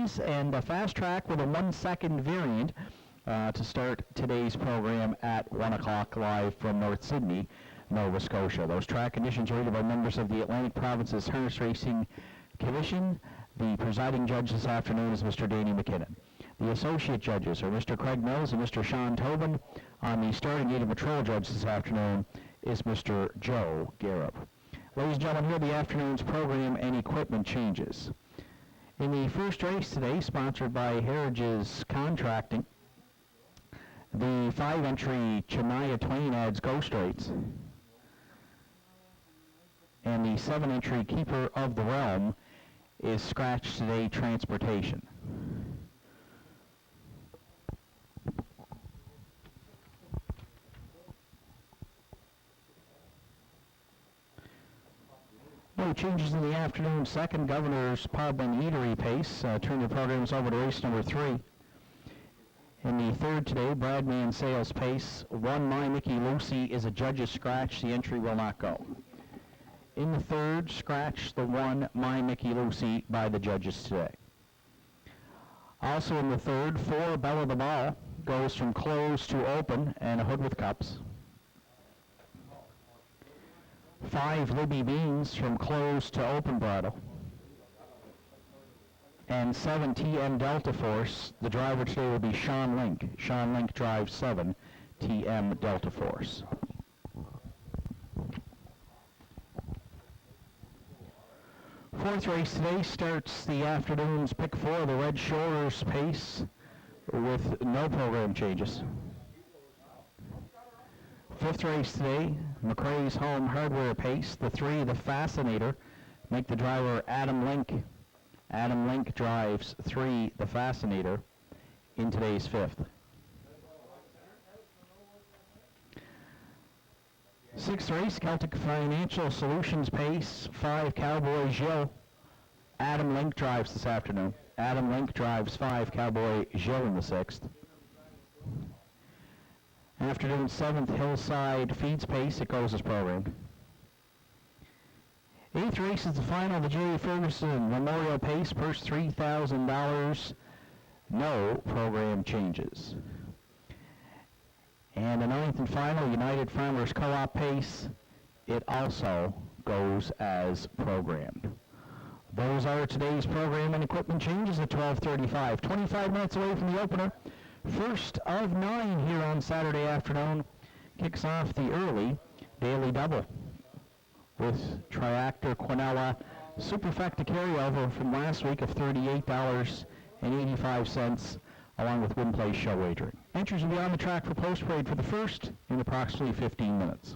days and a fast track with a 1-second variant to start today's program at 1 o'clock live from North Sydney, Nova Scotia. Those track conditions are rated by members of the Atlantic Province's Harness Racing Commission. The presiding judge this afternoon is Mr. Danny McKinnon. The associate judges are Mr. Craig Mills and Mr. Sean Tobin. On the starting gate and patrol judge this afternoon is Mr. Joe Garib. Ladies and gentlemen, here are the afternoon's program and equipment changes. In the first race today, sponsored by Heritage's Contracting, the 5-entry Chania Twain adds Ghost Rates, and the 7-entry Keeper of the Realm is Scratch Today Transportation. No changes in the afternoon. Second, Governor's Pub and Eatery pace. Turn your programs over to race number 3. In the third today, Bradman Sales pace. 1, My Mickey Lucy is a judge's scratch. The entry will not go. In the third, scratch the 1, My Mickey Lucy by the judges today. Also in the third, 4, Bella the Ball goes from closed to open and a hood with cups. 5, Libby Beans from closed to open bridle. And 7, TM Delta Force. The driver today will be Sean Link. Sean Link drives 7, TM Delta Force. Fourth race today starts the afternoon's pick 4, the Red Shores pace, with no program changes. Fifth race today, McRae's Home Hardware pace. The 3, the Fascinator, make the driver Adam Link. Adam Link drives 3, the Fascinator, in today's 5th. Sixth race, Celtic Financial Solutions pace. 5, Cowboy Gilles. Adam Link drives this afternoon. Adam Link drives 5, Cowboy Gilles in the 6th. Afternoon 7th, Hillside Feeds pace. It goes as programmed. 8th race is the final, the J. Ferguson Memorial Pace, purse $3,000. No program changes. And the 9th and final, United Farmers Co-op Pace. It also goes as programmed. Those are today's program and equipment changes at 12:35. 25 minutes away from the opener. First of 9 here on Saturday afternoon. Kicks off the early daily double with Triactor Quinella Superfecta carryover from last week of $38.85, along with win place show wagering. Entries will be on the track for post parade for the first in approximately 15 minutes.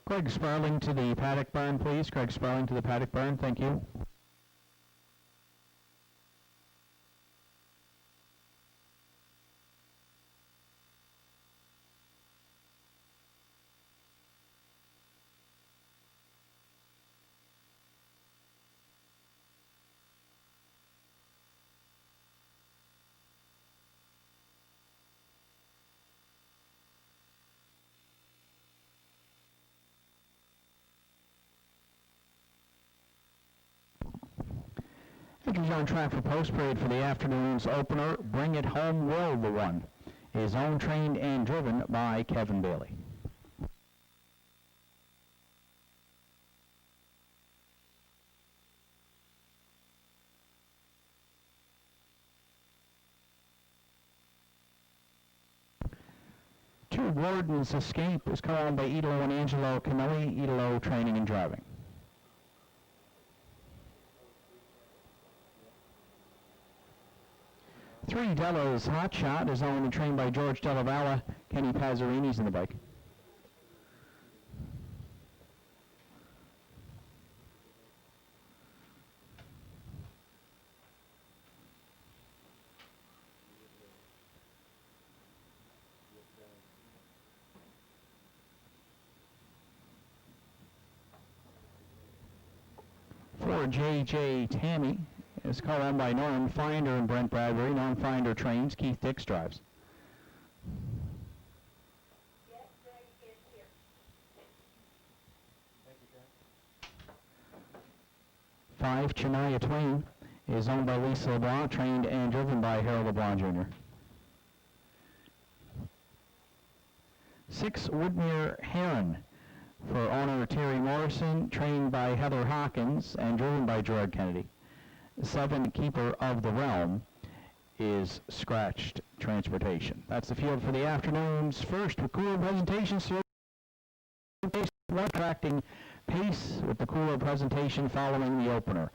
Craig Sparling to the paddock barn, please. Craig Sparling to the paddock barn. Thank you. Entries on track for post parade for the afternoon's opener. Bring It Home Will, the one, is owned, trained, and driven by Kevin Bailey. Two, Gordon's Escape is co-owned by Idolo and Angelo Canelli. Idolo training and driving. Three, Della's Hot Shot is owned and trained by George Della Valle. Kenny Pazzarini's in the bike. For J.J. Tammy is called on by Norm Finder and Brent Bradbury. Norm Finder trains, Keith Dix drives. Five, Chania Twain is owned by Lisa LeBlanc, trained and driven by Harold LeBlanc Jr. Six, Woodmere Heron for owner Terry Morrison, trained by Heather Hawkins and driven by Gerard Kennedy. Seven, Keeper of the Realm is Scratched Transportation. That's the field for the afternoon's first with cooler presentations. One attracting pace with the cooler presentation following the opener.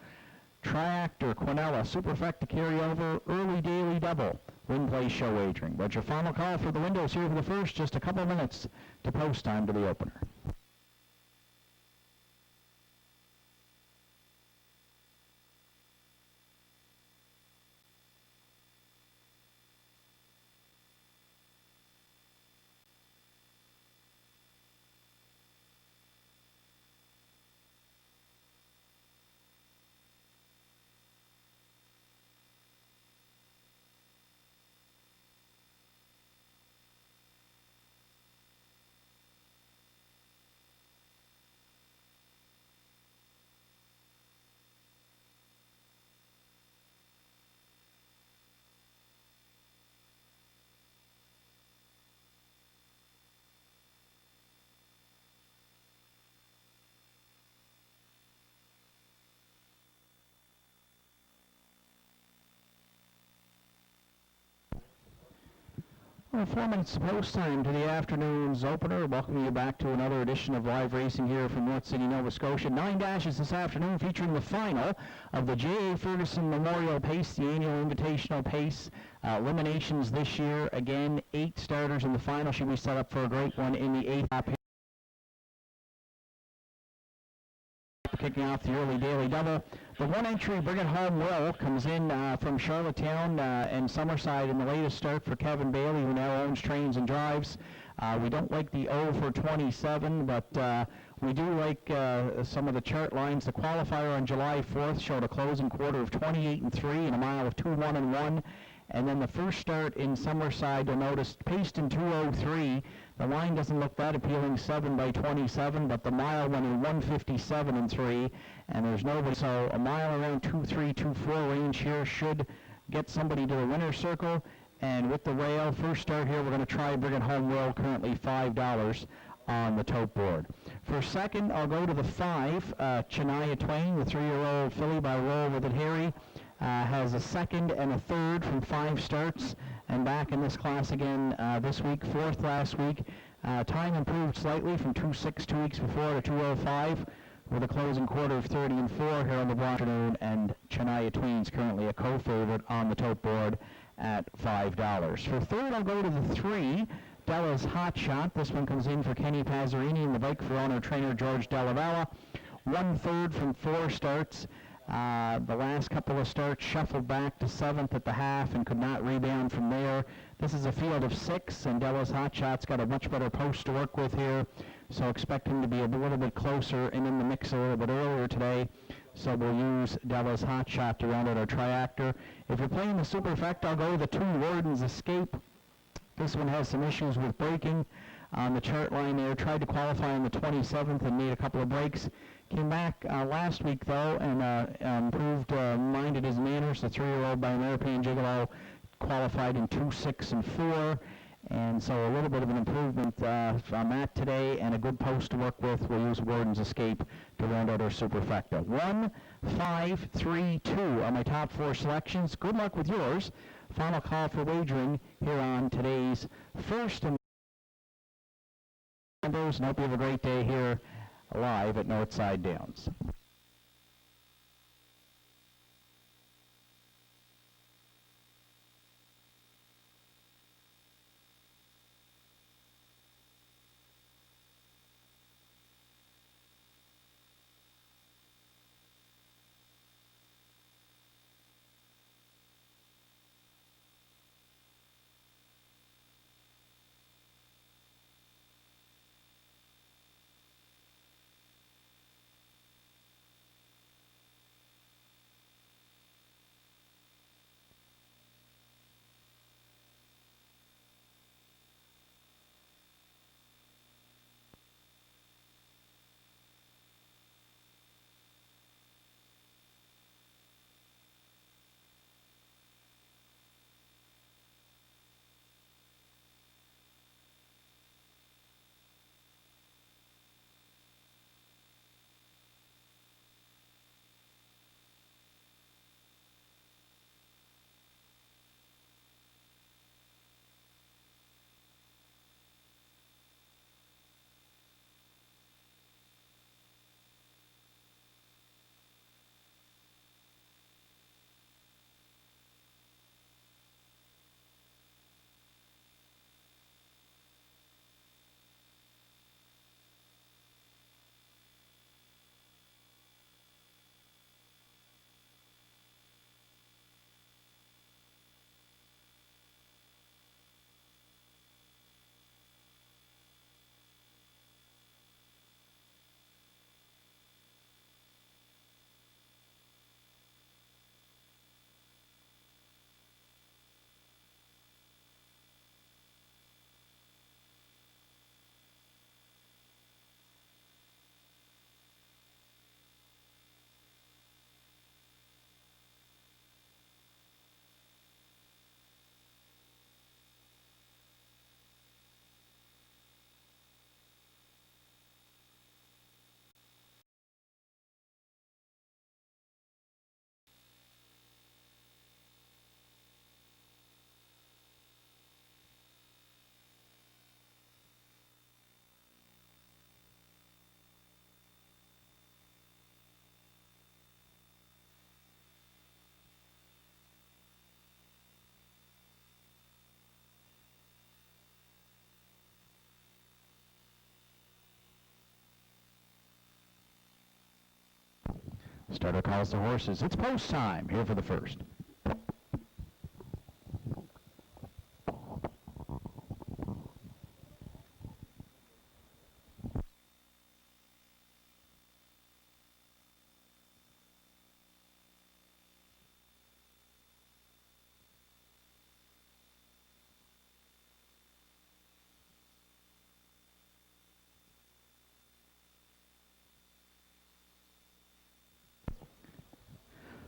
Tractor, Quinella, Superfecta carryover, early daily double, win place show wagering. But your final call for the windows here for the first, just a couple minutes to post time to the opener. Well, 4 minutes post time to the afternoon's opener. Welcome you back to another edition of live racing here from North City, Nova Scotia. 9 dashes this afternoon featuring the final of the J.A. Ferguson Memorial Pace, the annual invitational pace. Eliminations this year. Again, 8 starters in the final. Should be set up for a great one in the 8th lap. Kicking off the early daily double. The one entry, Bring It Home Will, comes in from Charlottetown and Summerside in the latest start for Kevin Bailey, who now owns, trains, and drives. We don't like the 0 for 27, but we do like some of the chart lines. The qualifier on July 4th showed a closing quarter of 28 and 3 and a mile of 2-1 and 1. And then the first start in Summerside, you'll notice, paced in 2:03. The line doesn't look that appealing, 7 by 27, but the mile went in 1:57 and 3, and there's nobody. So a mile around 2:3, 2:4 range here should get somebody to the winner's circle. And with the rail, first start here, we're going to try Bring It Home Will, currently $5 on the tote board. For second, I'll go to the 5, Chania Twain, the 3-year-old filly by Roll With It Harry. Has a second and a third from 5 starts, and back in this class again this week, 4th last week. Time improved slightly from 2:06 2 weeks before to 2:05 with a closing quarter of 30 and 4 here on the afternoon, and Chania Twain's currently a co-favorite on the tote board at $5. For third, I'll go to the 3, Della's Hot Shot. This one comes in for Kenny Pazzarini and the bike for owner-trainer George Della 1/3 from 4 starts. The last couple of starts shuffled back to 7th at the half and could not rebound from there. This is a field of 6, and Della's Hot Shot's got a much better post to work with here, so expect him to be a little bit closer and in the mix a little bit earlier today. So we'll use Della's Hot Shot to round out our triactor. If you're playing the Superfecta, I'll go with the 2 Warden's Escape. This one has some issues with braking on the chart line there. Tried to qualify on the 27th and made a couple of breaks. Came back last week, though, and improved minded his manners. The 3-year-old by an European Gigolo qualified in 2, 6, and 4. And so a little bit of an improvement on that today, and a good post to work with. We'll use Warden's Escape to round out our Superfecta. 1, 5, 3, 2 are my top 4 selections. Good luck with yours. Final call for wagering here on today's first and hope you have a great day here live at Northside Downs. Starter calls the horses. It's post time here for the first.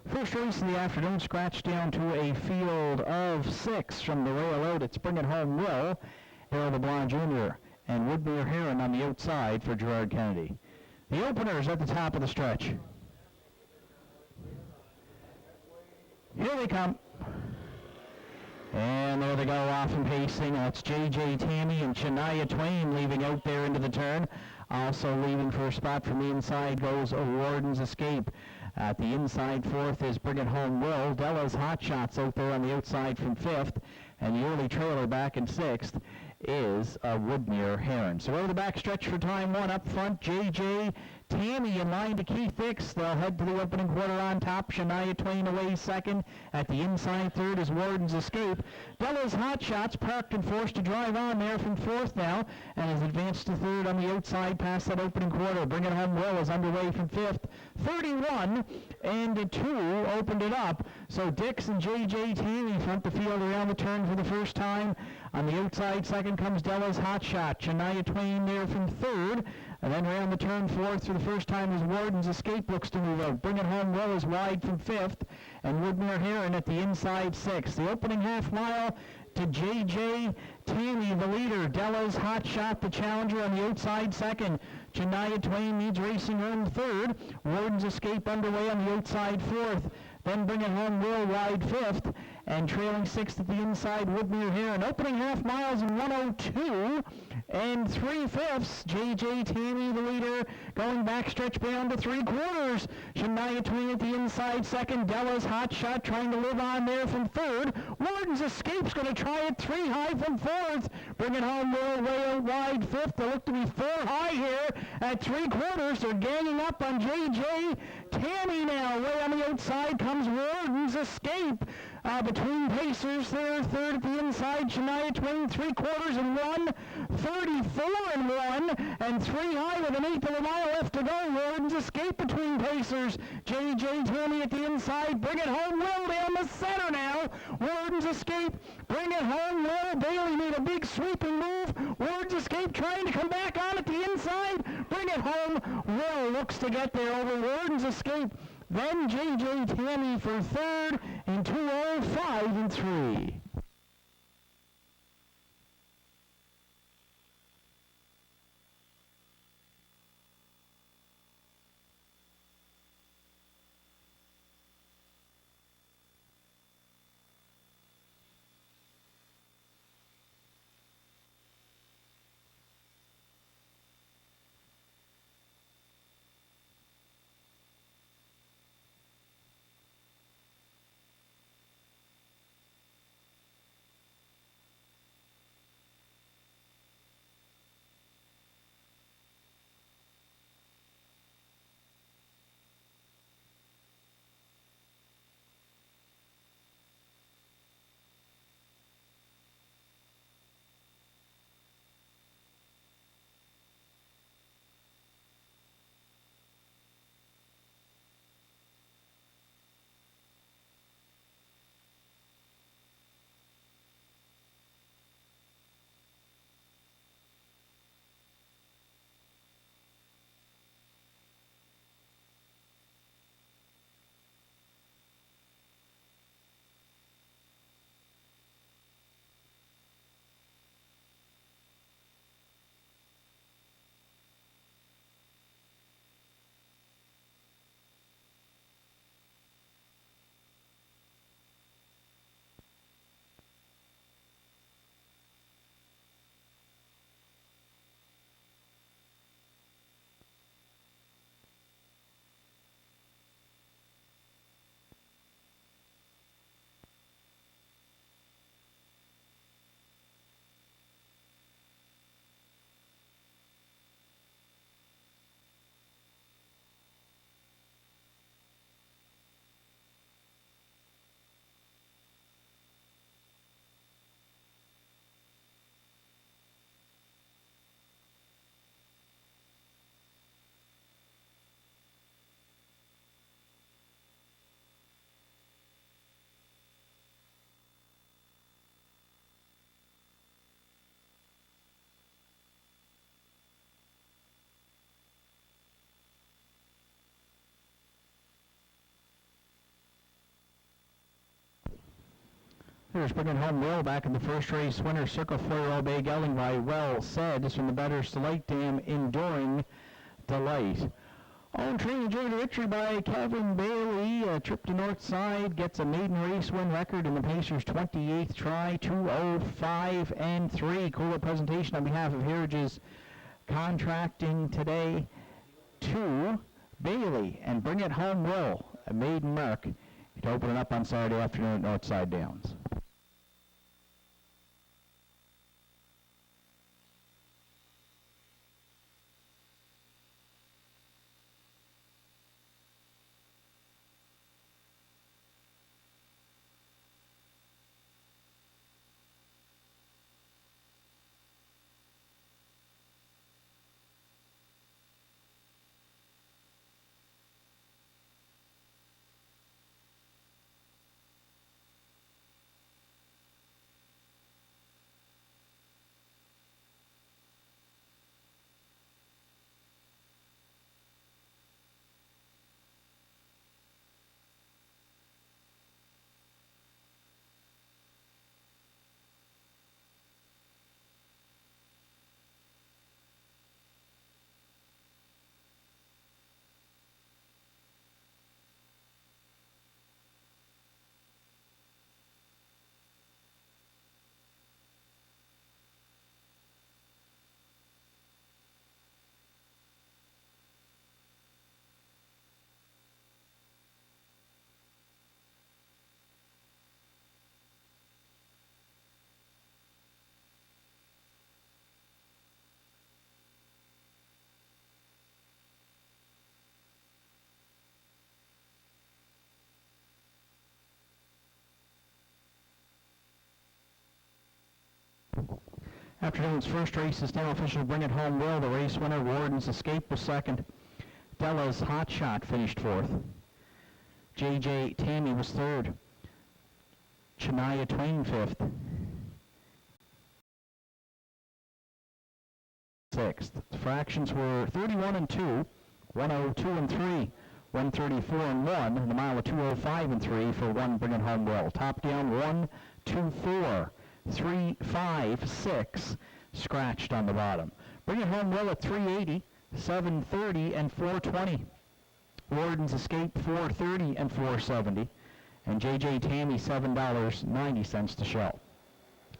First race of the afternoon, scratched down to a field of 6 from the rail out. It's Bring It Home Will, Harold LeBlanc Jr., and Woodmere Heron on the outside for Gerard Kennedy. The openers at the top of the stretch. Here they come. And there they go, off and pacing. That's J.J. Tammy and Shania Twain leaving out there into the turn. Also leaving for a spot from the inside goes a Warden's Escape. At the inside 4th is Bring It Home Will. Della's Hot Shots out there on the outside from 5th. And the early trailer back in 6th is Woodmere Heron. So over the back stretch for time one. Up front, J.J. Tammy in line to Keith Hicks. They'll head to the opening quarter on top. Shania Twain away second. At the inside third is Warden's Escape. Della's Hot Shots parked and forced to drive on there from fourth now and has advanced to third on the outside past that opening quarter. Bring It Home Will is underway from fifth. 31 and 2 opened it up. So Dix and J.J. Tammy front the field around the turn for the first time. On the outside second comes Della's Hot Shot. Shania Twain there from third. And then around the turn fourth for the first time as Warden's Escape looks to move out. Bring It Home Will is wide from fifth. And Woodmere Heron at the inside sixth. The opening half mile to J.J. Tammy, the leader. Della's Hot Shot, the challenger, on the outside second. Shania Twain needs racing room third. Warden's Escape underway on the outside fourth. Then Bring It Home Will wide fifth. And trailing sixth at the inside, Woodmere Heron. Opening half miles in 1:02 and 3/5. J.J. Tammy, the leader, going backstretch down to three quarters. Shania Twain at the inside second. Della's Hot Shot trying to live on there from third. Warden's Escape's going to try it three high from fourth. Bring It Home Will way out wide fifth. They look to be four high here at three quarters. They're ganging up on J.J. Tammy now. Way on the outside comes Warden's Escape. Between pacers there, third at the inside, Shania Twain, three quarters and 1:34 and 1, and three high with an eighth of a mile left to go. Warden's Escape between pacers. J.J. Tammy at the inside. Bring It Home Will down the center now. Warden's Escape. Bring It Home Will. Bailey made a big sweeping move. Warden's Escape trying to come back on at the inside. Bring It Home Will looks to get there over Warden's Escape. Then J.J. Tammy for third in 2:05 and 3. Here's Bring It Home Will back in the first race. Winner Circle Fleur Obey Gelding by Well Said. This from the better Light Dam Enduring Delight. Own Train enjoyed a victory by Kevin Bailey. A trip to Northside gets a maiden race win record in the Pacers' 28th try. 2:05 and 3. Cooler presentation on behalf of Heritage's Contracting today to Bailey and Bring It Home Will, a maiden mark to open it up on Saturday afternoon at Northside Downs. Afternoon's first race is now official. Bring It Home Will. The race winner, Warden's Escape, was second. Della's Hot Shot finished fourth. J.J. Tammy was third. Shania Twain fifth. Sixth. The fractions were 31 and 2, 102 and 3, 134 and 1, and a mile of 205 and 3 for one Bring It Home Will. Top down 1, 2, 4, 3, 5, 6, scratched on the bottom. Bring It Home Will at 380, 730 and 420. Warden's Escape 430 and 470, and J.J. Tammy $7.90 to show.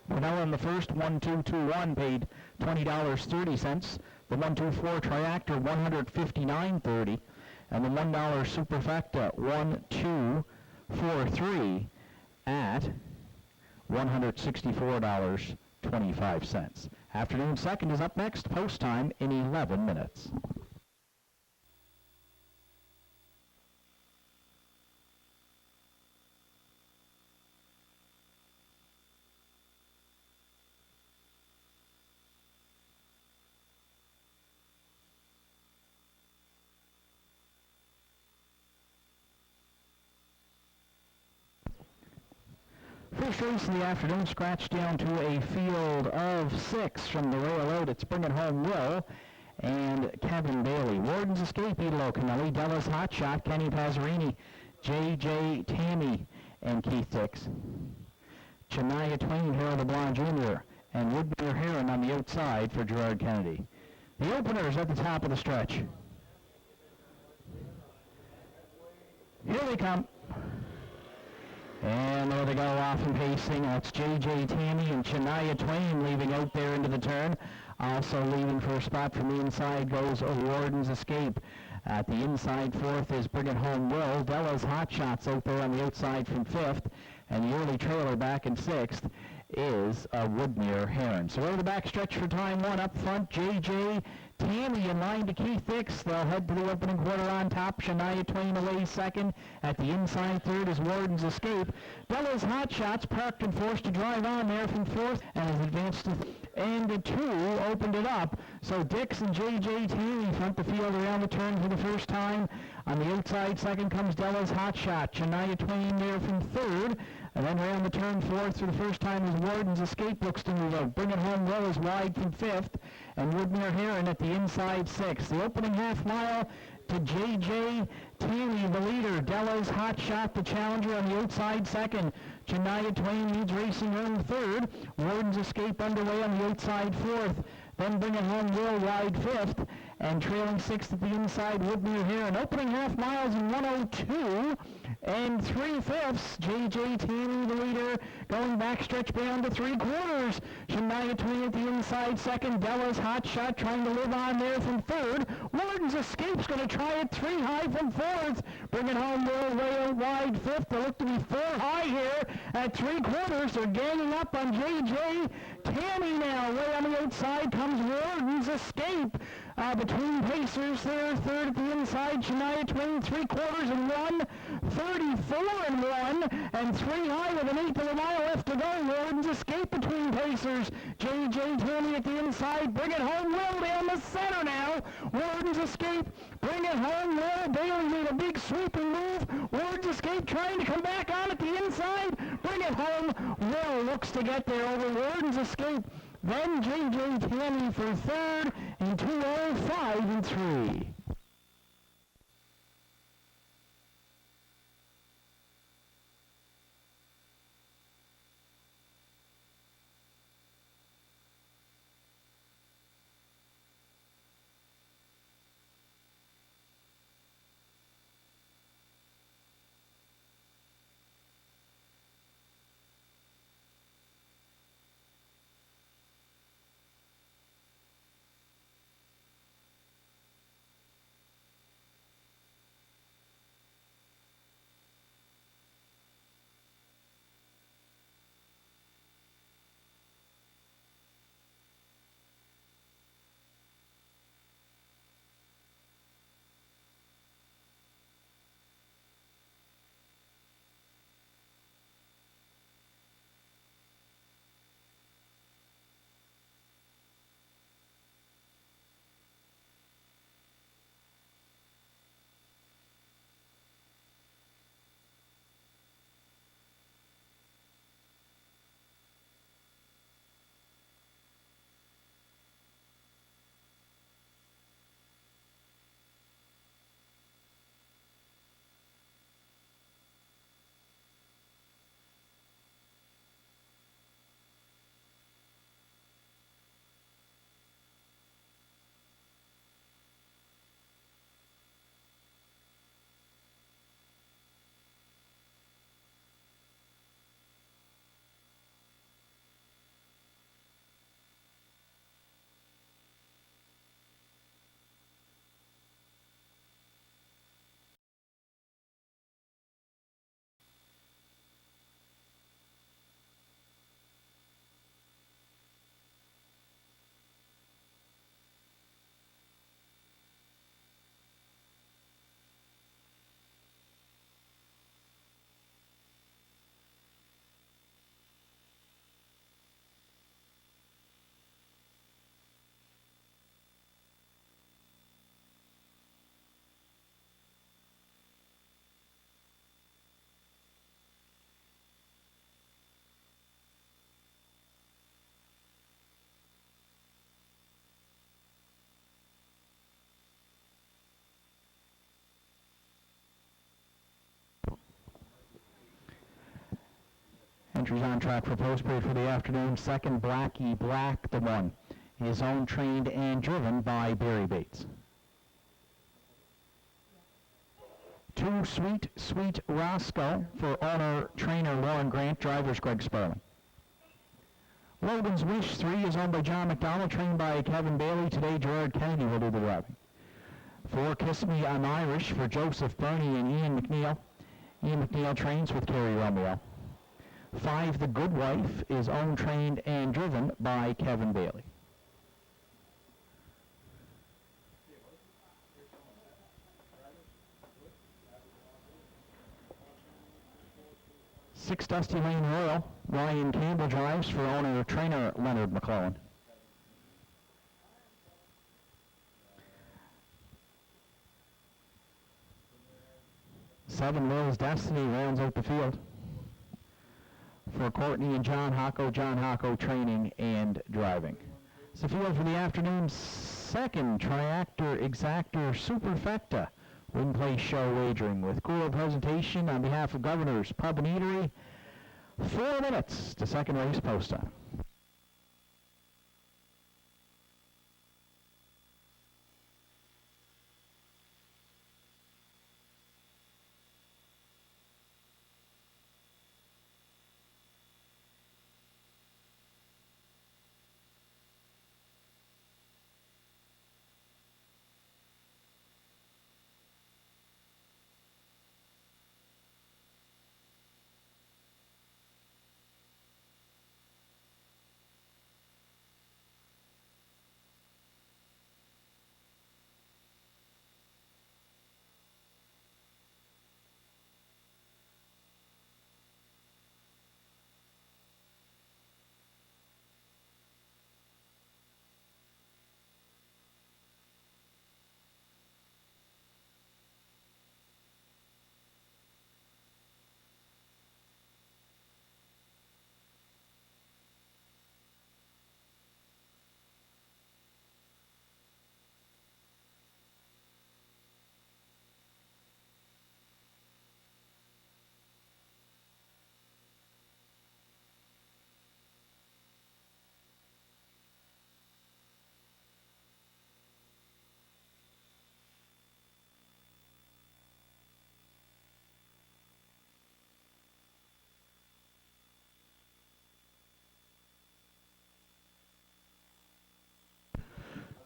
Cornell in the first, 1-2-2-1 paid $20.30. The 1-2-4 Triactor $159.30, and the $1 Superfecta 1-2-4-3 at $164.25. Afternoon second is up next, post time in 11 minutes. First race of the afternoon, scratched down to a field of 6 from the rail out. It's Bring It Home Will and Kevin Bailey. Warden's Escape, Idolo Canelli. Della's Hot Shot, Kenny Pazzarini. J.J. Tammy and Keith Dix. Shania Twain, Harold LeBlanc Jr. and Woodmere Heron on the outside for Gerard Kennedy. The openers at the top of the stretch. Here they come. And there they go, off and pacing. That's J.J. Tammy and Shania Twain leaving out there into the turn. Also leaving for a spot from the inside goes Warden's Escape. At the inside fourth is Bring It Home Will. Della's Hot Shots out there on the outside from fifth. And the early trailer back in sixth is Woodmere Heron. So over the back stretch for time one. Up front, J.J. Tammy in line to Keith Dix. They'll head to the opening quarter on top. Shania Twain away second. At the inside third is Warden's Escape. Della's Hot Shots parked and forced to drive on there from fourth and has advanced to and two opened it up. So Dix and J.J. Tammy front the field around the turn for the first time. On the outside second comes Della's Hot Shot. Shania Twain there from third. And then around the turn fourth for the first time as Warden's Escape looks to move out. Bring It Home Will is wide from fifth. And Woodmere Heron at the inside sixth. The opening half mile to J.J. Tammy, the leader. Della's Hot Shot, the challenger, on the outside second. Shania Twain leads racing home third. Warden's Escape underway on the outside fourth. Then Bring It Home Will wide fifth. And trailing sixth at the inside, Woodmere Heron. Opening half miles in 1:02 and 3/5. J.J. Tammy, the leader, going backstretch down to 3/4. Shania Twain at the inside second. Della's Hot Shot trying to live on there from third. Warden's Escape's going to try it 3 high from fourth. Bring It Home Will way out wide fifth. They look to be 4 high here at 3/4. They're ganging up on J.J. Tammy now. Way on the outside comes Warden's Escape. Between pacers there, third at the inside, Shania Twain, 3/4 and 1, 34 and 1, and 3 high with an eighth of a mile left to go. Warden's Escape between pacers. J.J. Tammy at the inside. Bring It Home Will down the center now. Warden's Escape. Bring It Home Will. Bailey made a big sweeping move. Warden's Escape trying to come back on at the inside. Bring It Home Will looks to get there over Warden's Escape. Then J.J. Tammy for third in 2:05 and 3. entries on track for post period for the afternoon. Second, Blackie Black, the one, is owned, trained, and driven by Barry Bates. 2, Sweet Sweet Roscoe for owner, trainer Lauren Grant, drivers Greg Sperling. Logan's Wish 3 is owned by John McDonald, trained by Kevin Bailey. Today, Gerard Kennedy will do the driving. 4, Kiss Me, I'm Irish for Joseph Burney and Ian McNeil. Ian McNeil trains with Kerry Romeo. 5, The Good Wife is owned, trained, and driven by Kevin Bailey. 6, Dusty Lane Royal, Ryan Campbell drives for owner, trainer Leonard McClellan. 7, Will's Destiny rounds out the field for Courtney and John Hocko training and driving. It's the field for the afternoon's second Triactor Exactor Superfecta Win Place Show wagering with cooler presentation on behalf of Governor's Pub and Eatery. 4 minutes to second race post time.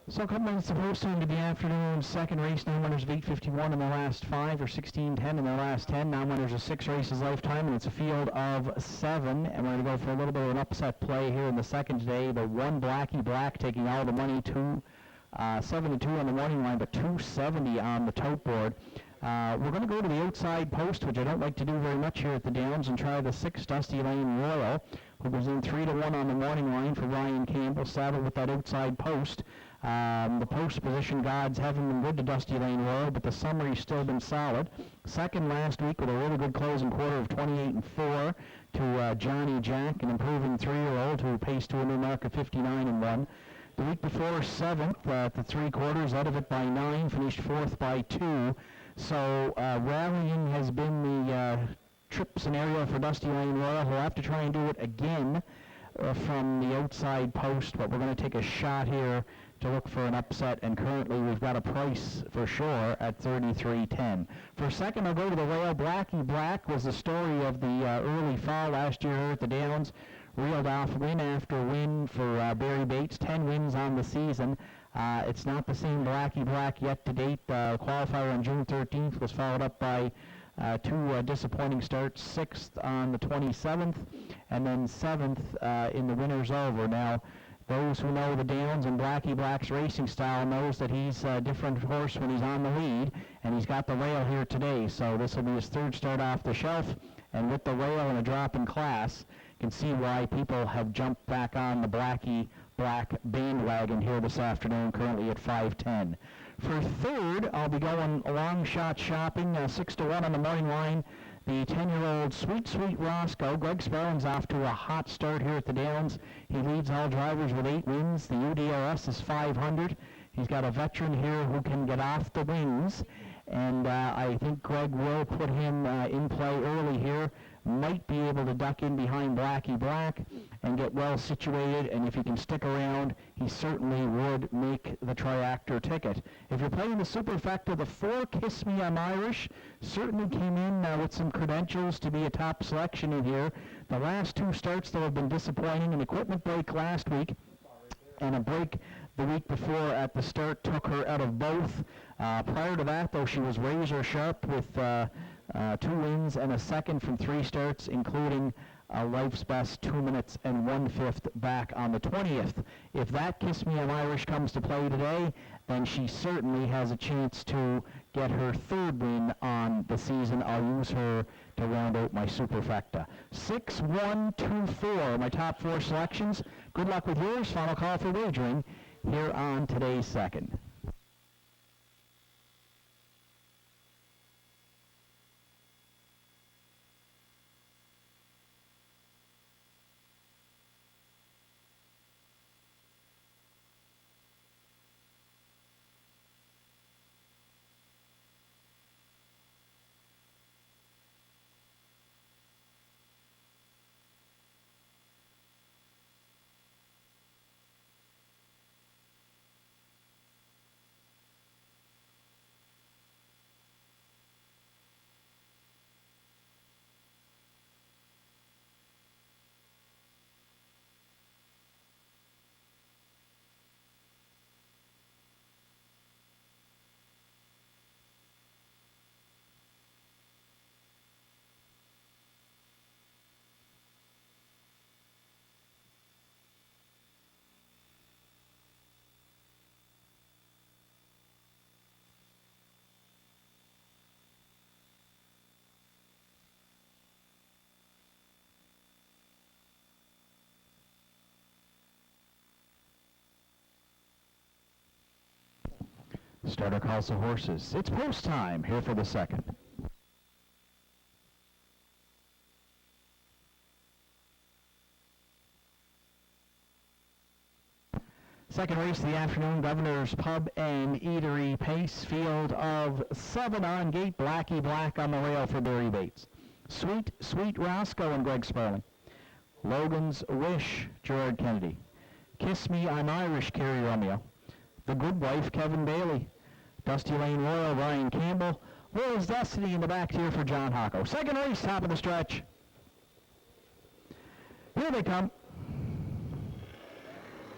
So a couple minutes to post time to the afternoon's second race. Now winners of 8:51 in the last 5, or 16:10 in the last 10. Now winners of 6 races lifetime, and it's a field of 7. And we're going to go for a little bit of an upset play here in the second today. The 1, Blackie Black, taking all the money, 7-2 on the morning line, but 270 on the tote board. We're going to go to the outside post, which I don't like to do very much here at the Downs, and try the 6, Dusty Lane Royal, who goes in 3-1 on the morning line for Ryan Campbell, saddled with that outside post. The post position gods haven't been good to Dusty Lane Royal, but the summary's still been solid. Second last week with a really good closing quarter of 28-4 to Johnny Jack, an improving 3-year-old who paced to a new mark of 59-1. The week before, 7th at the 3 quarters, out of it by 9, finished 4th by 2. So rallying has been the trip scenario for Dusty Lane Royal. He'll have to try and do it again from the outside post, but we're going to take a shot here to look for an upset, and currently we've got a price for sure at 33.10. For second, I'll go to the rail. Blackie Black was the story of the early fall last year here at the Downs. Reeled off win after win for Barry Bates, 10 wins on the season. It's not the same Blackie Black yet to date. Qualifier on June 13th was followed up by 2 disappointing starts, 6th on the 27th, and then 7th in the winner's over. Now, those who know the Downs and Blackie Black's racing style knows that he's a different horse when he's on the lead, and he's got the rail here today. So this will be his 3rd start off the shelf, and with the rail and a drop in class, you can see why people have jumped back on the Blackie Black bandwagon here this afternoon, currently at 5:10. For third, I'll be going long shot shopping, 6-1 on the morning line. The 10-year-old Sweet Sweet Roscoe. Greg Sperling's off to a hot start here at the Downs. He leads all drivers with 8 wins. The UDRS is 500. He's got a veteran here who can get off the wings, and I think Greg will put him in play early here. might be able to duck in behind Blackie Black and get well situated, and if he can stick around, he certainly would make the triactor ticket. If you're playing the superfecta, the 4 Kiss Me I'm Irish certainly came in with some credentials to be a top selection in here. The last 2 starts, though, have been disappointing. An equipment break last week and a break the week before at the start took her out of both. Prior to that, though, she was razor sharp with 2 wins and a second from 3 starts, including a life's best 2 minutes and 1/5 back on the 20th. If that Kiss Me I'm Irish comes to play today, then she certainly has a chance to get her 3rd win on the season. I'll use her to round out my superfecta. 6, 1, 2, 4, my top 4 selections. Good luck with yours. Final call for wagering here on today's second. Starter calls the horses. It's post time here for the second. Second race of the afternoon, Governor's Pub and Eatery Pace. Field of 7 on gate. Blackie Black on the rail for Barry Bates. Sweet, Sweet Roscoe and Greg Sparling. Logan's Wish, Gerard Kennedy. Kiss Me I'm Irish, Kerry Romeo. The Good Wife, Kevin Bailey. Dusty Lane Royal, Ryan Campbell. Will's Destiny in the back tier for John Hocko. Second race, top of the stretch. Here they come.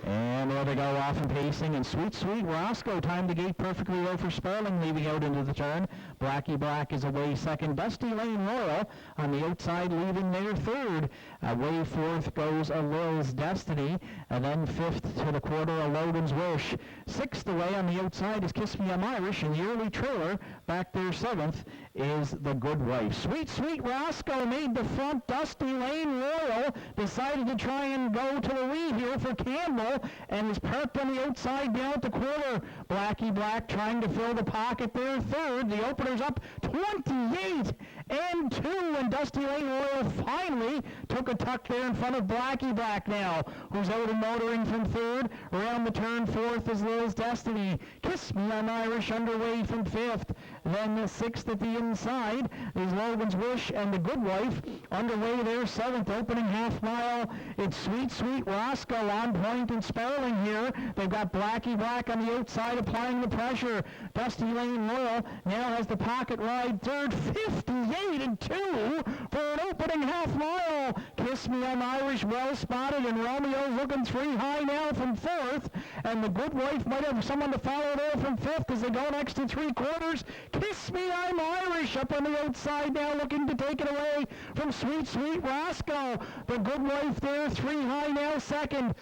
And there they go, off and pacing, and Sweet, Sweet Roscoe timed the gate perfectly low for Sparling, leaving out into the turn. Blackie Black is away second. Dusty Lane Royal on the outside, leaving there third. Away fourth goes a Lil's Destiny, and then fifth to the quarter, a Logan's Wish. Sixth away on the outside is Kiss Me I'm Irish, and the early trailer back there seventh is The Good Wife. Sweet, Sweet Roscoe made the front. Dusty Lane Royal decided to try and go to the lead here for Campbell, and is parked on the outside down at the quarter. Blackie Black trying to fill the pocket there third. The opener's up 28-2, and Dusty Lane Royal finally took a tuck there in front of Blackie Black now, who's out and motoring from third. Around the turn fourth is Lil's Destiny. Kiss Me I'm Irish underway from fifth. Then the sixth at the inside is Logan's Wish and The Good Wife underway there seventh. Opening half mile, it's Sweet, Sweet Roscoe on point and Sparling here. They've got Blackie Black on the outside applying the pressure. Dusty Lane Royal now has the pocket ride third. 58-2 for an opening half mile. Kiss Me I'm Irish well spotted, and Romeo's looking 3 high now from fourth, and The Good Wife might have someone to follow there from fifth as they go next to 3/4. Kiss Me I'm Irish up on the outside now, looking to take it away from Sweet, Sweet Roscoe. The Good Wife there 3 high now second.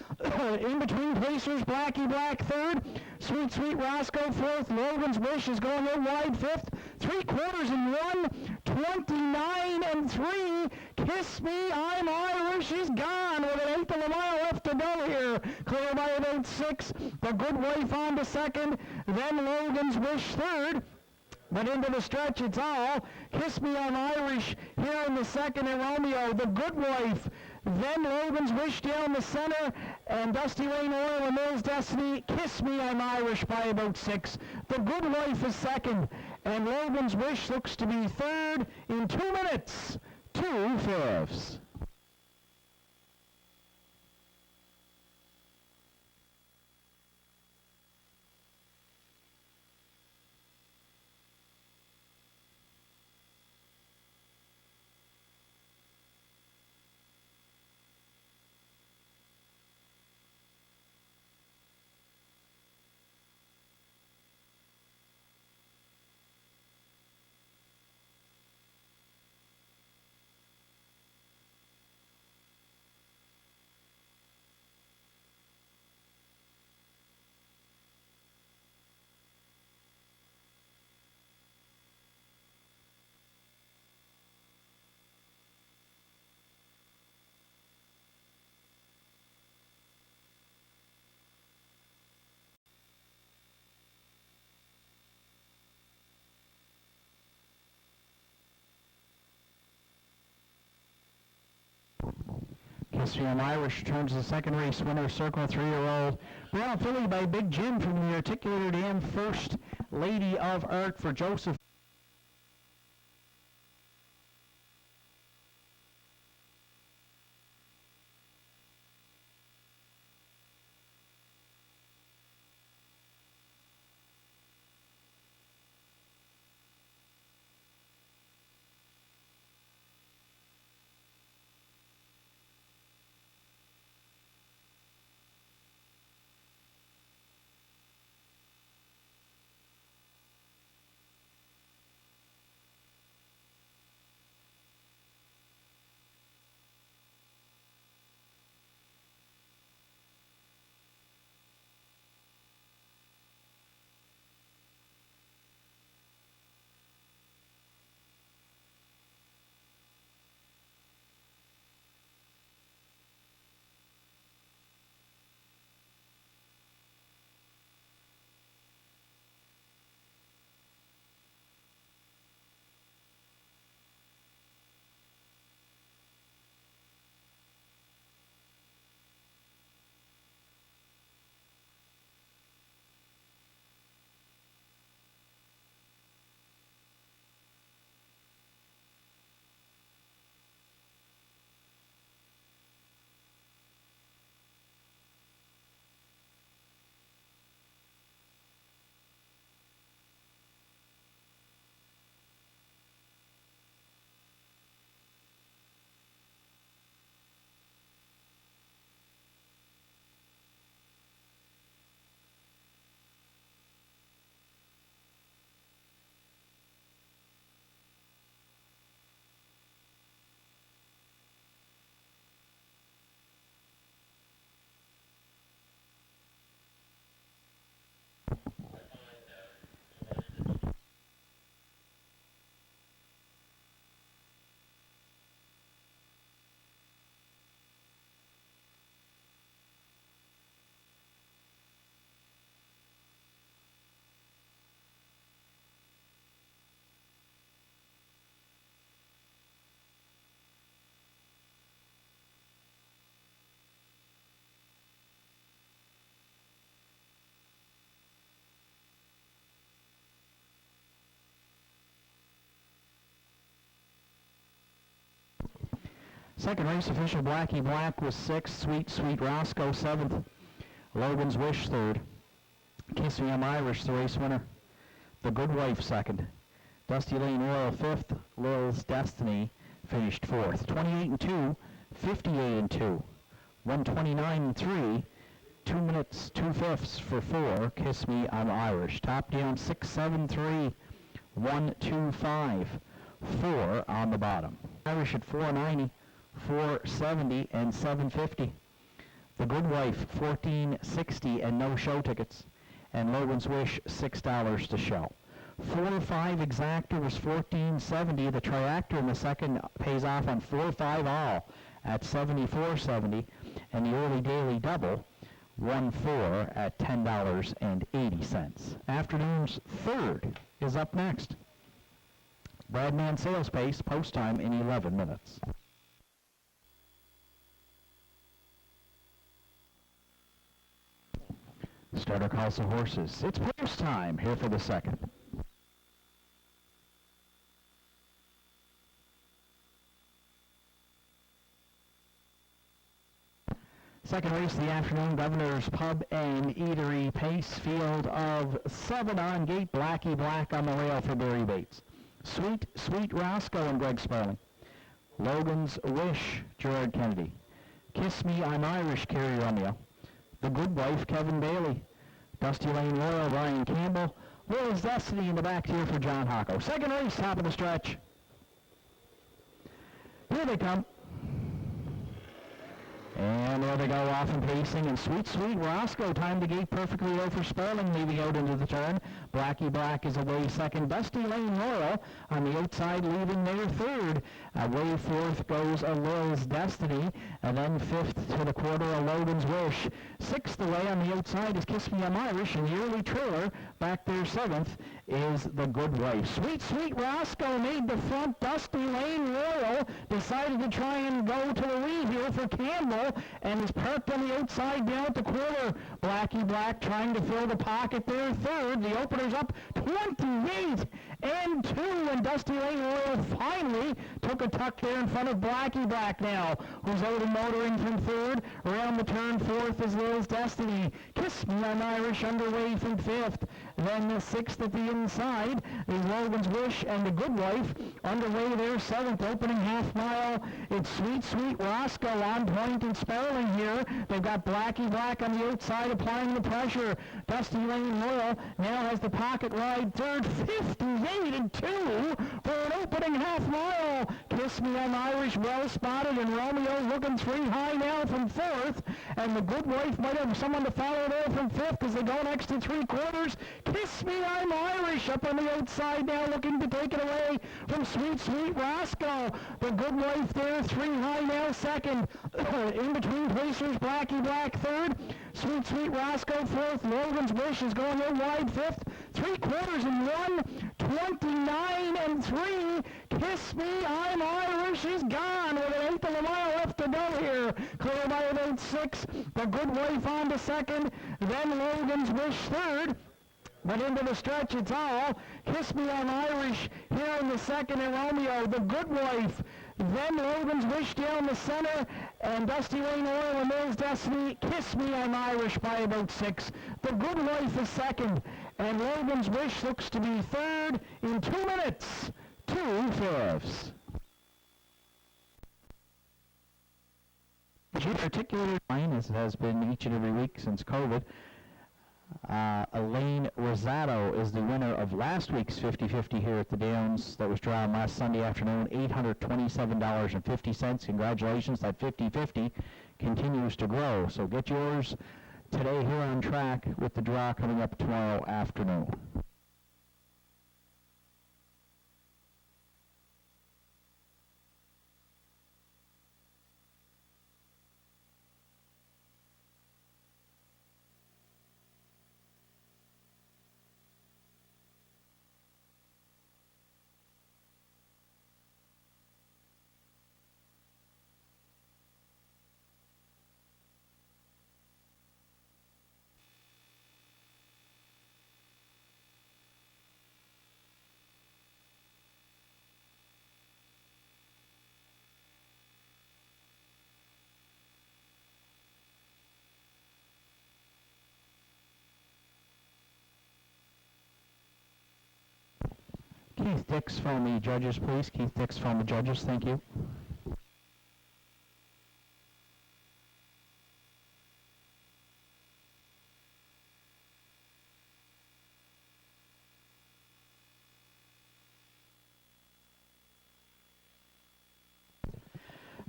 In between placers, Blackie Black third. Sweet, Sweet Roscoe fourth. Logan's Wish is going in wide fifth. 3/4 and 1. 29-3. Kiss Me I'm Irish is gone with an eighth of a mile left to go here. Clear by about 6. The Good Wife on to second. Then Logan's Wish third. But into the stretch, it's all Kiss Me I'm Irish here in the second, and Romeo, The Good Wife. Then Logan's Wish down the center, and Dusty Lane Royal and Lil's Destiny. Kiss Me I'm Irish by about 6. The Good Wife is second, and Logan's Wish looks to be third in 2 minutes. 2:50. 2/5. KSVM Irish returns the second race winner, Circle 3-year-old Brown Filly by Big Jim from the Articulator Dam, First Lady of Art for Joseph. Second race official, Blackie Black was 6th, Sweet Sweet Roscoe 7th, Logan's Wish 3rd, KSVM Irish the race winner, The Good Wife 2nd, Dusty Lane Royal 5th, Lil's Destiny finished 4th. 28-2, 58-2, 129-3, 2 minutes 2/5 for 4. Kiss Me I'm Irish. Top down 6-7-3, 1-2-5, 4 on the bottom. Irish at 490, 470 and 750. The Good Wife 1460 and no show tickets, and Logan's Wish $6 to show. 4-5 exactor was 1470. The triactor in the second pays off on 4-5 all at 74.70, and the early daily double 1-4 at $10.80. Afternoon's third is up next. Bradman sales pace, post time in 11 minutes. Starter calls the horses. It's post time here for the second. Second race of the afternoon, Governor's Pub and Eatery pace, field of 7 on gate, Blackie Black on the rail for Barry Bates. Sweet, Sweet Roscoe and Greg Sparling. Logan's Wish, Gerard Kennedy. Kiss Me, I'm Irish, Kerry Romeo. The Good Wife, Kevin Bailey. Dusty Lane Royal, Brian Campbell. Will's Destiny in the back here for John Hocko. Second race, top of the stretch. Here they come. And there they go, off and pacing, and Sweet, Sweet Roscoe timed the gate perfectly low for Sparling, leaving out into the turn. Blackie Black is away second. Dusty Lane Royal on the outside, leaving there third. Away fourth goes a Will's Destiny, and then fifth to the quarter, a Logan's Wish. Sixth away on the outside is Kiss Me, I'm Irish, and the early trailer back there seventh is The Good Wife. Sweet, Sweet Roscoe made the front. Dusty Lane Royal decided to try and go to the lead here for Campbell, and is parked on the outside down at the quarter. Blackie Black trying to fill the pocket there third. The opener's up 28-2, and Dusty Lane Royal finally took a tuck there in front of Blackie Black now, who's out and motoring from third. Around the turn fourth is Lil's Destiny. Kiss Me, I'm Irish underway from fifth. Then the sixth at the inside is Logan's Wish and The Good Wife underway there seventh. Opening half mile, it's Sweet, Sweet Roscoe on point and Sparling here. They've got Blackie Black on the outside applying the pressure. Dusty Lane Royal now has the pocket ride third, 58-2 for an opening half mile. Kiss Me, I'm Irish, well spotted, and Romeo looking three high now from fourth. And The Good Wife might have someone to follow there from fifth as they go next to three quarters. Kiss Me, I'm Irish up on the outside now, looking to take it away from Sweet, Sweet Roscoe. The Good Wife there, three high now second. In between placers, Blackie Black third. Sweet, Sweet Roscoe fourth. Logan's Wish is going in wide fifth. Three quarters and 1:29-3. Kiss Me, I'm Irish is gone with an eighth of a mile left to go here. Clear by about 6. The Good Wife on to second. Then Logan's Wish third. But into the stretch, it's all Kiss Me, I'm Irish here in the second, and Romeo, The Good Wife. Then Logan's Wish down the center, and Dusty Lane Royal and Mill's Destiny. Kiss Me, I'm Irish by about 6. The Good Wife is second, and Logan's Wish looks to be third in 2 minutes, 2/5. The articulated line, as it has been each and every week since COVID. Elaine Rosado is the winner of last week's 50-50 here at the Downs that was drawn last Sunday afternoon, $827.50. Congratulations, that 50-50 continues to grow. So get yours today here on track with the draw coming up tomorrow afternoon. Keith Dix from the judges, please. Keith Dix from the judges, thank you.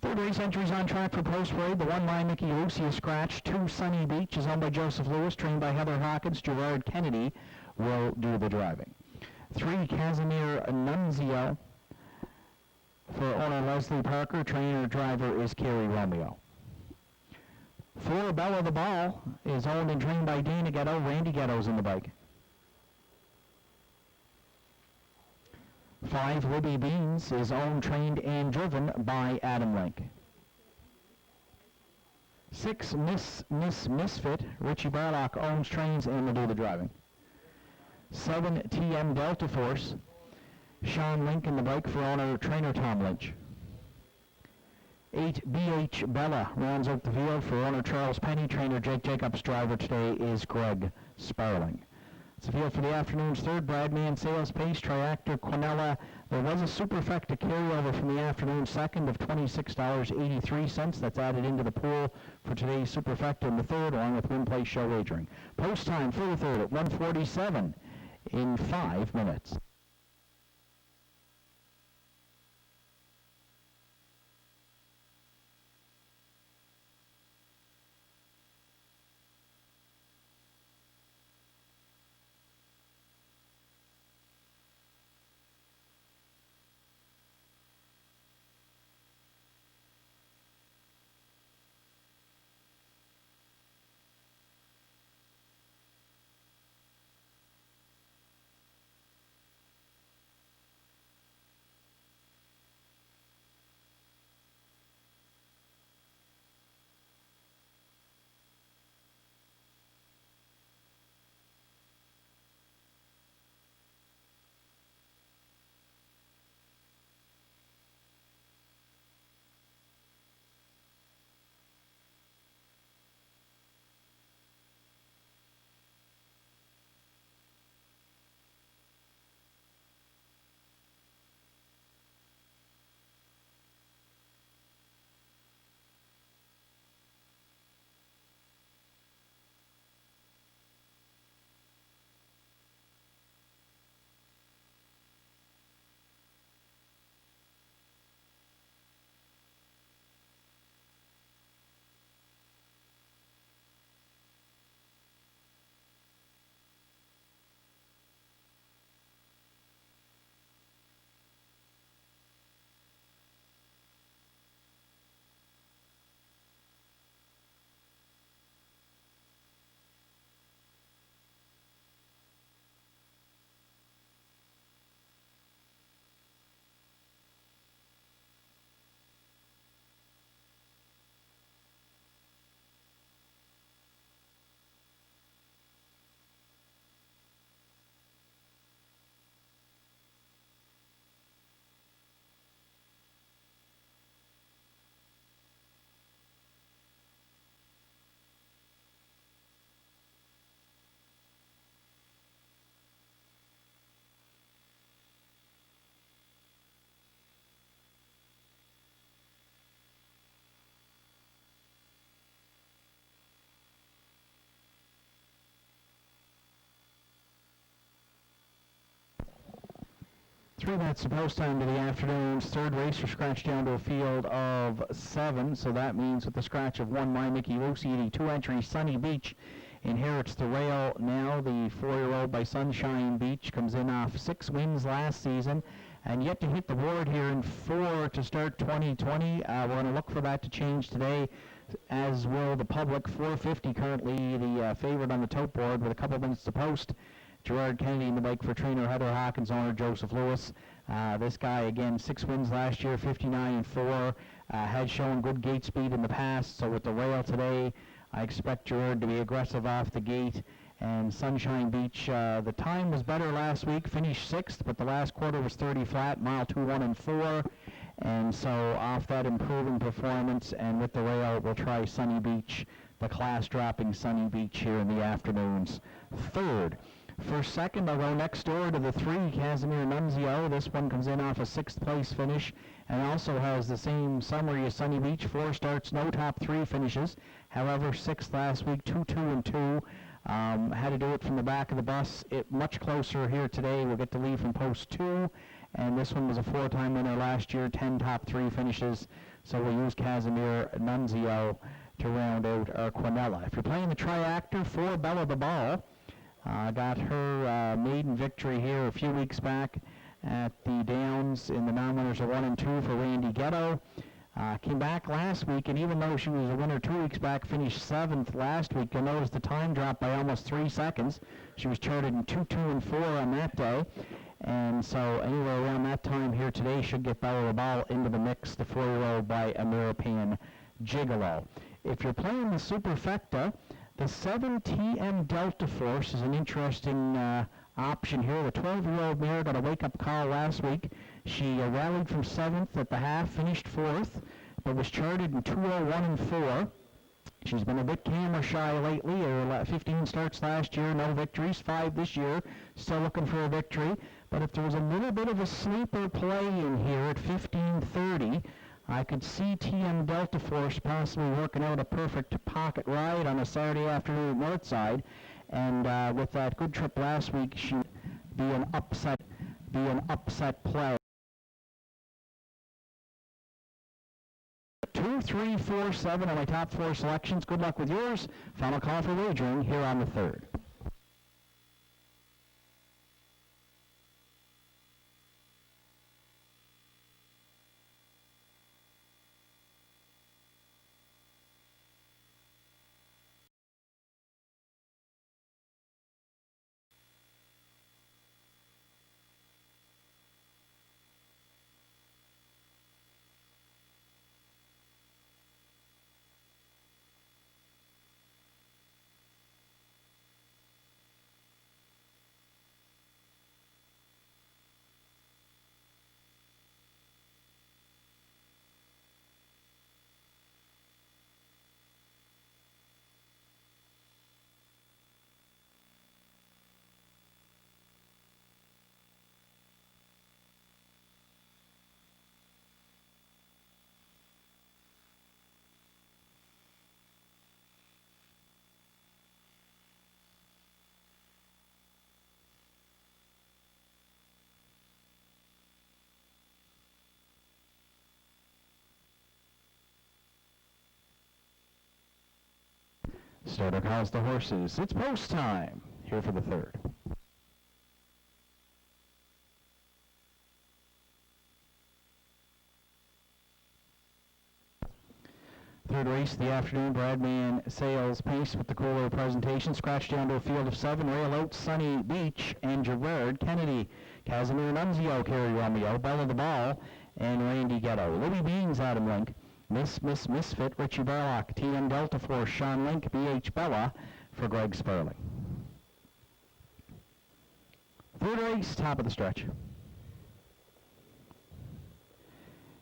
Third race entries on track for Post Parade. The one by Mickey Lucia scratch. 2 Sunny Beach is owned by Joseph Lewis, trained by Heather Hawkins. Gerard Kennedy will do the driving. 3 Casimir Nunzio for owner Leslie Parker. Trainer driver is Kerry Romeo. 4 Bella the Ball is owned and trained by Dana Ghetto. Randy Ghetto's in the bike. 5 Libby Beans is owned, trained, and driven by Adam Link. 6 Misfit, Richie Barlock owns, trains, and will do the driving. 7 TM Delta Force, Sean Link in the bike for owner trainer Tom Lynch. 8, BH Bella rounds out the field for owner Charles Penny. Trainer Jake Jacobs. Driver today is Greg Sparling. It's the field for the afternoon's third. Bradman Sales Pace, Triactor, Quinella. There was a superfecta carryover from the afternoon second of $26.83. That's added into the pool for today's superfecta in the third, along with win, place, show wagering. Post time for the third at 1:47 in 5 minutes. Three minutes of post time to the afternoon's third. Racer scratched down to a field of 7, so that means with the scratch of 1, My Mickey Lucy, the 2-entry Sunny Beach inherits the rail now. The 4-year-old by Sunshine Beach comes in off 6 wins last season and yet to hit the board here in 4 to start 2020. We're going to look for that to change today, as will the public. 450 currently the favorite on the tote board with a couple minutes to post. Gerard Kennedy in the bike for trainer Heather Hawkins, owner Joseph Lewis. This guy, again, 6 wins last year, 59-4, had shown good gate speed in the past. So with the rail today, I expect Gerard to be aggressive off the gate. And Sunshine Beach, the time was better last week, finished 6th, but the last quarter was 30 flat, mile 2, 1, and 4. And so off that improving performance, and with the rail, we'll try Sunny Beach, the class-dropping Sunny Beach here in the afternoon's third. For second, I'll go next door to the 3, Casimir Nunzio. This one comes in off a 6th place finish and also has the same summary as Sunny Beach. 4 starts, no top 3 finishes. However, 6th last week, 2, 2, and 2. Had to do it from the back of the bus. Much closer here today. We'll get the lead from post 2. And this one was a 4-time winner last year, 10 top 3 finishes. So we'll use Casimir Nunzio to round out our Quinella. If you're playing the Triactor, 4, Bella the Ball. Got her maiden victory here a few weeks back at the Downs in the non-winners of 1 and 2 for Randy Ghetto. Came back last week, and even though she was a winner 2 weeks back, finished 7th last week. You'll notice the time dropped by almost 3 seconds. She was charted in 2, 2, and 4 on that day. And so anywhere around that time here today should get Bella the Ball into the mix, the 4-year-old by American Gigolo. If you're playing the Superfecta, the 7 TM Delta Force is an interesting option here. The 12-year-old mare got a wake-up call last week. She rallied from 7th at the half, finished 4th, but was charted in 2:01 and 4. She's been a bit camera shy lately. 15 starts last year, no victories, 5 this year. Still looking for a victory. But if there was a little bit of a sleeper play in here at 15:30, I could see TM Delta Force possibly working out a perfect pocket ride on a Saturday afternoon at Northside. And with that good trip last week, she'd be an upset play. 2, 3, 4, 7 are my top 4 selections. Good luck with yours. Final call for wagering here on the 3rd. Starter calls the horses. It's post time here for the 3rd. Third race of the afternoon, Bradman Sales Pace with the cooler presentation. Scratched down to a field of 7. Rail out, Sunny Beach and Gerard Kennedy. Casimir Nunzio, Kerry Romeo, Bella the Ball, and Randy Ghetto. Libby Beans, Adam Link. Misfit, Richie Barlock. TM Delta Force, Sean Link. BH Bella for Greg Sperling. Third race, top of the stretch.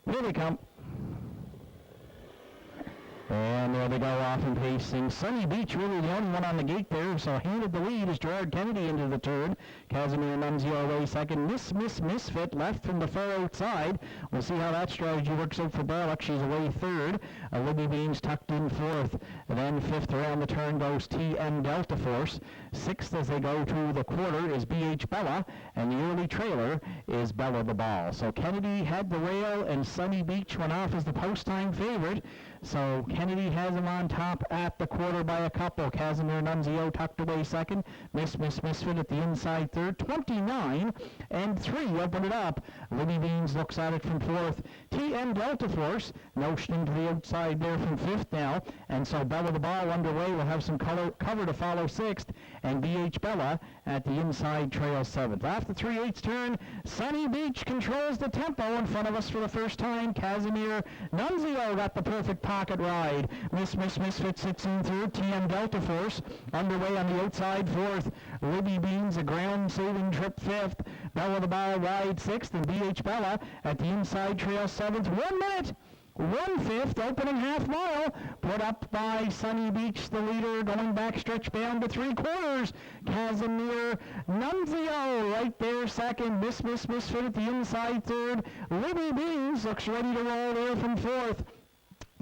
Here they come. And there they go off and pacing. Sunny Beach really the only one on the gate there, so handed the lead as Gerard Kennedy into the turn. Casimir Nunzio away second. Misfit left from the far outside. We'll see how that strategy works out for Barlock. She's away third. Libby Beans tucked in fourth. And then fifth around the turn goes TM Delta Force. Sixth as they go to the quarter is BH Bella. And the early trailer is Bella the Ball. So Kennedy had the rail and Sunny Beach went off as the post-time favorite. So Kennedy has him on top at the quarter by a couple. Casimir Nunzio tucked away second. Misfit at the inside third. 29 and 3 open it up. Libby Beans looks at it from fourth. TM Delta Force notioning to the outside there from fifth now. And so Bella the Ball underway will have some cover to follow sixth. And BH Bella at the inside trail seventh. After 3/8 turn, Sunny Beach controls the tempo in front of us for the first time. Casimir Nunzio got the perfect pocket ride. Misfit sits in third. TM Delta Force underway on the outside fourth. Libby Beans a ground saving trip fifth. Bella the Ball wide sixth, and BH Bella at the inside trail seventh. 1 minute. 1/5 opening half mile put up by Sunny Beach, the leader, going backstretch bound to 3/4. Casimir Nunzio right there second. Misfit at the inside third. Libby Beans looks ready to roll there from fourth.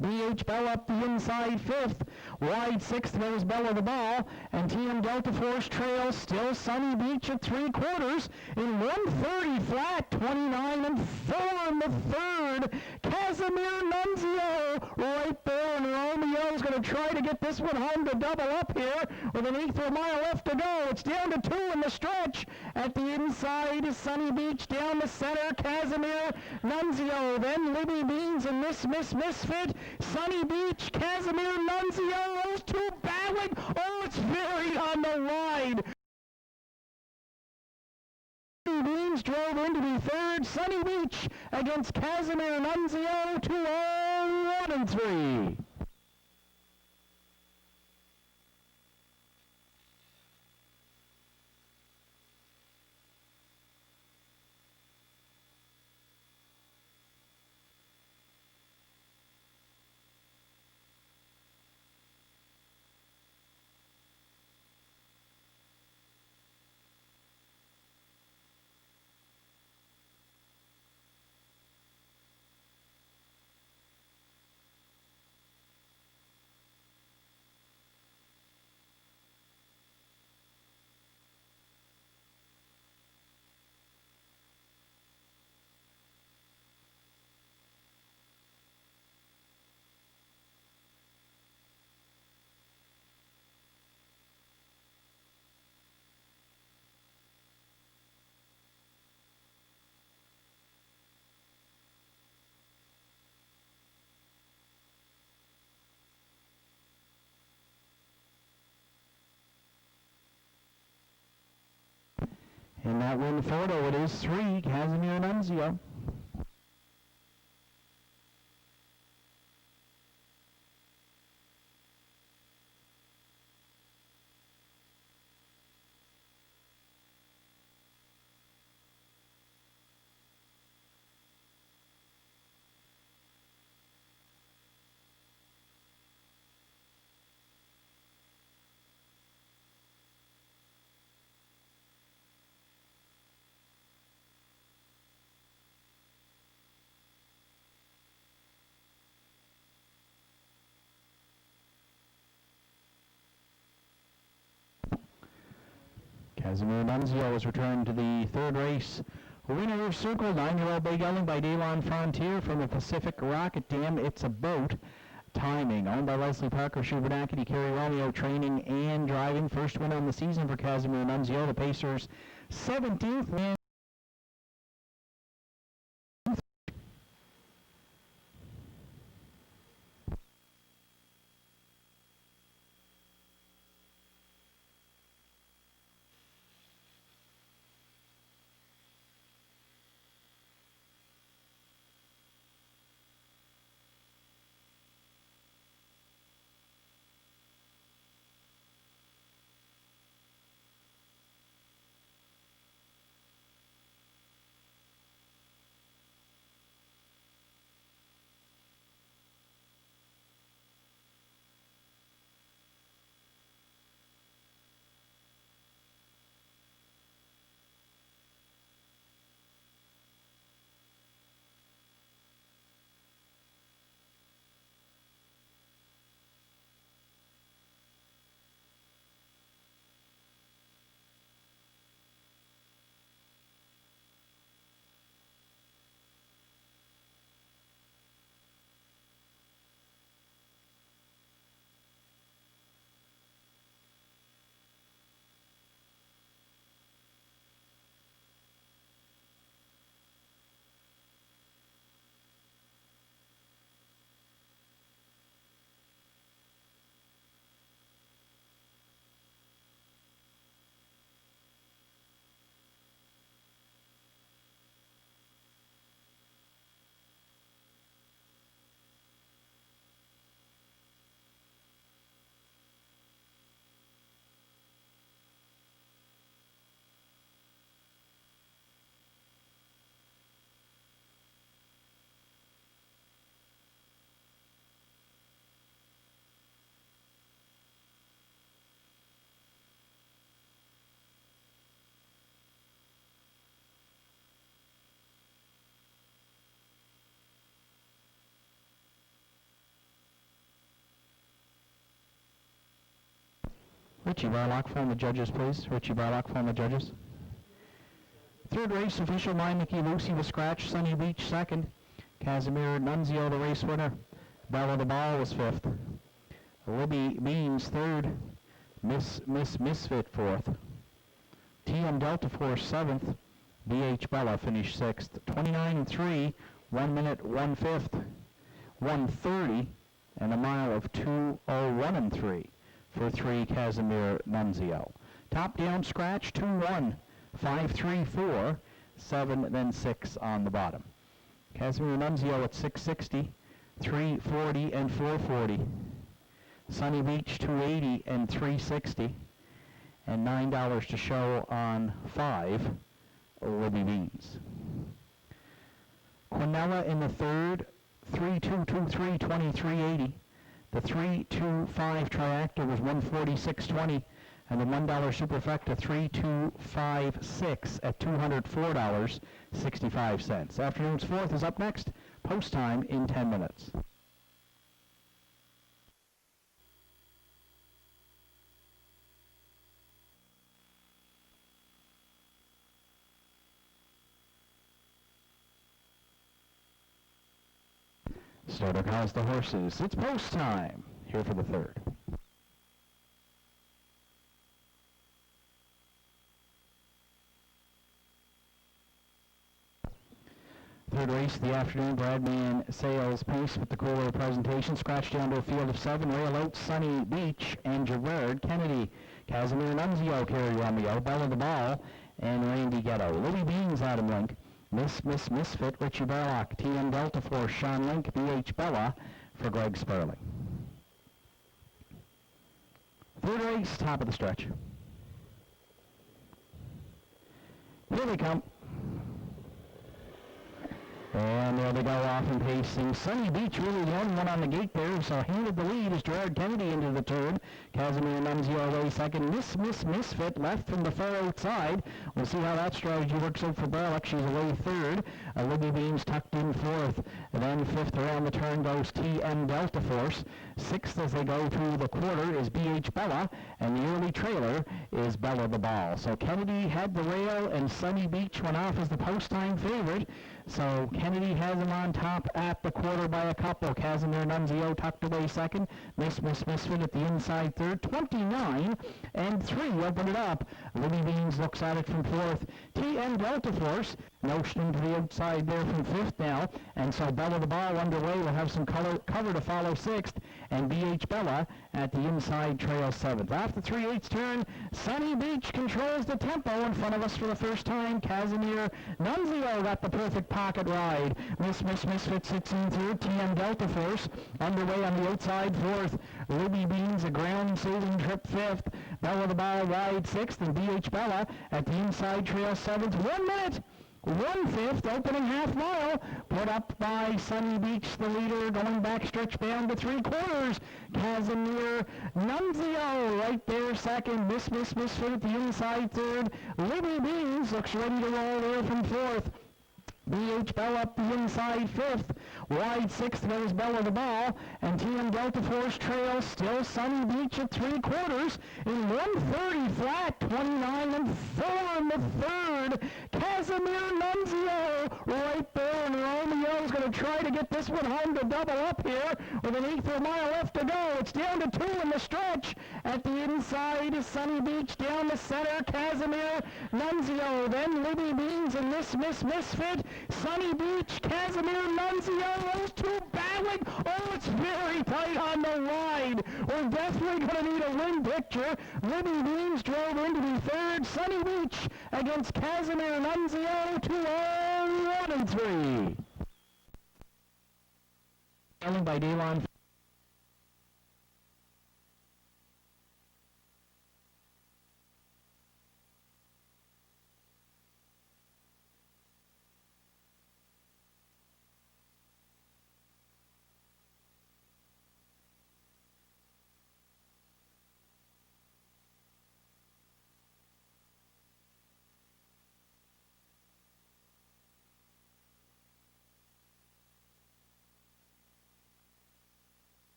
BH Bell up the inside fifth. Wide sixth goes Bella the Ball. And TM Delta Force trails still Sunny Beach at 3/4 in 1:30 flat. 29 and 4 in the third. Casimir Nunzio right there. And Romeo's going to try to get this one home to double up here with an eighth of a mile left to go. It's down to 2 in the stretch. At the inside is Sunny Beach. Down the center, Casimir Nunzio. Then Libby Beans and Misfit. Sunny Beach, Casimir Nunzio, those two battling. Oh, it's very on the line. Beans drove in to be third. Sunny Beach against Casimir Nunzio, 2:01 and 3. In that win photo, it is 3, Casimir Nunzio. Casimir Nunzio is returned to the third race. Winner of Circle, 9-year-old Bay Gelding by Daylon Frontier from the Pacific Rocket Dam. It's a boat. Timing, owned by Leslie Parker, Shubenacadie, Kerry Romeo, training and driving. First win on the season for Casimir Nunzio. The Pacers' 17th win. Richie Barlock from the judges, please. Richie Barlock from the judges. Third race, official line, Mickey Lucy was scratched. Sunny Beach second. Casimir Nunzio, the race winner. Bella the Ball was fifth. Libby Beans third. Misfit fourth. TM Delta Force seventh. BH Bella finished sixth. 29-3, 1 minute 1/5, 1:30, and a mile of 2:01 for 3 Casimir Nunzio. Top down scratch 2-1, 5-3-4, 7 then 6 on the bottom. Casimir Nunzio at 660, 340 and 440. Sunny Beach 280 and 360, and $9 to show on 5 Libby Beans. Quinella in the third, 3-2-2-3, 23.80. The 3-2-5 Triactor was 146.20, and the $1 Superfecta 3-2-5-6 at $204.65. Afternoon's fourth is up next. Post time in 10 minutes. Starter calls the horses. It's post time here for the third. Third race of the afternoon, Bradman Sales Pace with the cooler presentation. Scratch down to a field of 7. Rail Oats, Sunny Beach, and Gerard Kennedy. Casimir Nunzio, Kerry Romeo, Bella the Ball, and Randy Ghetto. Libby Beans, Adam Link. Misfit, Richie Barlock. TM Delta Force, Sean Link. BH Bella for Greg Sperling. Third race, top of the stretch. Here they come. And there they go off and pacing. Sunny Beach really the only one on the gate there, so handed the lead as Gerard Kennedy into the turn. Casimir Nunzio away second. Misfit left from the far outside. We'll see how that strategy works out for Barlock. She's away third. Libby Beams tucked in fourth. And then fifth around the turn goes TM Delta Force. Sixth as they go through the quarter is BH Bella. And the early trailer is Bella the Ball. So Kennedy had the rail and Sunny Beach went off as the post-time favorite. So Kennedy has him on top at the quarter by a couple. Casimir Nunzio tucked away second. Misfit at the inside third. 29 and 3 opened it up. Libby Beans looks at it from fourth. TM Delta Force notioning to the outside there from fifth now. And so Bella the Ball underway will have some cover to follow sixth. And BH Bella at the inside trail seventh. After 3/8 turn, Sunny Beach controls the tempo in front of us for the first time. Casimir Nunzio got the perfect pocket ride. Misfit sits in third. TM Delta Force underway on the outside fourth. Libby Beans a ground saving trip fifth. Bella the Ball wide sixth, and BH Bella at the inside trail seventh. 1 minute. 1/5 opening half mile, put up by Sunny Beach, the leader, going backstretch bound to 3/4. Casimir Nunzio right there second. Misfit at the inside third. Libby Beans looks ready to roll there from fourth. BH Bell up the inside fifth. Wide sixth goes Bella the Ball. And TM Delta Force trails still Sunny Beach at 3/4 in 1:30 flat. 29 and 4 in the third. Casimir Nunzio right there. And Romeo's going to try to get this one home to double up here with an eighth of a mile left to go. It's down to 2 in the stretch. At the inside is Sunny Beach. Down the center, Casimir Nunzio. Then Libby Beans and Misfit. Sunny Beach, Casimir Nunzio, those two battling. Oh, it's very tight on the line. We're definitely going to need a win picture. Libby Beans drove in to be third. Sunny Beach against Casimir Nunzio, 2-1 and 3. Trailing by Daylon.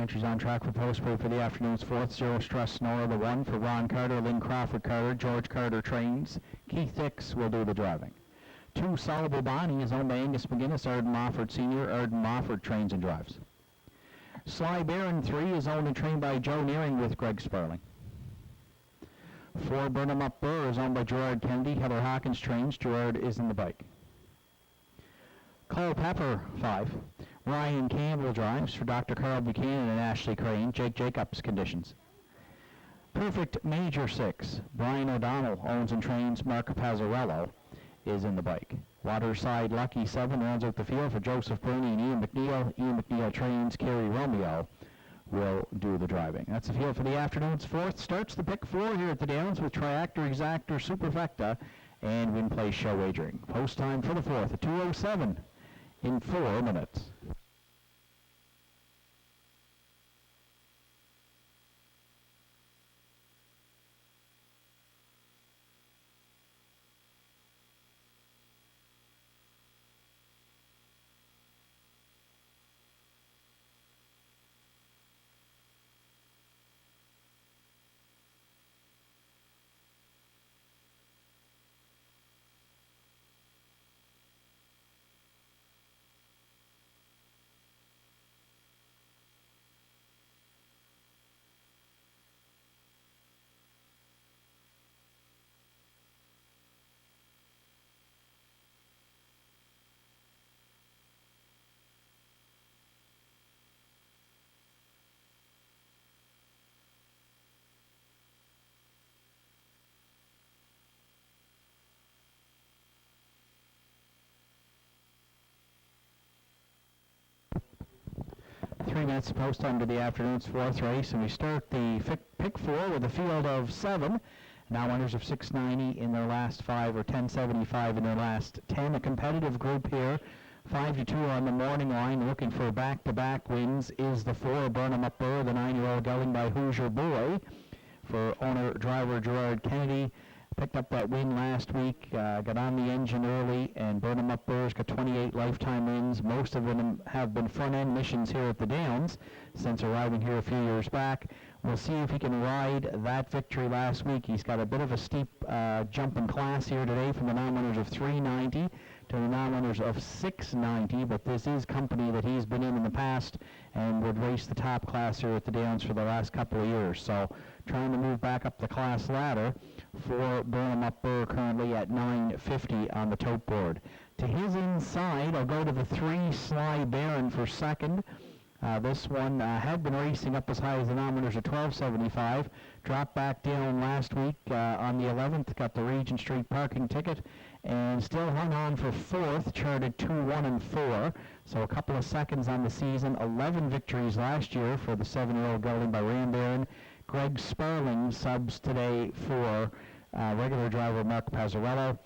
Entries on track for Postbury for the afternoon's fourth. Zero Stress Nora the 1 for Ron Carter, Lynn Crawford Carter, George Carter trains. Keith Hicks will do the driving. 2 Solable Bonnie is owned by Angus McGinnis, Arden Mofford Sr. Arden Mofford trains and drives. Sly Baron 3 is owned and trained by Joe Nearing with Greg Sparling. 4 Burnham Up Burr is owned by Gerard Kennedy, Heather Hawkins trains. Gerard is in the bike. Cole Pepper 5. Ryan Campbell drives for Dr. Carl Buchanan and Ashley Crane. Jake Jacobs conditions. Perfect Major 6. Brian O'Donnell owns and trains. Mark Pazzarello is in the bike. Waterside Lucky 7 rounds out the field for Joseph Burney and Ian McNeil. Ian McNeil trains. Kerry Romeo will do the driving. That's the field for the afternoon's fourth. Starts the pick 4 here at the Downs with Triactor, Exactor, Superfecta, and Win Place Show Wagering. Post time for the fourth at 2:07 in 4 minutes. Three minutes post time to the afternoon's fourth race, and we start the pick 4 with a field of 7. Now winners of 690 in their last 5 or 1075 in their last 10. A competitive group here. 5-2 on the morning line, looking for back-to-back wins is the 4 Burnham Up Burr, the 9-year-old going by Hoosier Boy for owner-driver Gerard Kennedy. Picked up that win last week, got on the engine early, and Burnham Up Burr's got 28 lifetime wins. Most of them have been front-end missions here at the Downs since arriving here a few years back. We'll see if he can ride that victory last week. He's got a bit of a steep jump in class here today from the non-winners of 390 to the non-winners of 690, but this is company that he's been in the past and would race the top class here at the Downs for the last couple of years. So trying to move back up the class ladder for Burnham Up Burr, currently at 950 on the tote board. To his inside, I'll go to the 3 Sly Baron for second. This one had been racing up as high as the non-winners of 1275. Dropped back down last week on the 11th, got the Regent Street parking ticket, and still hung on for 4th, charted 2-1 and 4. So a couple of seconds on the season. 11 victories last year for the 7-year-old gelding by Ram Baron. Greg Sparling subs today for regular driver Mark Pazzarello.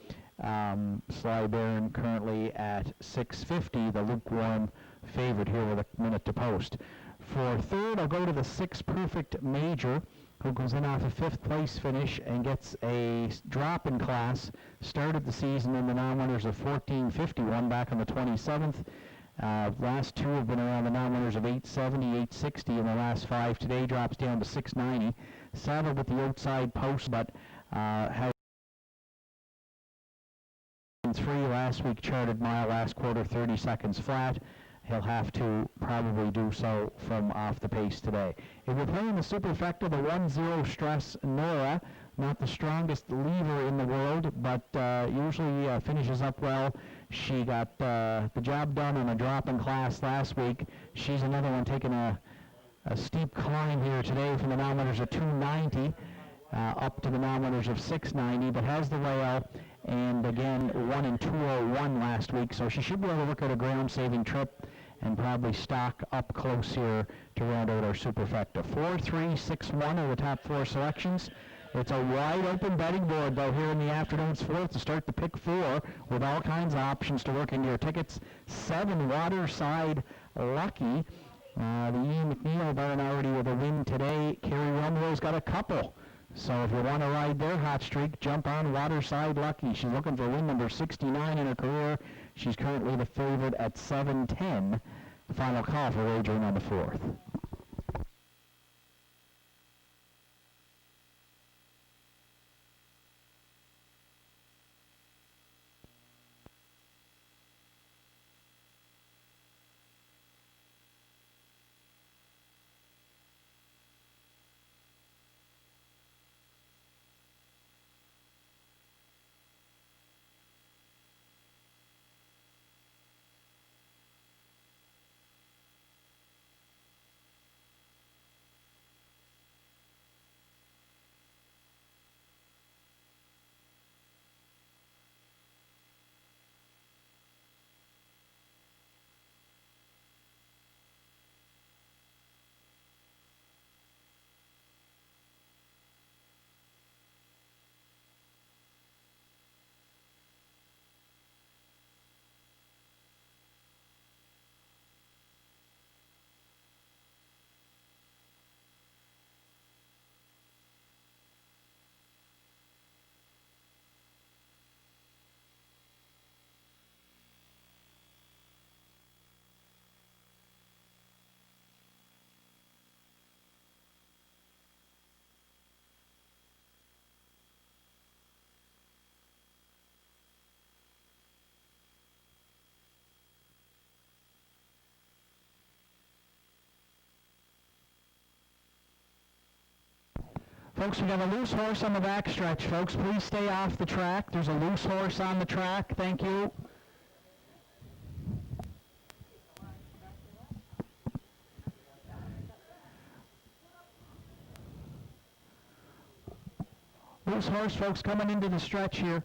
Sly Baron currently at 650, the lukewarm favorite here with a minute to post. For third, I'll go to the 6 Perfect Major, who goes in off a 5th place finish and gets a drop in class. Started the season in the non-winners of 1451 back on the 27th. Last 2 have been around the non-winners of 870, 860 in the last 5. Today drops down to 690. Saddled with the outside post, but has 3 last week, charted mile last quarter, 30 seconds flat. He'll have to probably do so from off the pace today. If we're playing the Superfecta, the 1-0 Stress Nora, not the strongest lever in the world, but usually finishes up well. She got the job done on a drop in class last week. She's another one taking a steep climb here today from the non-winners of 290 up to the non-winners of 690, but has the rail, and again, 1 in 201 last week, so she should be able to look at a ground-saving trip and probably stock up close here to round out our Superfecta. 4, 3, 6, 1 are the top 4 selections. It's a wide-open betting board, though, here in the afternoon's fourth to start the pick 4 with all kinds of options to work into your tickets. 7 Waterside Lucky. The Ian McNeil barn already with a win today. Kerry Romero's got a couple. So if you want to ride their hot streak, jump on Waterside Lucky. She's looking for win number 69 in her career. She's currently the favorite at 710. The final call for wagering on the fourth. Folks, we got a loose horse on the backstretch. Folks, please stay off the track. There's a loose horse on the track. Thank you. Loose horse, folks, coming into the stretch here.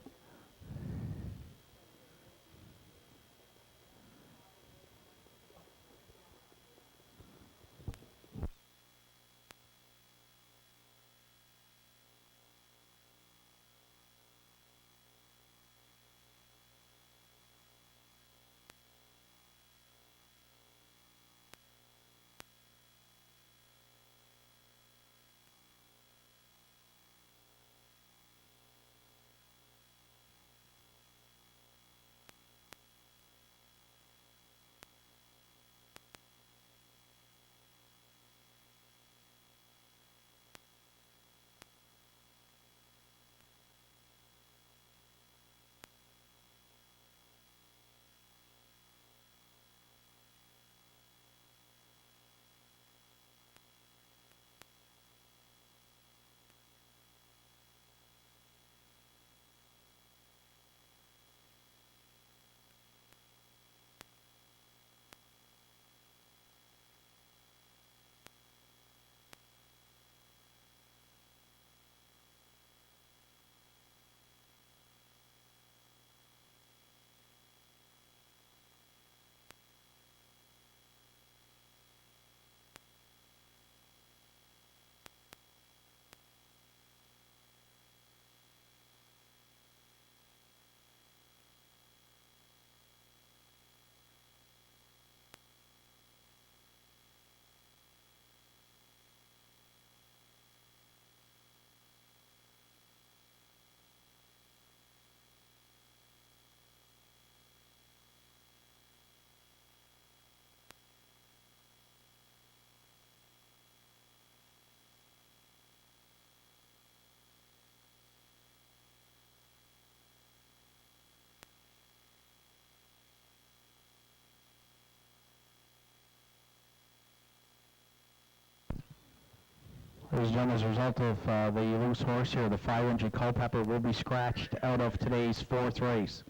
Ladies and gentlemen, as a result of the loose horse here, the 500 Culpepper will be scratched out of today's fourth race.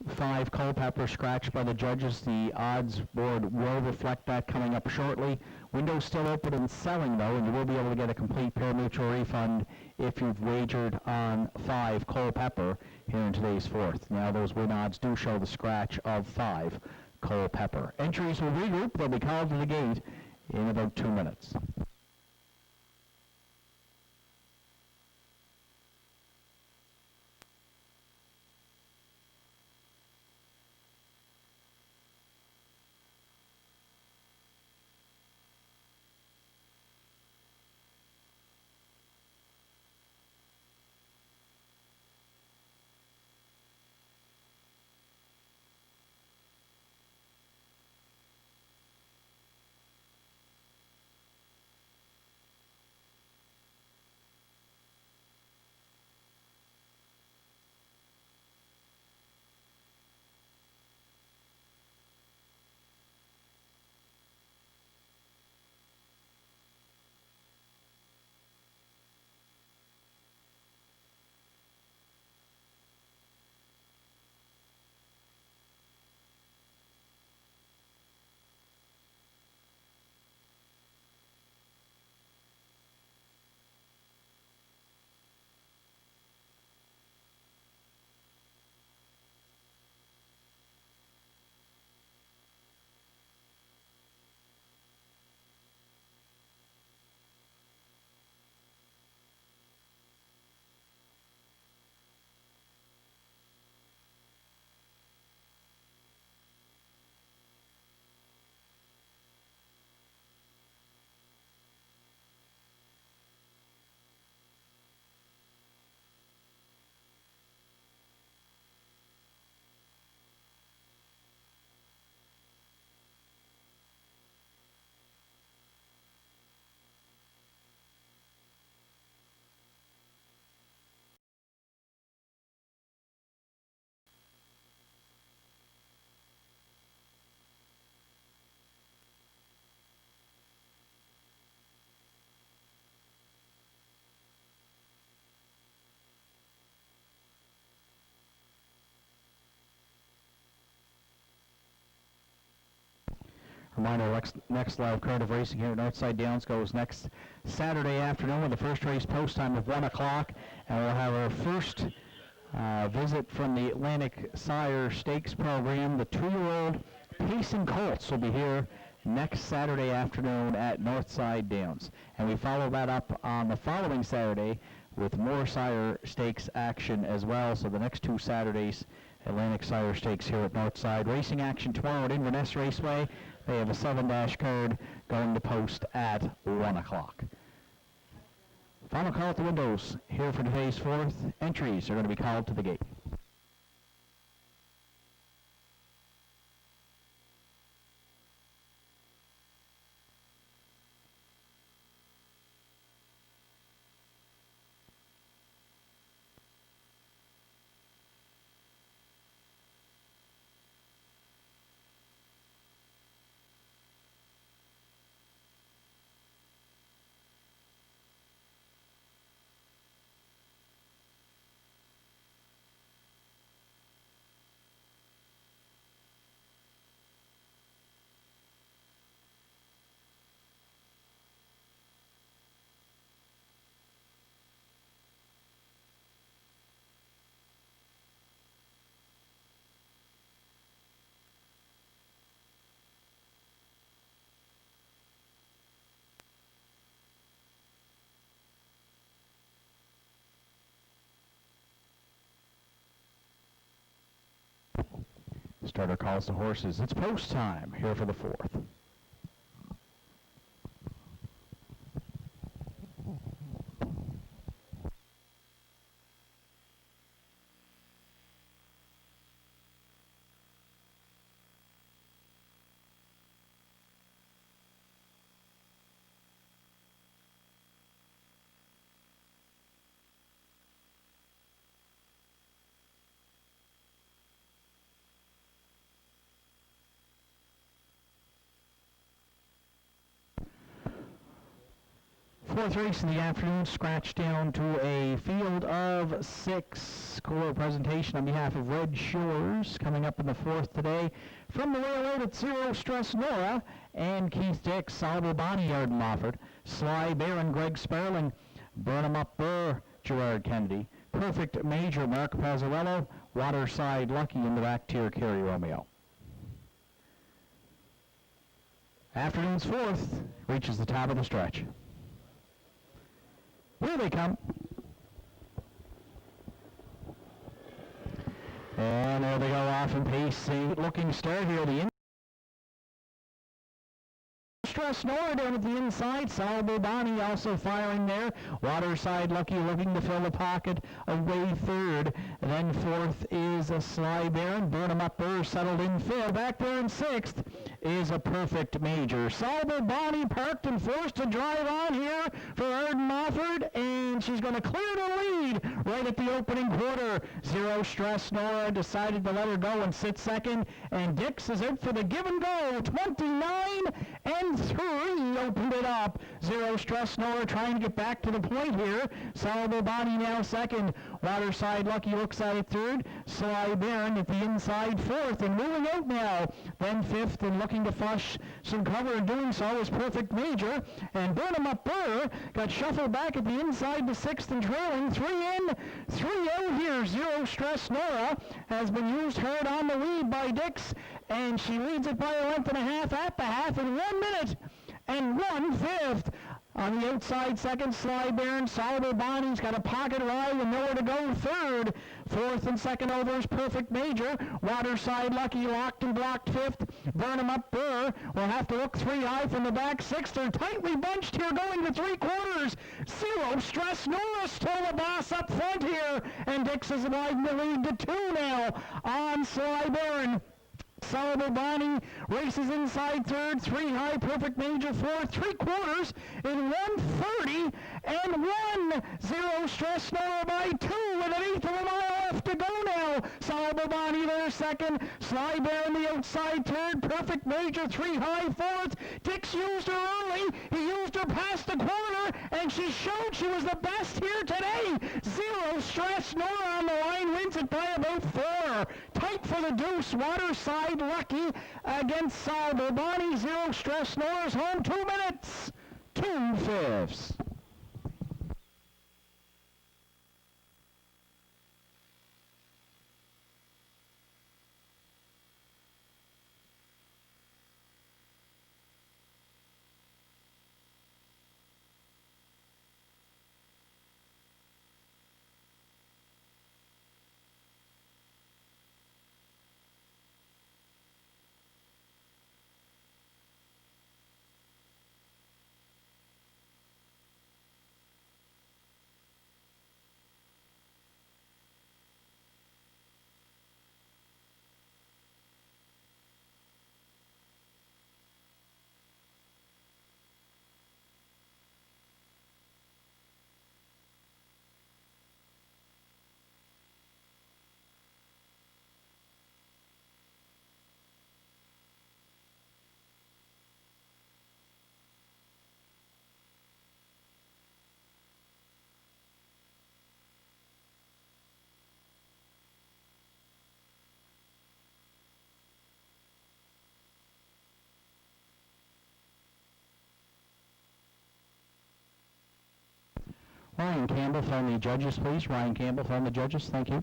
5 Culpepper scratched by the judges. The odds board will reflect that coming up shortly. Windows still open and selling though, and you will be able to get a complete pari-mutuel refund if you've wagered on 5 Culpepper here in today's fourth. Now those win odds do show the scratch of 5 Culpepper. Entries will regroup. They'll be called to the gate in about 2 minutes. Reminder, next live card of racing here at Northside Downs goes next Saturday afternoon with the first race post time of 1 o'clock. And we'll have our first visit from the Atlantic Sire Stakes program. The 2-year-old Pacing Colts will be here next Saturday afternoon at Northside Downs. And we follow that up on the following Saturday with more Sire Stakes action as well. So the next 2 Saturdays, Atlantic Sire Stakes here at Northside. Racing action tomorrow at Inverness Raceway. They have a 7-dash card going to post at 1 o'clock. Final call at the windows here for today's 4th. Entries are going to be called to the gate. Starter calls the horses. It's post time here for the 4th. Fourth race in the afternoon, scratched down to a field of 6. Score presentation on behalf of Red Shores coming up in the 4th today. From the railroad at Zero Stress Nora and Keith Dix, Salvo Bonnie, Arden Mofford, Sly Barron, Greg Sparling, Burnham Up Burr, Gerard Kennedy, Perfect Major, Mark Pazzarello, Waterside Lucky in the back tier, Kerry Romeo. Afternoon's 4th reaches the top of the stretch. Here they come. And there they go off in pace. Looking start here. The Stress Nora down at the inside. Salvo Bonnie also firing there. Waterside Lucky looking to fill the pocket away 3rd. Then 4th is a Sly Baron. Burnham Up Burr settled in 5th. Back there in 6th is a Perfect Major. Salvo Bonnie parked and forced to drive on here for Arden Mofford, and she's going to clear the lead right at the opening quarter. Zero Stress Nora decided to let her go and sit 2nd, and Dix is out for the give and go. 29-3 opened it up. Zero Stress Nora trying to get back to the point here. Salvo Bonnie now 2nd. Waterside Lucky looks at it 3rd. Sly Baron at the inside 4th, and moving out now. Then 5th, and looking to flush some cover, and doing so is Perfect Major. And Burnham Up Burr got shuffled back at the inside to 6th and trailing. 3 in, 3 out here. Zero Stress Nora has been used hard on the lead by Dix, and she leads it by a length and a half at the half in 1 minute and 1/5. On the outside 2nd, Sly Baron. Salvo Bonnie's got a pocket ride and nowhere to go 3rd. 4th and 2nd over is Perfect Major. Waterside Lucky locked and blocked 5th. Burnham Up Burr will have to look 3 high from the back 6th. They're tightly bunched here going to 3/4. Zero Stress Nora still the boss up front here. And Dix is widening the lead to 2 now on Sly Baron. Salvo Bonnie races inside 3rd, 3 high, Perfect Major 4th, 3/4 in 1:30 and 1. Stress Nora by 2 with 1/8 of a mile left to go now. Salvo Bonnie there 2nd, Sly Baron the outside 3rd, Perfect Major 3 high 4th. Dix used her early, he used her past the corner, and she showed she was the best here today. Stress Nora on the line, wins it by about 4. Tight for the deuce, Waterside Lucky against Bobani. Zero Stress Nora's home, 2 minutes, 2/5. Ryan Campbell from the judges, please. Ryan Campbell from the judges. Thank you.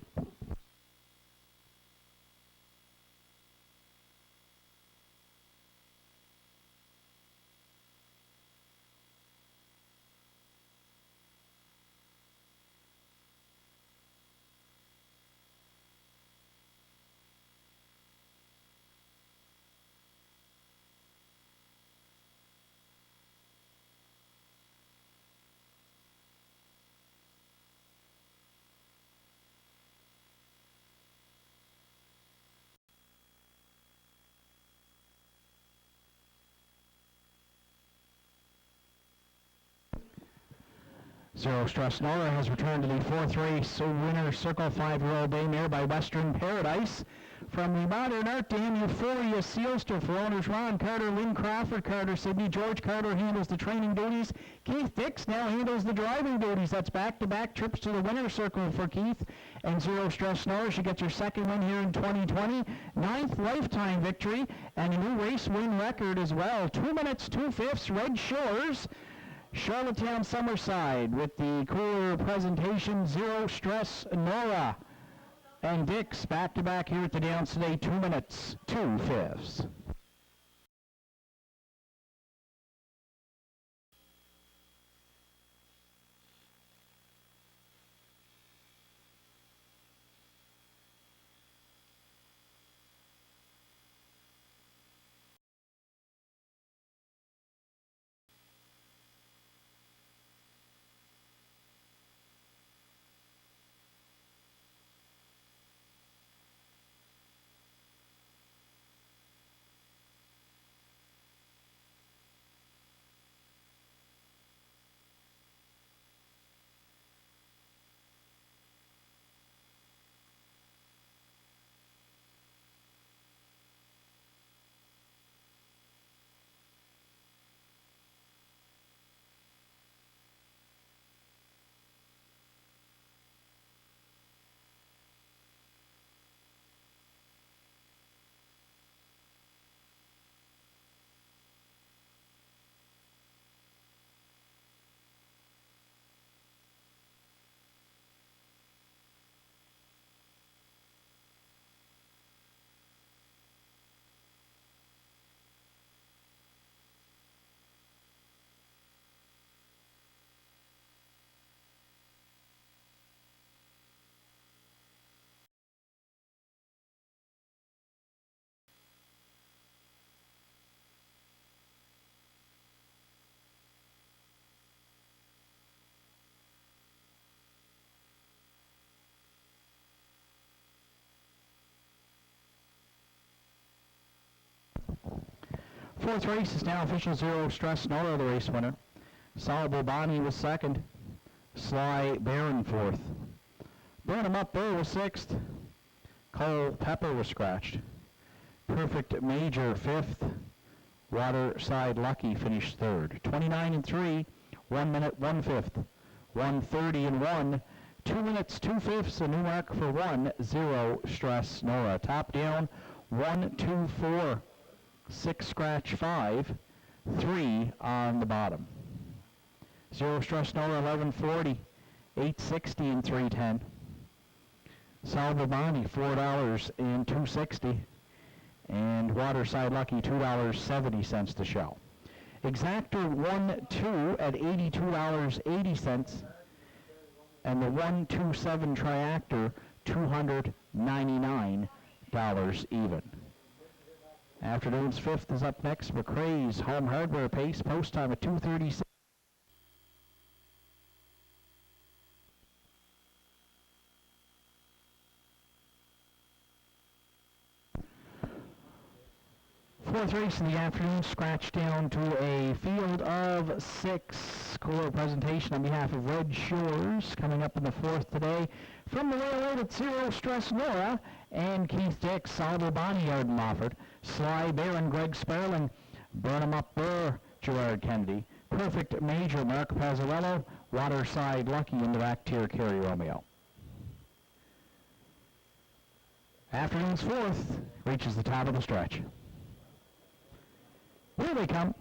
Zero Stress Nora has returned to the 4th race winner, Circle 5-year-old Daymare by Western Paradise. From the Modern Art Dam, Euphoria Sealster for owners Ron Carter, Lynn Crawford, Carter Sydney. George Carter handles the training duties. Keith Dix now handles the driving duties. That's back-to-back trips to the winner's circle for Keith. And Zero Stress Nora, she gets her second win here in 2020. 9th lifetime victory and a new race win record as well. 2 minutes, 2/5, Red Shores. Charlottetown Summerside with the cooler presentation. Zero Stress Nora and Dix back-to-back here at the Downs today. 2 minutes, 2/5. Fourth race is now official. Zero Stress Nora, the race winner. Bobani was second. Sly Barron fourth. Burnham Up Bear was sixth. Cole Pepper was scratched. Perfect Major fifth. Waterside Lucky finished third. 29 and 3, 1 minute 1/5. 1:30 and 1, 2 minutes, 2/5, a new mark for 1, 0, stress, Nora. Top down, 1, 2, 4, 6, scratch, 5, 3 on the bottom. 0, stress, Nora, 1140, 860 and 310. Salvo Bondi, $4 and 260. And Waterside Lucky, $2.70 to show. Exactor 1-2 at $82.80. And the 127 Triactor, $299 even. Afternoon's fifth is up next. McRae's Home Hardware Pace, post time at 2:36. Fourth race in the afternoon, scratch down to a field of 6. Score presentation on behalf of Red Shores coming up in the fourth today. From the railroad at 0, stress, Nora and Keith Dix, Salvo Bonnie, Arden Mofford, Sly Barron, Greg Sparling, Burnham Up Burr, Gerard Kennedy, Perfect Major, Mark Pazzarello, Waterside Lucky in the back tier, Kerry Romeo. Afternoon's fourth reaches the top of the stretch. Here they come.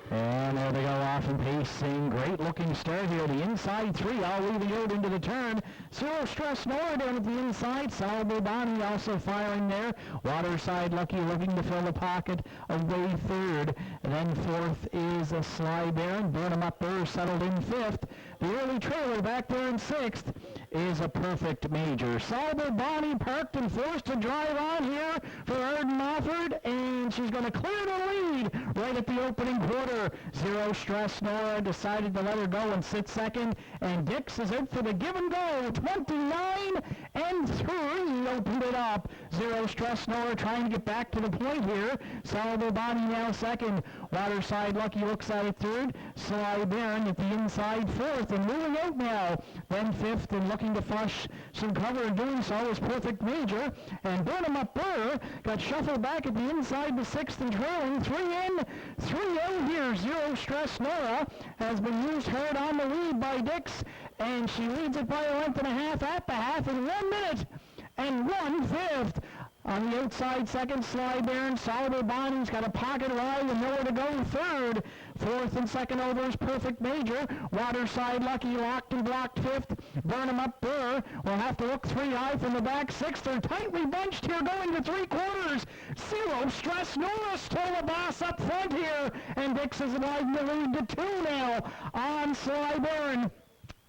And there they go off and pacing. Great looking start here. The inside 3 all leaving out into the turn. 0, stress, Nora down at the inside. Salvo Bonnie also firing there. Waterside Lucky looking to fill the pocket away third. And then fourth is a Sly Baron. Burnham Up Burr settled in fifth. The early trailer back there in sixth is a Perfect Major. Salvo Bonnie parked and forced to drive on here for Arden Mofford, and she's going to clear the lead right at the opening quarter. 0, stress, Nora decided to let her go and sit second, and Dix is out for the give and go. 29 and 3 opened it up. 0, stress, Nora trying to get back to the point here. Salvo Bonnie now second. Waterside Lucky looks at it third. Sly Baron at the inside fourth and moving out now. Then fifth and looking to flush some cover, and doing so is Perfect Major. And Burnham Up Burr got shuffled back at the inside to sixth and trailing. 3 in, 3 out here. 0, stress, Nora has been used hard on the lead by Dix, and she leads it by a length and a half at the half in 1 minute and 1/5. On the outside second, Sly Baron. Salvo Bonnie's got a pocket ride and nowhere to go third. Fourth and second over is Perfect Major. Waterside Lucky locked and blocked fifth. Burnham Up Burr will have to look 3 high from the back. Sixth, they're tightly bunched here going to 3/4. 0, stress, Nora still the boss up front here. And Dix is widening the lead to 2 now on Sly Baron.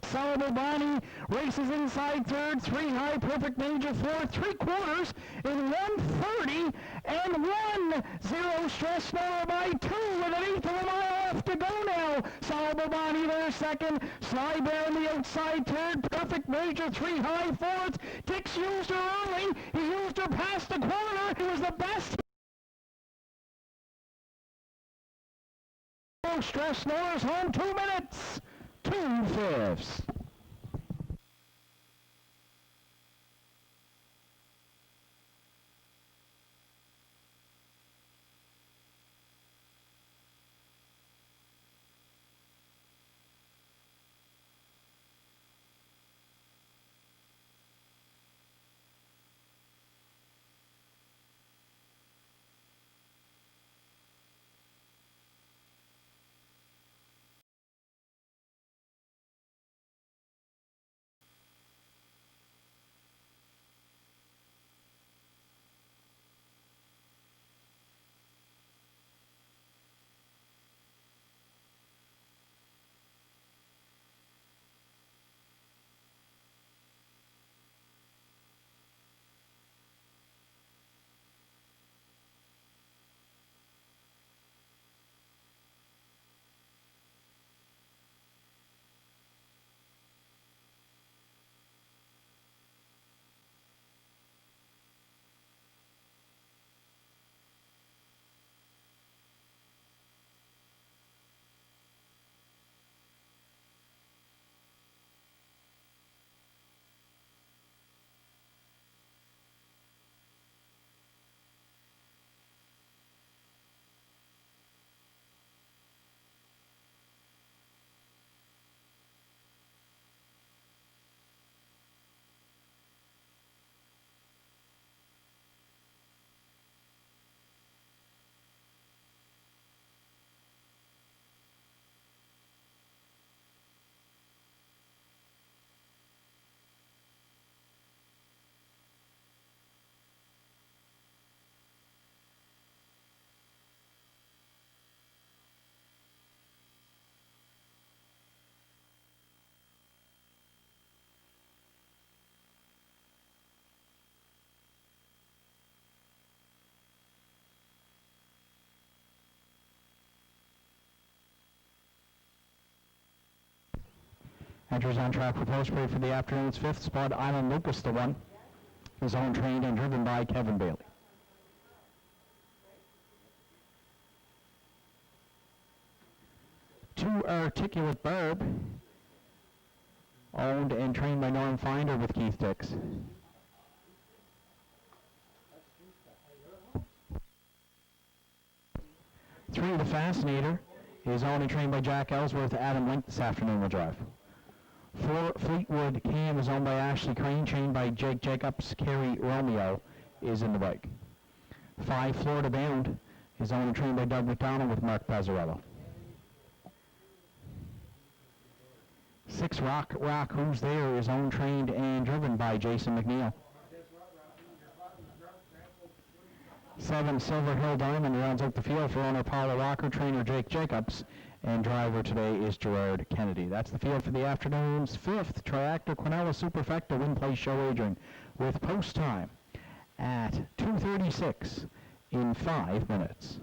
Salvo Bonnie races inside third, 3 high, Perfect Major fourth, 3/4 in 1:30 and 1-0, stress, Nora by 2 with an eighth of a mile left to go now. Salvo Bonnie there second, Sly Baron the outside third, Perfect Major 3 high fourth. Dix used her early, he used her past the corner, he was the best. Stress, Nora's home 2 minutes. 2/5. Entries on track for post parade for the afternoon's fifth. Spud Island Lucas, the one, is owned, trained, and driven by Kevin Bailey. Two Articulate Barb, owned and trained by Norm Finder with Keith Dix. Three, The Fascinator, is owned and trained by Jack Ellsworth. Adam Link this afternoon will drive. 4, Fleetwood Cam is owned by Ashley Crane, trained by Jake Jacobs. Kerry Romeo is in the bike. 5, Florida Bound, is owned and trained by Doug McDonald with Mark Pazzarello. 6, Rock Who's There, is owned, trained, and driven by Jason McNeil. 7, Silver Hill Diamond, rounds out the field for owner Paula Rocker, trainer Jake Jacobs, and driver today is Gerard Kennedy. That's the field for the afternoon's fifth Triactor Quinella Superfecta Win Place Show wagering, with post time at 2:36 in 5 minutes.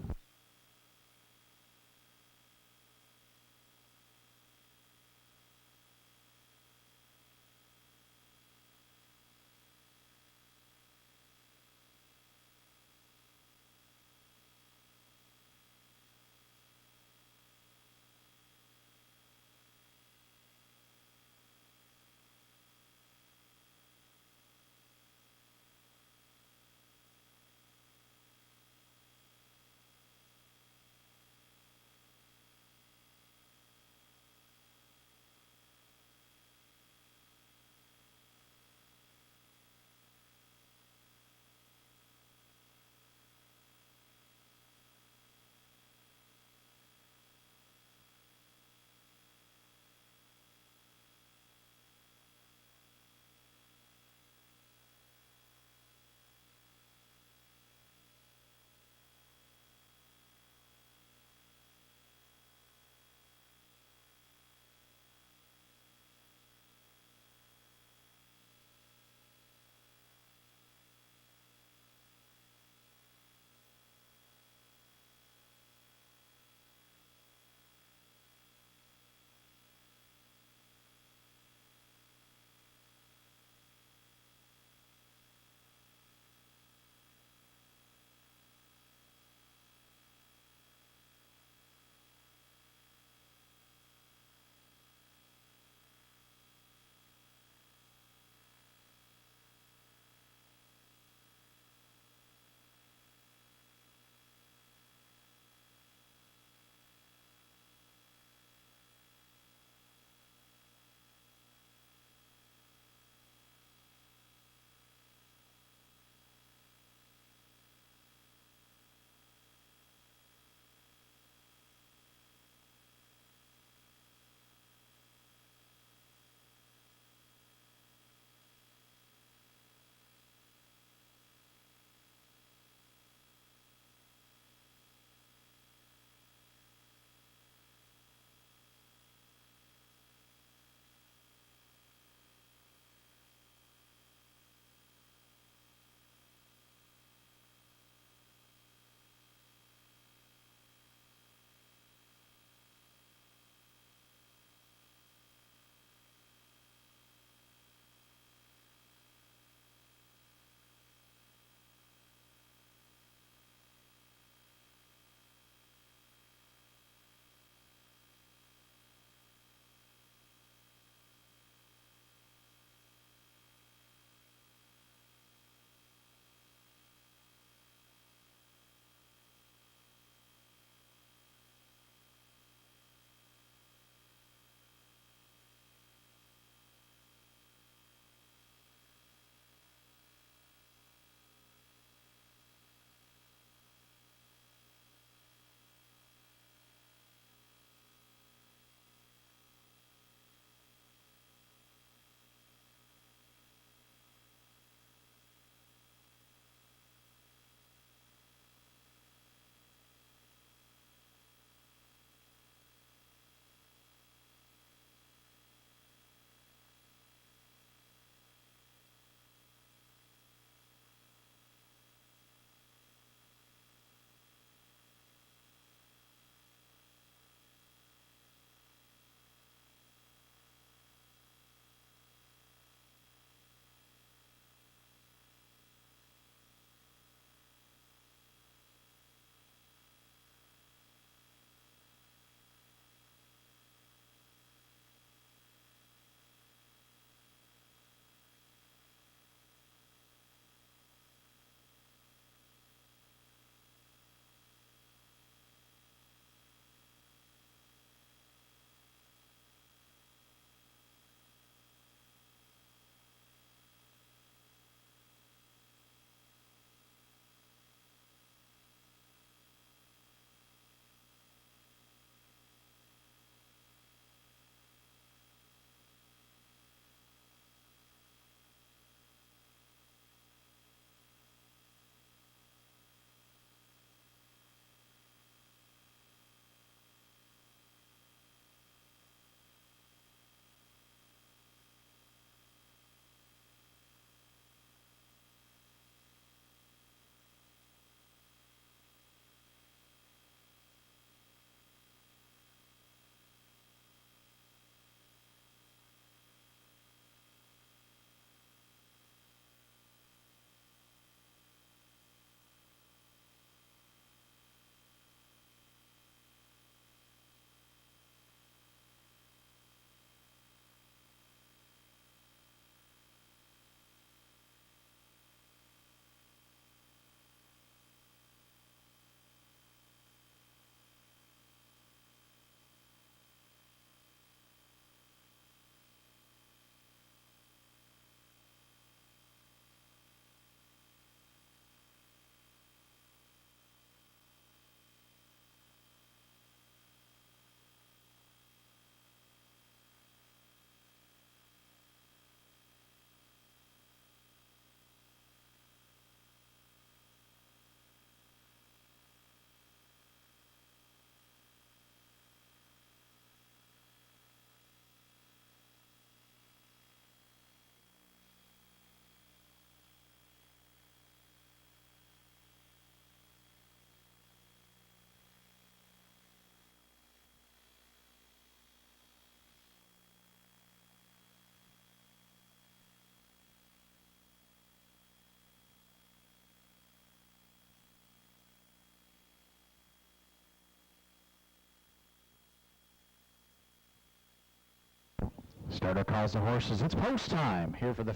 Starter calls the horses. It's post time here for the...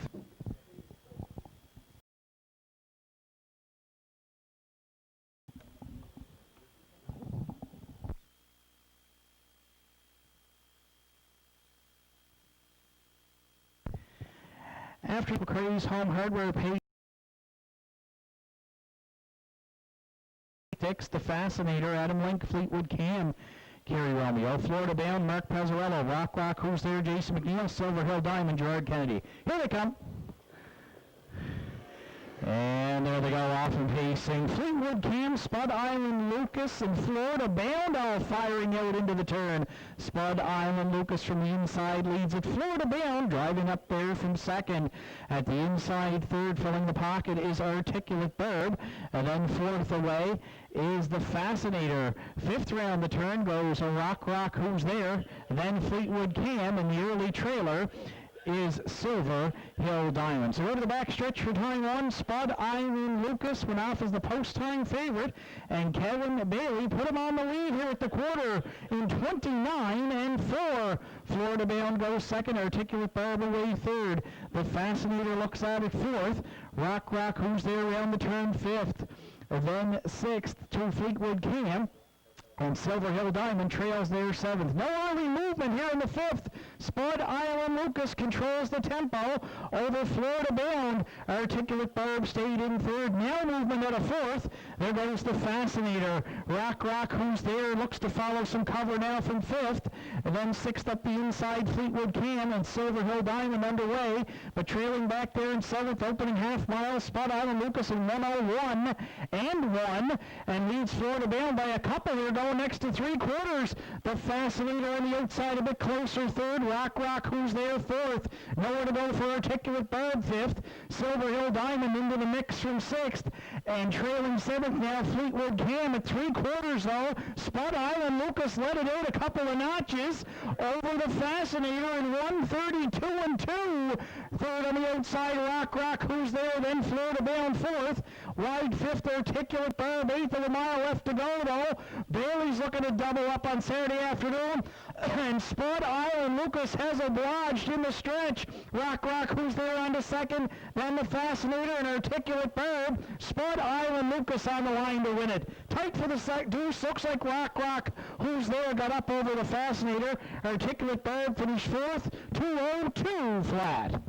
After McCrae's Home Hardware Fix, the Fascinator, Adam Link, Fleetwood Cam, Kerry Romeo, Florida Bound, Mark Pezzarello, Rock, Who's There, Jason McNeil, Silver Hill Diamond, Gerard Kennedy. Here they come. And there they go, off and pacing. Fleetwood Cam, Spud Island Lucas, and Florida Bound all firing out into the turn. Spud Island Lucas from the inside leads it. Florida Bound driving up there from second. At the inside third, filling the pocket, is Articulate Burb. And then fourth away is the Fascinator. Fifth round the turn goes a Rock, Who's There. Then Fleetwood Cam, and the early trailer is Silver Hill Diamond. So over the backstretch for turn one, Spud Island Lucas went off as the post-time favorite, and Kevin Bailey put him on the lead here at the quarter in 29-4. Florida Bound goes second, Articulate Barb away third. The Fascinator looks at it fourth. Rock, Who's There around the turn fifth. Then sixth to Fleetwood Cam. And Silver Hill Diamond trails there seventh. No early movement here in the fifth. Spud Island Lucas controls the tempo over Florida Bound. Articulate Barb stayed in third. Now movement at a fourth. There goes the Fascinator. Rock, Who's There, looks to follow some cover now from fifth. And then sixth up the inside, Fleetwood Cam, and Silver Hill Diamond underway. But trailing back there in seventh, opening half mile, Spud Island Lucas in 1:01.1, and leads Florida Bound by a couple. They're going next to three quarters. The Fascinator on the outside a bit closer third. Rock, Who's There fourth. Nowhere to go for Articulate Barb fifth. Silver Hill Diamond into the mix from sixth. And trailing seventh now, Fleetwood Cam at three quarters though. Spud Island Lucas let it out a couple of notches over the Fascinator in 1:32.2. Third on the outside, Rock, Who's There, then Florida Bound fourth. Wide fifth, Articulate Barb, eighth of a mile left to go though. Bailey's looking to double up on Saturday afternoon. And Spud Island Lucas has obliged in the stretch. Rock, Who's There on to second. Then the Fascinator and Articulate Barb. Spud Island Lucas on the line to win it. Tight for the deuce. Looks like Rock, Who's There got up over the Fascinator. Articulate Barb finished fourth. 2:02 flat.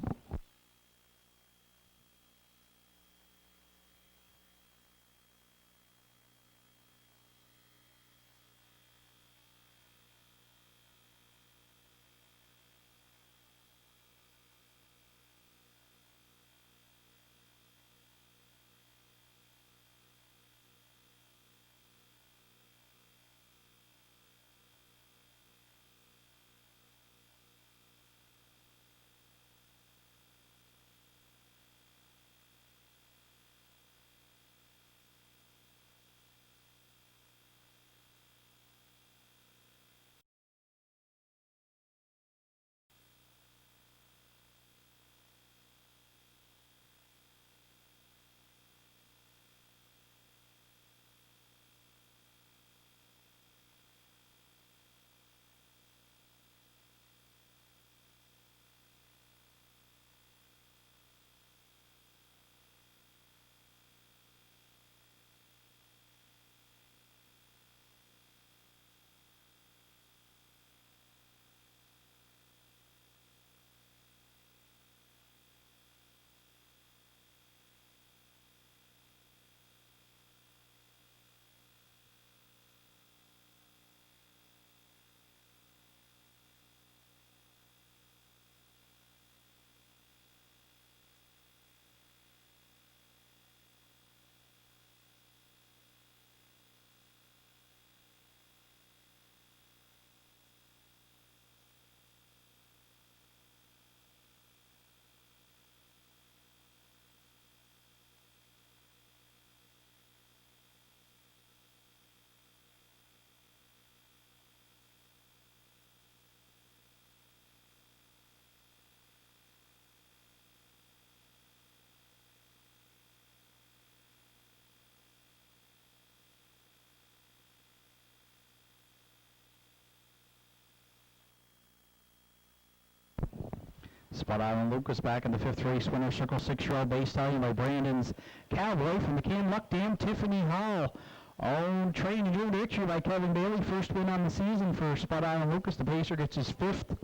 Spud Island Lucas back in the 5th race. Winner Circle 6-year-old base stallion by Brandon's Cowboy from McCann Luck Dam. Tiffany Hall. Owned, trained, and driven victory by Kevin Bailey. First win on the season for Spud Island Lucas. The pacer gets his 5th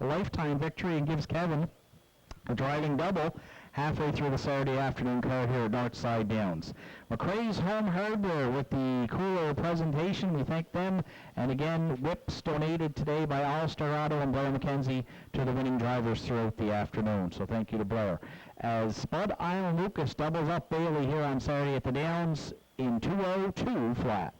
lifetime victory and gives Kevin a driving double halfway through the Saturday afternoon card here at Northside Downs. McRae's Home Hardware with the cooler presentation. We thank them. And again, whips donated today by All-Star Auto and Blair McKenzie to the winning drivers throughout the afternoon. So thank you to Blair. As Spud Island Lucas doubles up Bailey here on Saturday at the Downs in 2:02 flat.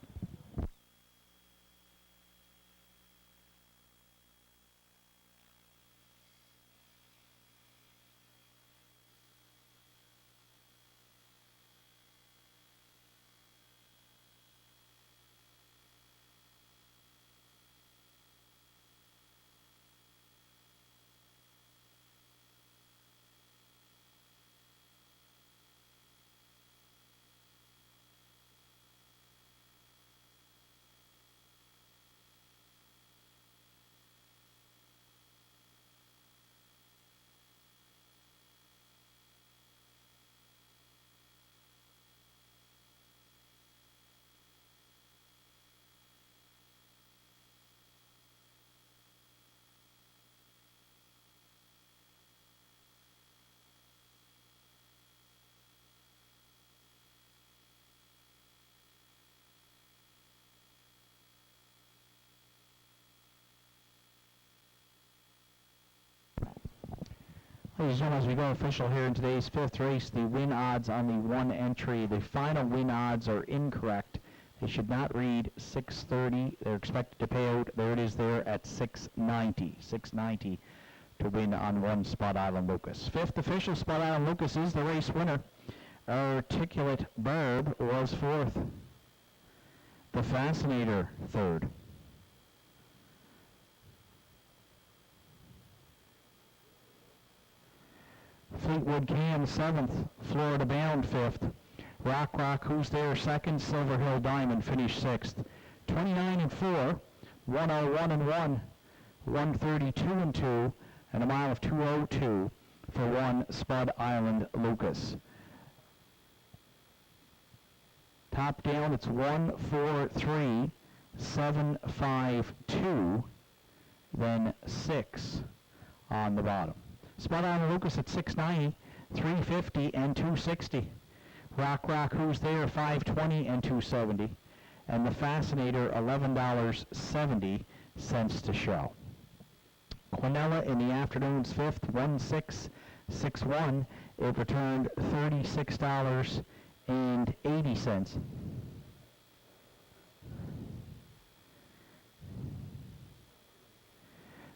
Ladies and gentlemen, as we go official here in today's 5th race, the win odds on the one entry, the final win odds are incorrect. They should not read 630. They're expected to pay out. There it is there at 690. 690 to win on one Spud Island Lucas. 5th official Spud Island Lucas is the race winner. Articulate Barb was 4th. The Fascinator 3rd. Fleetwood Cam 7th, Florida Bound 5th, Rock Who's There 2nd, Silver Hill Diamond finished 6th, 29-4, 101-1, 132-2, and a mile of 2:02 for one Spud Island Lucas. Top down, it's 1-4-3, 7-5-2, then 6 on the bottom. Spud Island Lucas at 690, 350, and 260. Rock Who's There 520 and 270. And the Fascinator $11.70 to show. Quinella in the afternoon's 5th, 1661. It returned $36.80.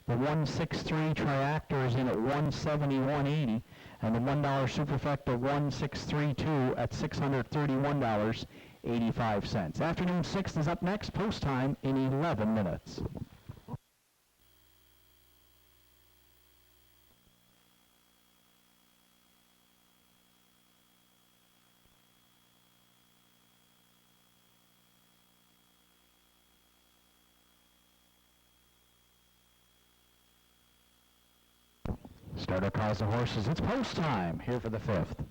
The 163 Triactor is in at 171.80, and the $1 Superfecta 1632 at $631.85. Afternoon 6th is up next, post time in 11 minutes. Starter calls the horses. It's post time here for the 5th.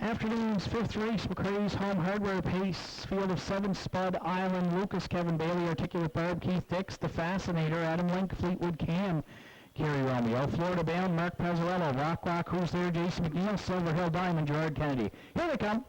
Afternoon's 5th race, McRae's Home Hardware pace, field of 7, Spud Island Lucas, Kevin Bailey, Articulate Barb, Keith Dix, The Fascinator, Adam Link, Fleetwood Cam, Gary Romeo, Florida Bound, Mark Pazzarello, Rock Who's There, Jason McNeil, Silver Hill Diamond, Gerard Kennedy. Here they come.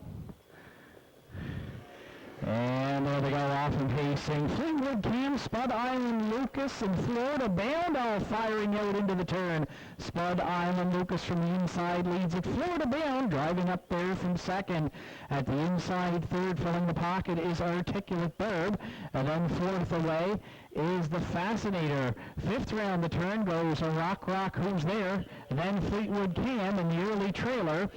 And there they go off and pacing. Fleetwood Cam, Spud Island Lucas, and Florida Bound all firing out into the turn. Spud Island Lucas from the inside leads it. Florida Bound driving up there from 2nd. At the inside 3rd, filling the pocket, is Articulate Barb. And then 4th away is the Fascinator. 5th round the turn goes a Rock Who's There. And then Fleetwood Cam in the early trailer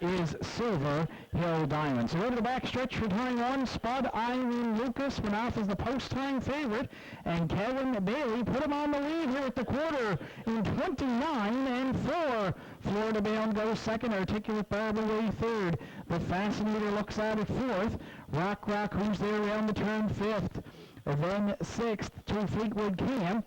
is Silver Hill Diamond. So over the back stretch for turn one, Spud Eileen Lucas went off as the post-time favorite, and Kevin Bailey put him on the lead here at the quarter in 29-4. Florida Bound goes second, Articulate Barb away third. The Fascinator looks out at fourth. Rock, who's there around the turn fifth. Then sixth to Fleetwood Cam.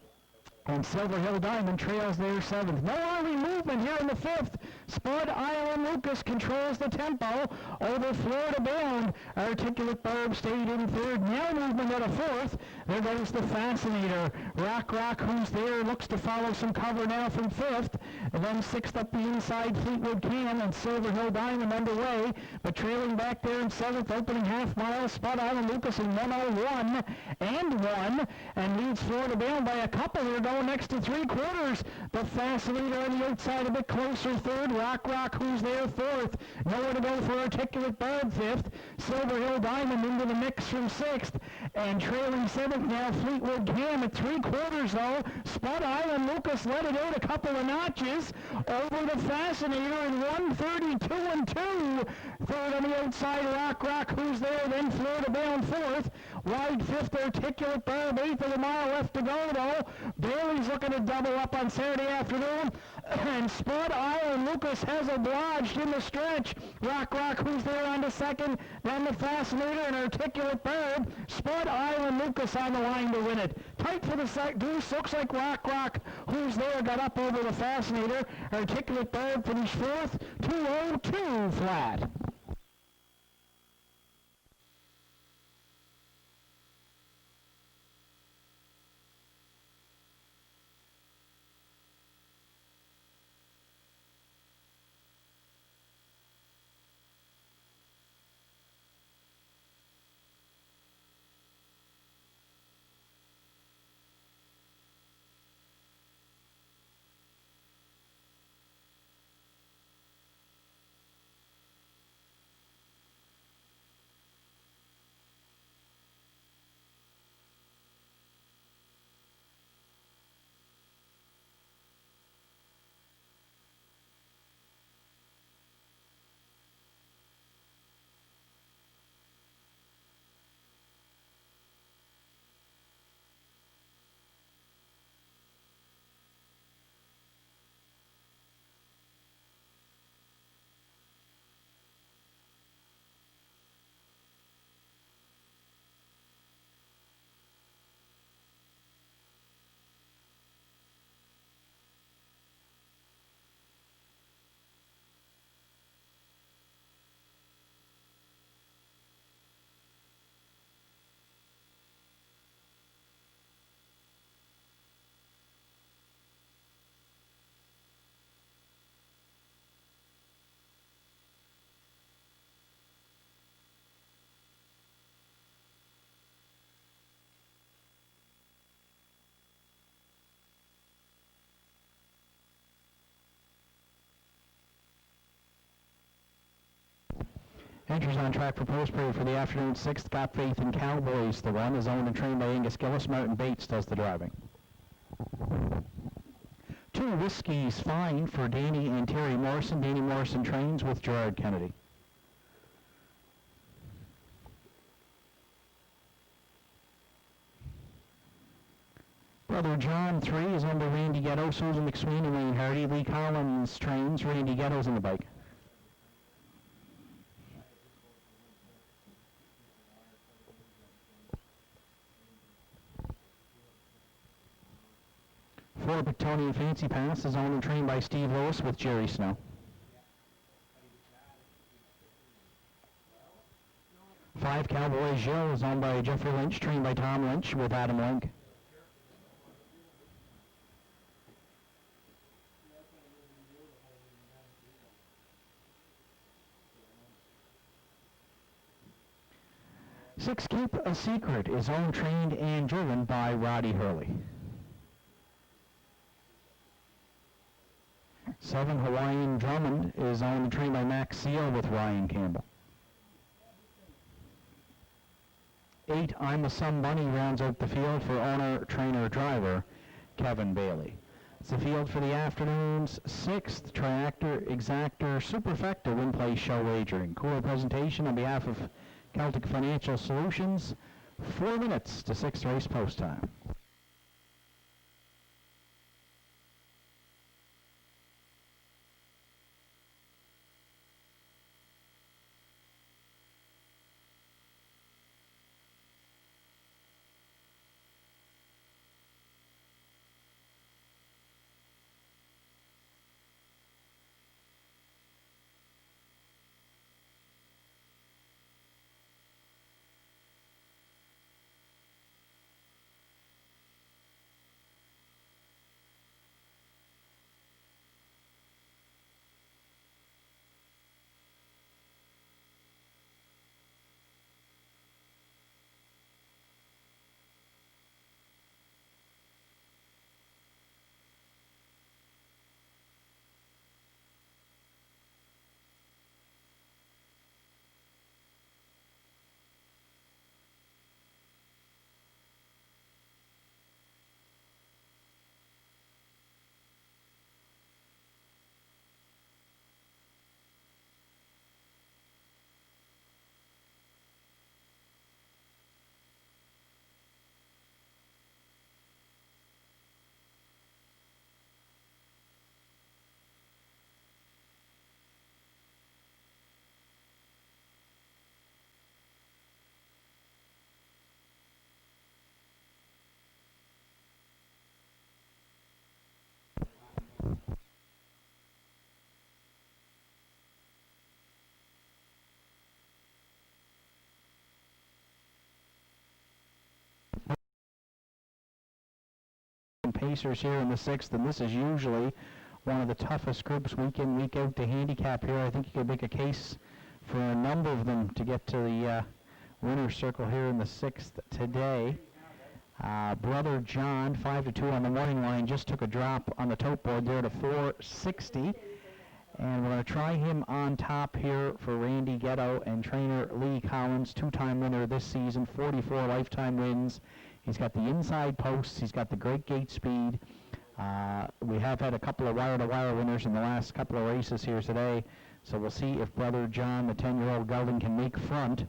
And Silver Hill Diamond trails there seventh. No early movement here in the fifth. Spud Island Lucas controls the tempo over Florida Bound. Articulate Barb stayed in third. Now movement at a fourth. There goes the Fascinator. Rock, who's there, looks to follow some cover now from fifth. And then sixth up the inside, Fleetwood Cam and Silver Hill Diamond underway. But trailing back there in seventh, opening half mile, Spud Island Lucas in 1:01.1 and leads Florida Bound by a couple here going next to three quarters. The Fascinator on the outside a bit closer third. Rock, who's there fourth. Nowhere to go for Articulate Barb fifth. Silver Hill Diamond into the mix from sixth. And trailing seventh now, Fleetwood Cam at three quarters though. Spud Island Lucas let it out a couple of notches over the Fascinator in 1:32.2. Third on the outside, Rock, who's there, then Florida Bound fourth. Wide fifth, Articulate Barb, eighth of a mile left to go though. Bailey's looking to double up on Saturday afternoon. And Spud Island Lucas has obliged in the stretch. Rock, who's there on to second. Then the Fascinator and Articulate Barb. Spud Island Lucas on the line to win it. Tight for the deuce. Looks like Rock, who's there, got up over the Fascinator. Articulate Barb finished fourth. 2:02 flat. Entries on track for post parade for the afternoon sixth. Got Faith in Cowboys. The one is owned and trained by Angus Gillis. Martin Bates does the driving. Two Whiskies Fine for Danny and Terry Morrison. Danny Morrison trains with Gerard Kennedy. Brother John 3 is owned by Randy Ghetto. Susan McSween and Wayne Hardy. Lee Collins trains. Randy Ghetto's in the bike. Four Pictonian Fancy Pass is owned and trained by Steve Lewis with Jerry Snow. 5 Cowboy Jill is owned by Jeffrey Lynch, trained by Tom Lynch with Adam Link. Six Keep a Secret is owned, trained, and driven by Roddy Hurley. 7 Hawaiian Drummond is owned and trained by Max Seal with Ryan Campbell. 8 I'm a Sun Bunny rounds out the field for owner, trainer, driver Kevin Bailey. It's the field for the afternoon's 6th Triactor Exactor Superfecta Win Play Show Wagering. Cooler presentation on behalf of Celtic Financial Solutions. 4 minutes to 6th race post time. Pacers here in the 6th, and this is usually one of the toughest groups week in, week out to handicap here. I think you could make a case for a number of them to get to the winner's circle here in the 6th today. Brother John, 5-2 on the morning line, just took a drop on the tote board there to 460. And we're going to try him on top here for Randy Ghetto and trainer Lee Collins, 2-time winner this season, 44 lifetime wins. He's got the inside posts. He's got the great gate speed. We have had a couple of wire-to-wire winners in the last couple of races here today. So we'll see if Brother John, the 10-year-old gelding, can make front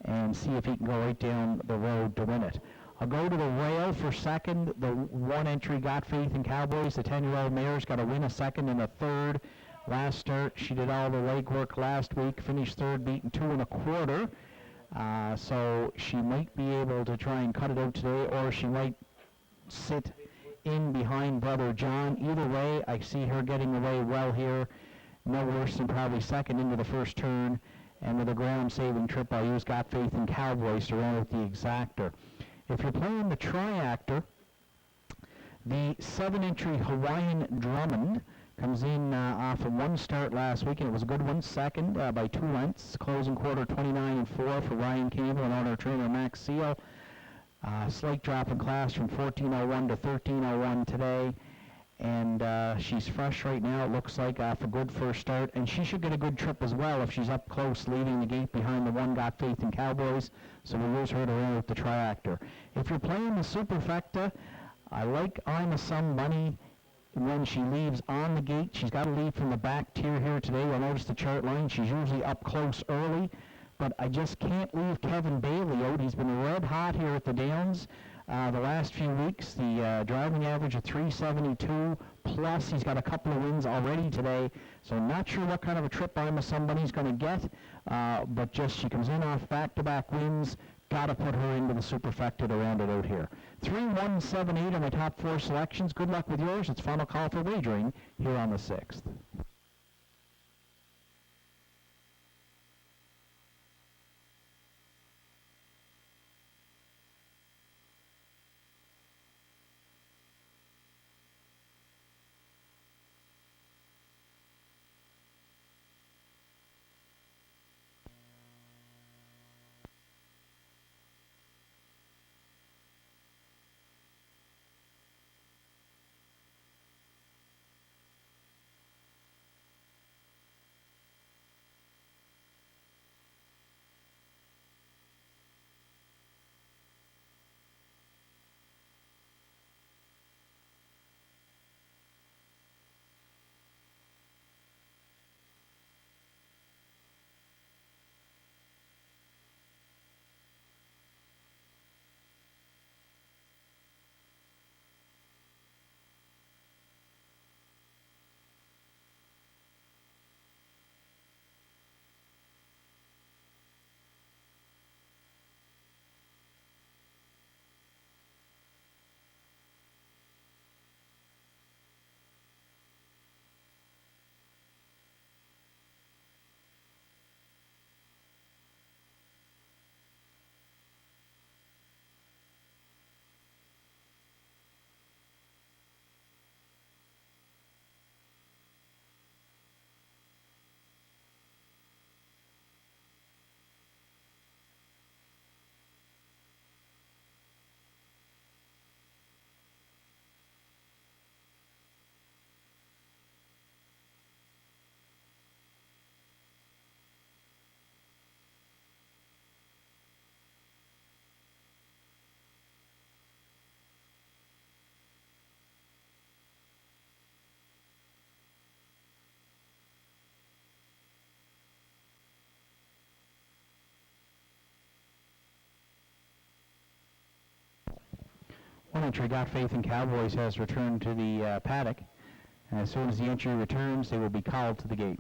and see if he can go right down the road to win it. I'll go to the rail for second. The one entry, Got Faith in Cowboys. The 10-year-old mare's got to win a second and a third. Last start, she did all the legwork last week, finished third, beaten 2 1/4. So she might be able to try and cut it out today, or she might sit in behind Brother John. Either way, I see her getting away well here. No worse than probably second into the first turn. And with a ground-saving trip, I'll use Got Faith in Cowboys to run with the Exactor. If you're playing the Triactor, the 7-entry Hawaiian Drummond comes in off of one start last week, and it was a good one, second by 2 lengths. Closing quarter 29-4 for Ryan Campbell and owner trainer Max Seal. Slight drop in class from 14:01 to 13:01 today, and she's fresh right now. It looks like off a good first start, and she should get a good trip as well if she's up close, leading the gate behind the one Got Faith in Cowboys. So we'll use her to run with the Triactor. If you're playing the Superfecta, I like I'm a Some Bunny. When she leaves on the gate, she's got to leave from the back tier here today. You'll notice the chart line. She's usually up close early, but I just can't leave Kevin Bailey out. He's been red hot here at the Downs the last few weeks. The driving average of 372, plus he's got a couple of wins already today. So I'm not sure what kind of a trip I'm a Somebody's going to get, but just she comes in off back-to-back wins. Got to put her into the Superfecta to round it out here. 3-1-7-8 are my top 4 selections. Good luck with yours. It's final call for wagering here on the 6th. One entry, Got Faith in Cowboys, has returned to the paddock. And as soon as the entry returns, they will be called to the gate.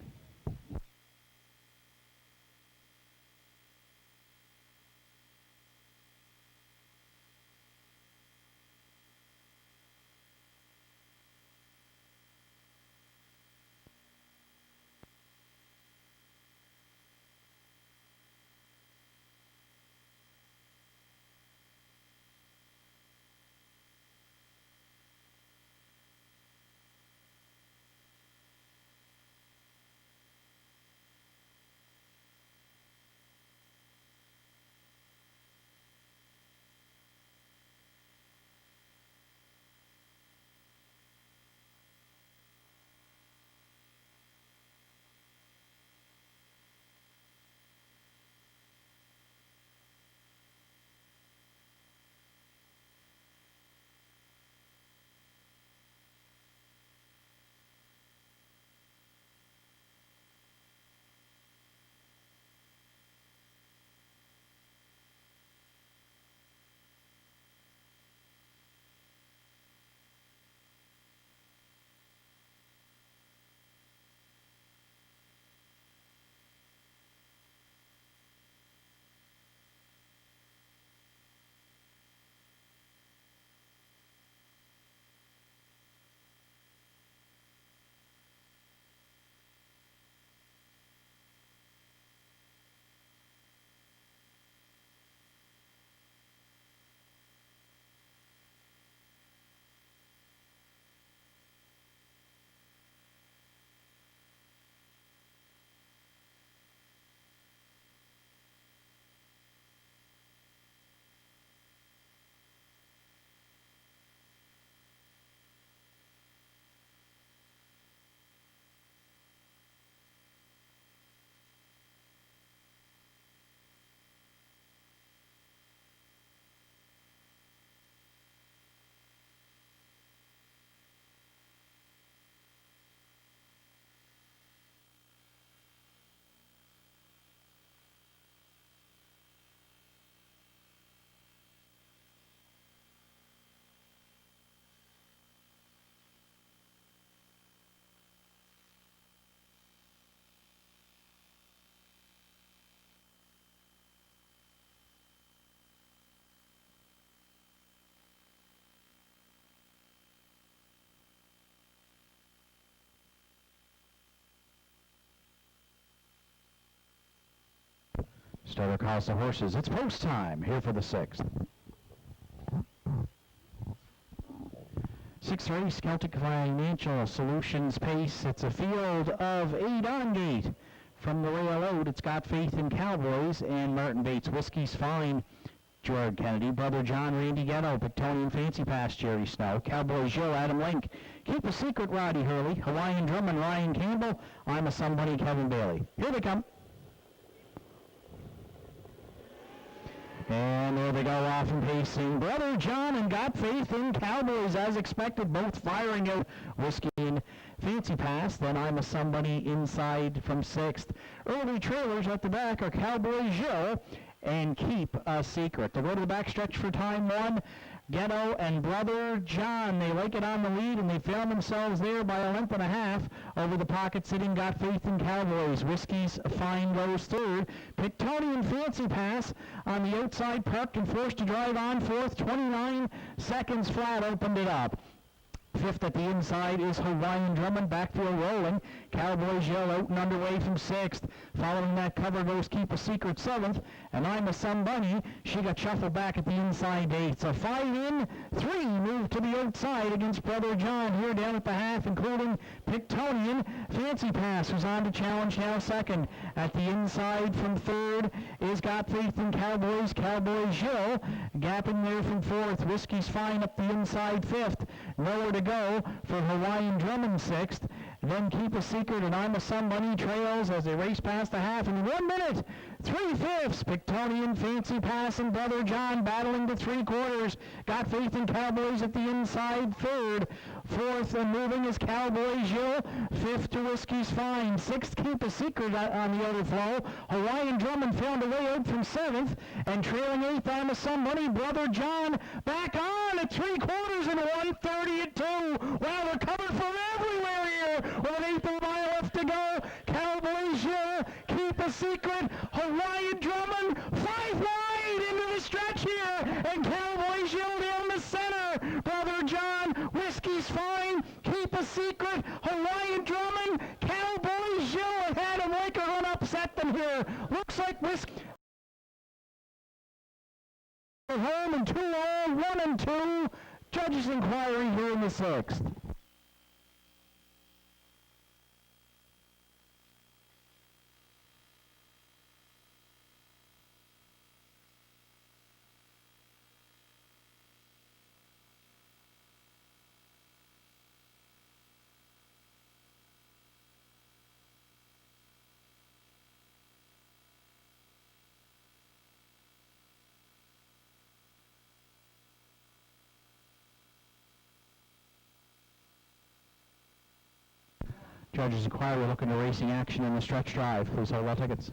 Starter calls the horses. It's post time here for the 6th. 6th race, Celtic Financial Solutions Pace. It's a field of 8 on gate. From the rail out, it's Got Faith in Cowboys and Martin Bates. Whiskey's Fine, Gerard Kennedy. Brother John, Randy Ghetto. Pictonian Fancy Pass, Jerry Snow. Cowboys Joe, Adam Link. Keep a Secret, Roddy Hurley. Hawaiian Drummond, Ryan Campbell. I'm a Somebody, Kevin Bailey. Here they come. And there they go off and pacing. Brother John and Got Faith in Cowboys, as expected, both firing out Whiskey and Fancy Pass. Then I'm a Somebody inside from 6th. Early trailers at the back are Cowboys Joe and Keep a Secret. They'll go to the backstretch for time 1. Ghetto and Brother John, they like it on the lead, and they found themselves there by a length and a half over the pocket sitting Got Faith in Cowboys. Whiskey's Fine goes 3rd. Pictonian Fancy Pass on the outside, parked and forced to drive on 4th. 29 seconds flat opened it up. 5th at the inside is Hawaiian Drummond, backfield rolling. Cowboys Yell out and underway from 6th. Following that cover goes Keep a Secret 7th. And I'm a Somebody. She got shuffled back at the inside 8th. So 5 in, 3 move to the outside against Brother John here down at the half, including Pictonian Fancy Pass, who's on to challenge now 2nd. At the inside from 3rd is Got Faith in Cowboys. Cowboys Yell gapping there from 4th. Whiskey's Fine up the inside 5th. Nowhere to go for Hawaiian Drummond 6th. Then Keep a Secret and I'm a Somebody trails as they race past the half in 1 minute. 3/5. Pictonian Fancy Pass and Brother John battling to 3/4. Got Faith in Cowboys at the inside 3rd. Fourth and moving is Cowboy Jill. Fifth to Whiskey's Fine. Sixth, Keep a Secret on the overflow. Hawaiian Drummond found a way out from seventh. And trailing eighth on to Somebody, Brother John back on at 3/4 and 1:30 at 2. Wow, they're coming from everywhere here with an eighth of a mile left to go. Cowboy Jill, Keep a Secret, Hawaiian Drummond, 5 wide into the stretch here. And Cowboy Jill down the center. Brother John, Whiskey's Fine, Keep a Secret, Hawaiian Drummond, Cowboy Jill, and Adam Laker going to upset them here. Looks like Whiskey home in 2-all, 1 and 2. Judges inquiry here in the sixth. Judges inquiry looking to racing action in the stretch drive. Please hold all tickets.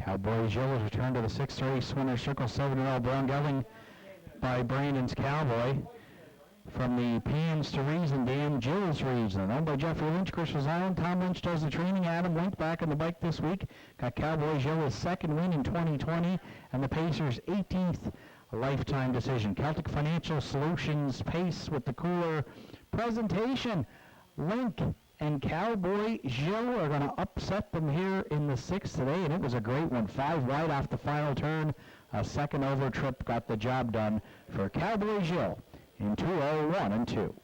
Cowboy Jill has returned to the sixth race. Winner Circle 7-0 Brown Gelding by Brandon's Cowboy. From the Pans to Reason, Dan Jill's Reason. Owned by Jeffrey Lynch, Chris Rosalen. Tom Lynch does the training. Adam Link back on the bike this week. Got Cowboy Jill his second win in 2020 and the Pacers' 18th lifetime decision. Celtic Financial Solutions Pace with the cooler presentation. Link and Cowboy Jill are going to upset them here in the sixth today, and it was a great one. 5 wide off the final turn. A second over trip got the job done for Cowboy Jill in 2-0, 1 and 2.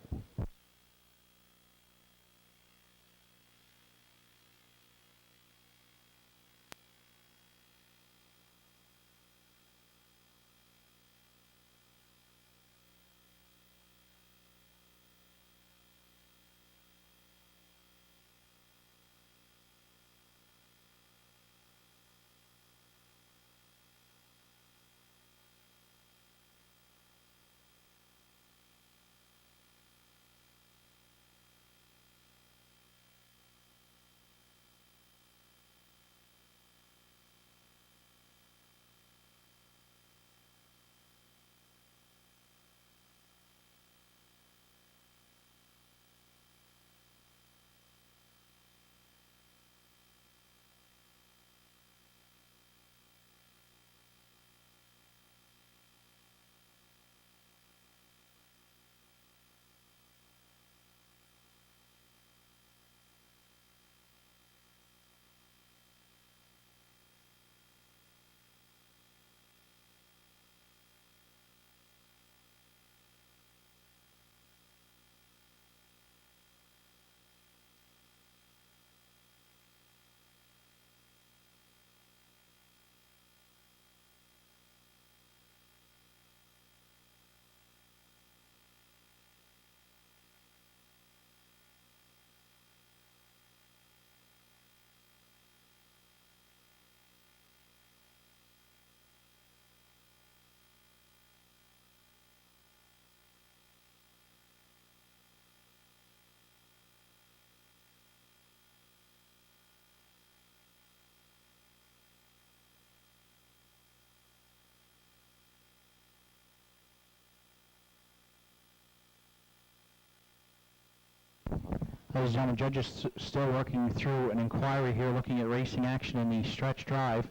Ladies and gentlemen, judges still working through an inquiry here looking at racing action in the stretch drive.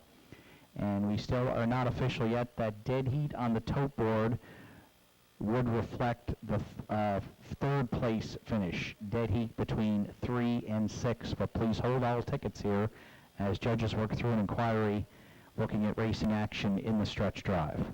And we still are not official yet. That dead heat on the tote board would reflect the third place finish. Dead heat between 3 and 6. But please hold all tickets here as judges work through an inquiry looking at racing action in the stretch drive.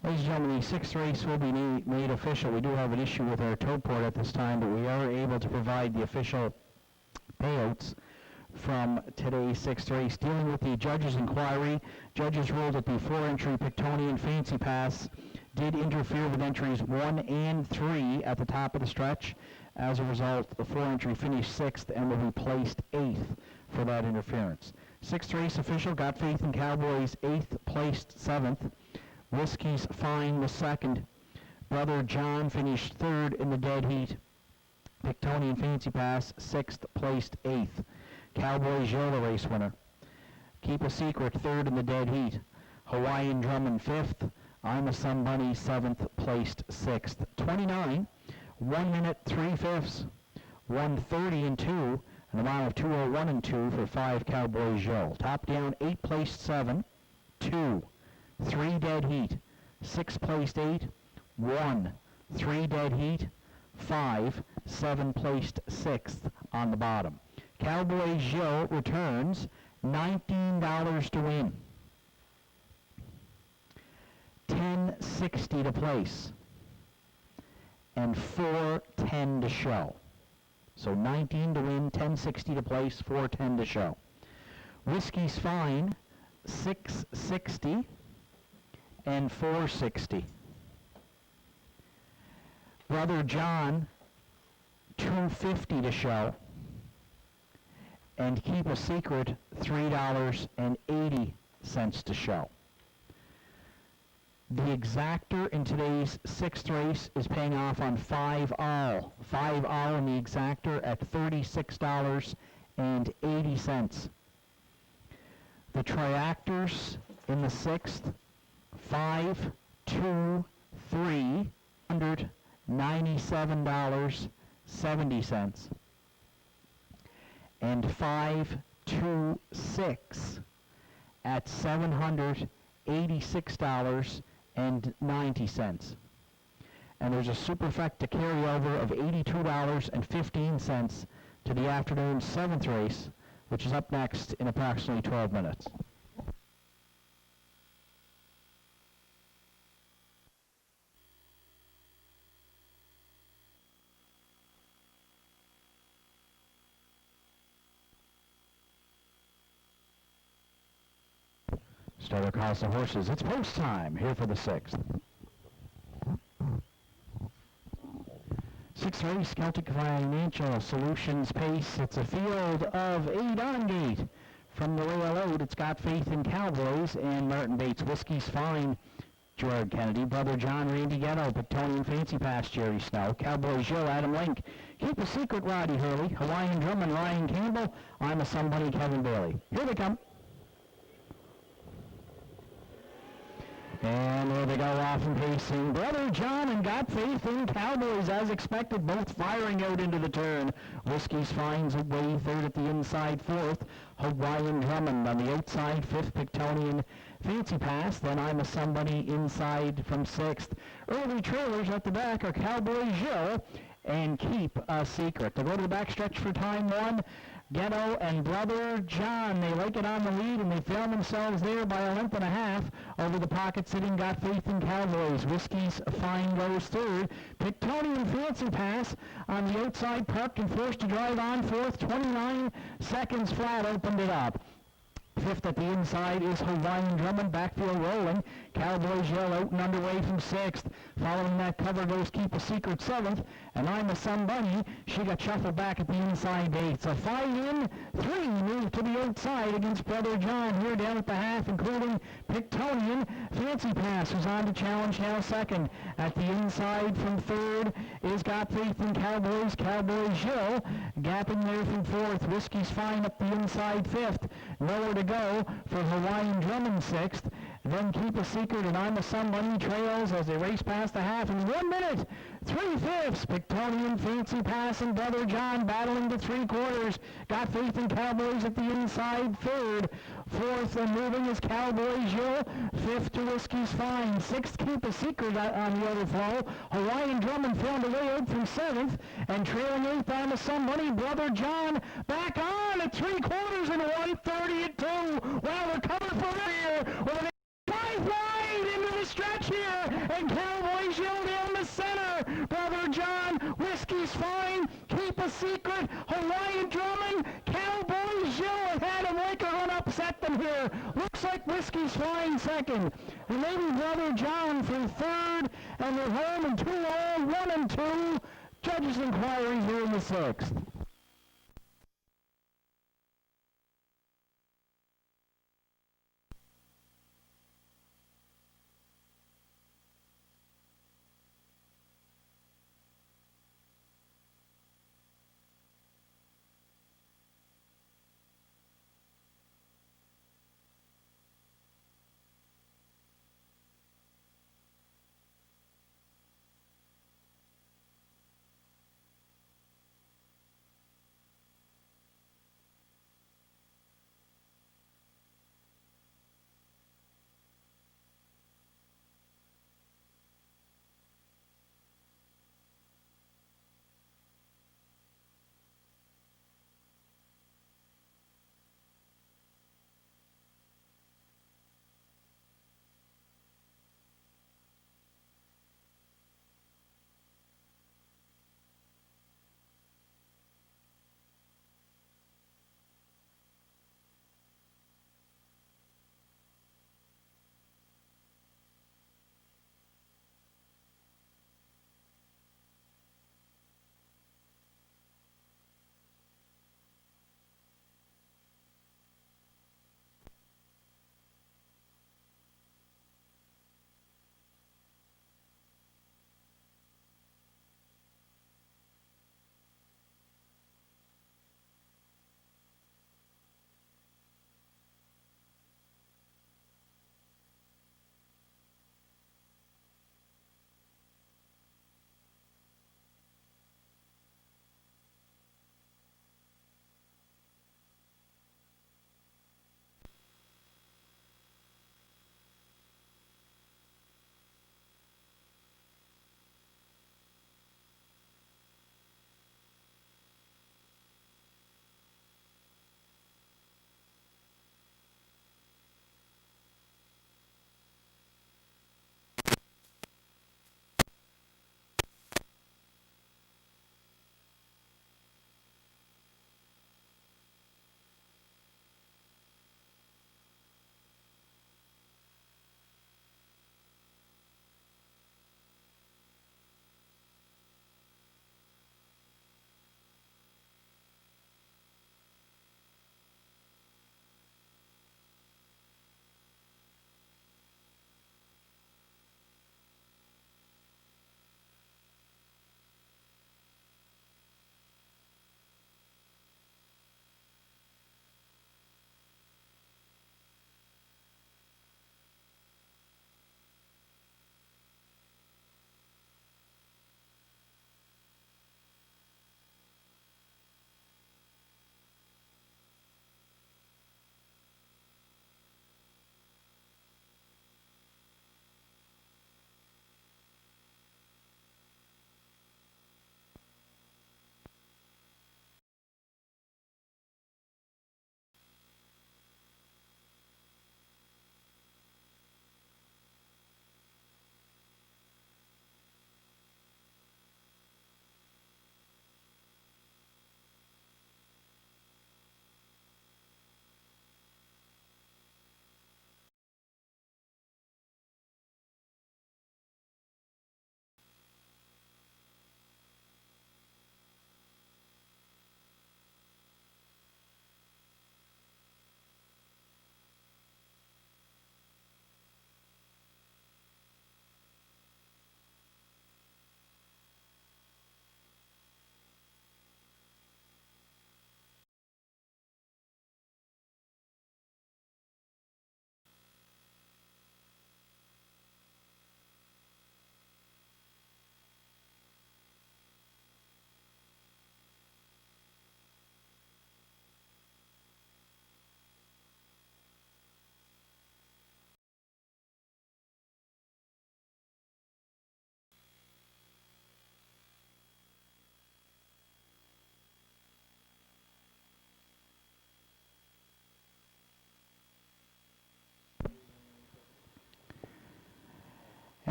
Ladies and gentlemen, the sixth race will be made official. We do have an issue with our tote board at this time, but we are able to provide the official payouts from today's sixth race. Dealing with the judges' inquiry, judges ruled that the 4-entry Pictonian Fancy Pass did interfere with entries 1 and 3 at the top of the stretch. As a result, the 4-entry finished 6th and will be placed 8th for that interference. Sixth race official, Got Faith in Cowboys 8th, placed 7th. Whiskey's Fine was 2nd. Brother John finished 3rd in the dead heat. Pictonian Fancy Pass 6th, placed 8th. Cowboys, you're the race winner. Keep a Secret third in the dead heat. Hawaiian Drummond fifth. I'm a Somebody seventh, placed sixth. 29, 1 minute 3/5, 1:30 and 2, an amount of 2:01 and 2 for 5 Cowboys Joe. Top down 8 placed 7, 2, 3 dead heat, 6 placed 8, 1, 3 dead heat, 5, 7 placed 6th on the bottom. Cowboys Joe returns $19 to win. $10.60 to place. And $4.10 to show. So 19 to win, $10.60 to place, $4.10 to show. Whiskey's Fine, $6.60 and $4.60. Brother John, $2.50 to show. And Keep a Secret, $3.80 to show. The exactor in today's sixth race is paying off on 5R. 5R in the exactor at $36.80. The triactors in the sixth, 5, 2, 3, $197.70. And 5, 2, 6 at $786.90. And there's a superfecta carryover of $82.15 to the afternoon's seventh race, which is up next in approximately 12 minutes. Starter calls the horses. It's post time here for the sixth. Sixth race, Celtic Financial Solutions Pace. It's a field of 8 on gate. From the rail out, it's Got Faith in Cowboys and Martin Bates. Whiskey's Fine, Gerard Kennedy. Brother John, Randy Ghetto. Pictonian Fancy Pass, Jerry Snow. Cowboys Joe, Adam Link. Keep a Secret, Roddy Hurley. Hawaiian Drummond, Ryan Campbell. I'm a Somebody, Kevin Bailey. Here they come. And there they go off and pacing. Brother John and Got Faith in Cowboys, as expected, both firing out into the turn. Whiskey's Finds away third at the inside fourth. Hawaiian Drummond on the outside fifth. Pictonian Fancy Pass. Then I'm a Somebody inside from sixth. Early trailers at the back are Cowboys Joe and Keep a Secret. They'll go to the backstretch for time one. Ghetto and Brother John, they like it on the lead, and they found themselves there by a length and a half over the pocket sitting Got Faith in Cowboys. Whiskey's Fine goes third. Pictonian Fancy Pass on the outside, parked and forced to drive on fourth. 29 seconds flat, opened it up. Fifth at the inside is Hawaiian Drummond, backfield rolling. Cowboys Yell out and underway from sixth. Following that cover goes Keep a Secret seventh. And I'm a Somebody. She got shuffled back at the inside eighth. So 5 in, 3 move to the outside against Brother John here down at the half, including Pictonian Fancy Pass, who's on to challenge now second. At the inside from third is Got Faith in Cowboys. Cowboys Yell gapping there from fourth. Whiskey's Fine up the inside fifth. Nowhere to go for Hawaiian Drummond sixth. Then Keep a Secret and I'm a Somebody trails as they race past the half in 1 minute 3/5. Pictonian Fancy Pass and Brother John battling to 3/4. Got Faith in Cowboys at the inside third. Fourth and moving is Cowboys Joe. Fifth to Whiskey's Fine. Sixth Keep a Secret on the other flow. Hawaiian Drummond found a way out from seventh. And trailing eighth I'm a Somebody. Brother John back on at 3/4 and 1:30 at 2. Well, they're coming for rear with an 5 wide into the stretch here, and Cowboys Joe down the center. Brother John, Whiskey's Fine, Keep a Secret, Hawaiian Drummond, Cowboys Joe, and Adam Laker run upset them here. Looks like Whiskey's Fine second, and maybe Brother John for third, and they're home in 2-all, 1 and 2. Judges' inquiry here in the sixth.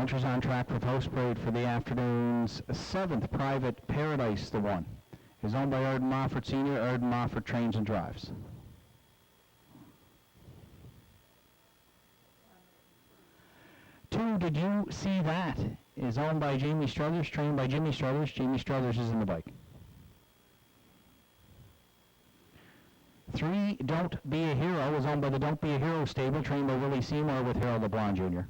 Entries on track for post parade for the afternoon's 7th Private Paradise, the one, is owned by Arden Mofford Sr. Arden Mofford trains and drives. Two, Did You See That, is owned by Jamie Struthers, trained by Jimmy Struthers. Jamie Struthers is in the bike. 3, Don't Be a Hero, is owned by the Don't Be a Hero stable, trained by Willie Seymour with Harold LeBlanc Jr.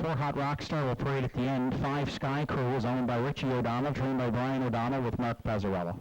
4, Hot Rockstar will parade at the end. 5, Sky Crew is owned by Richie O'Donnell, trained by Brian O'Donnell with Mark Pazzarello.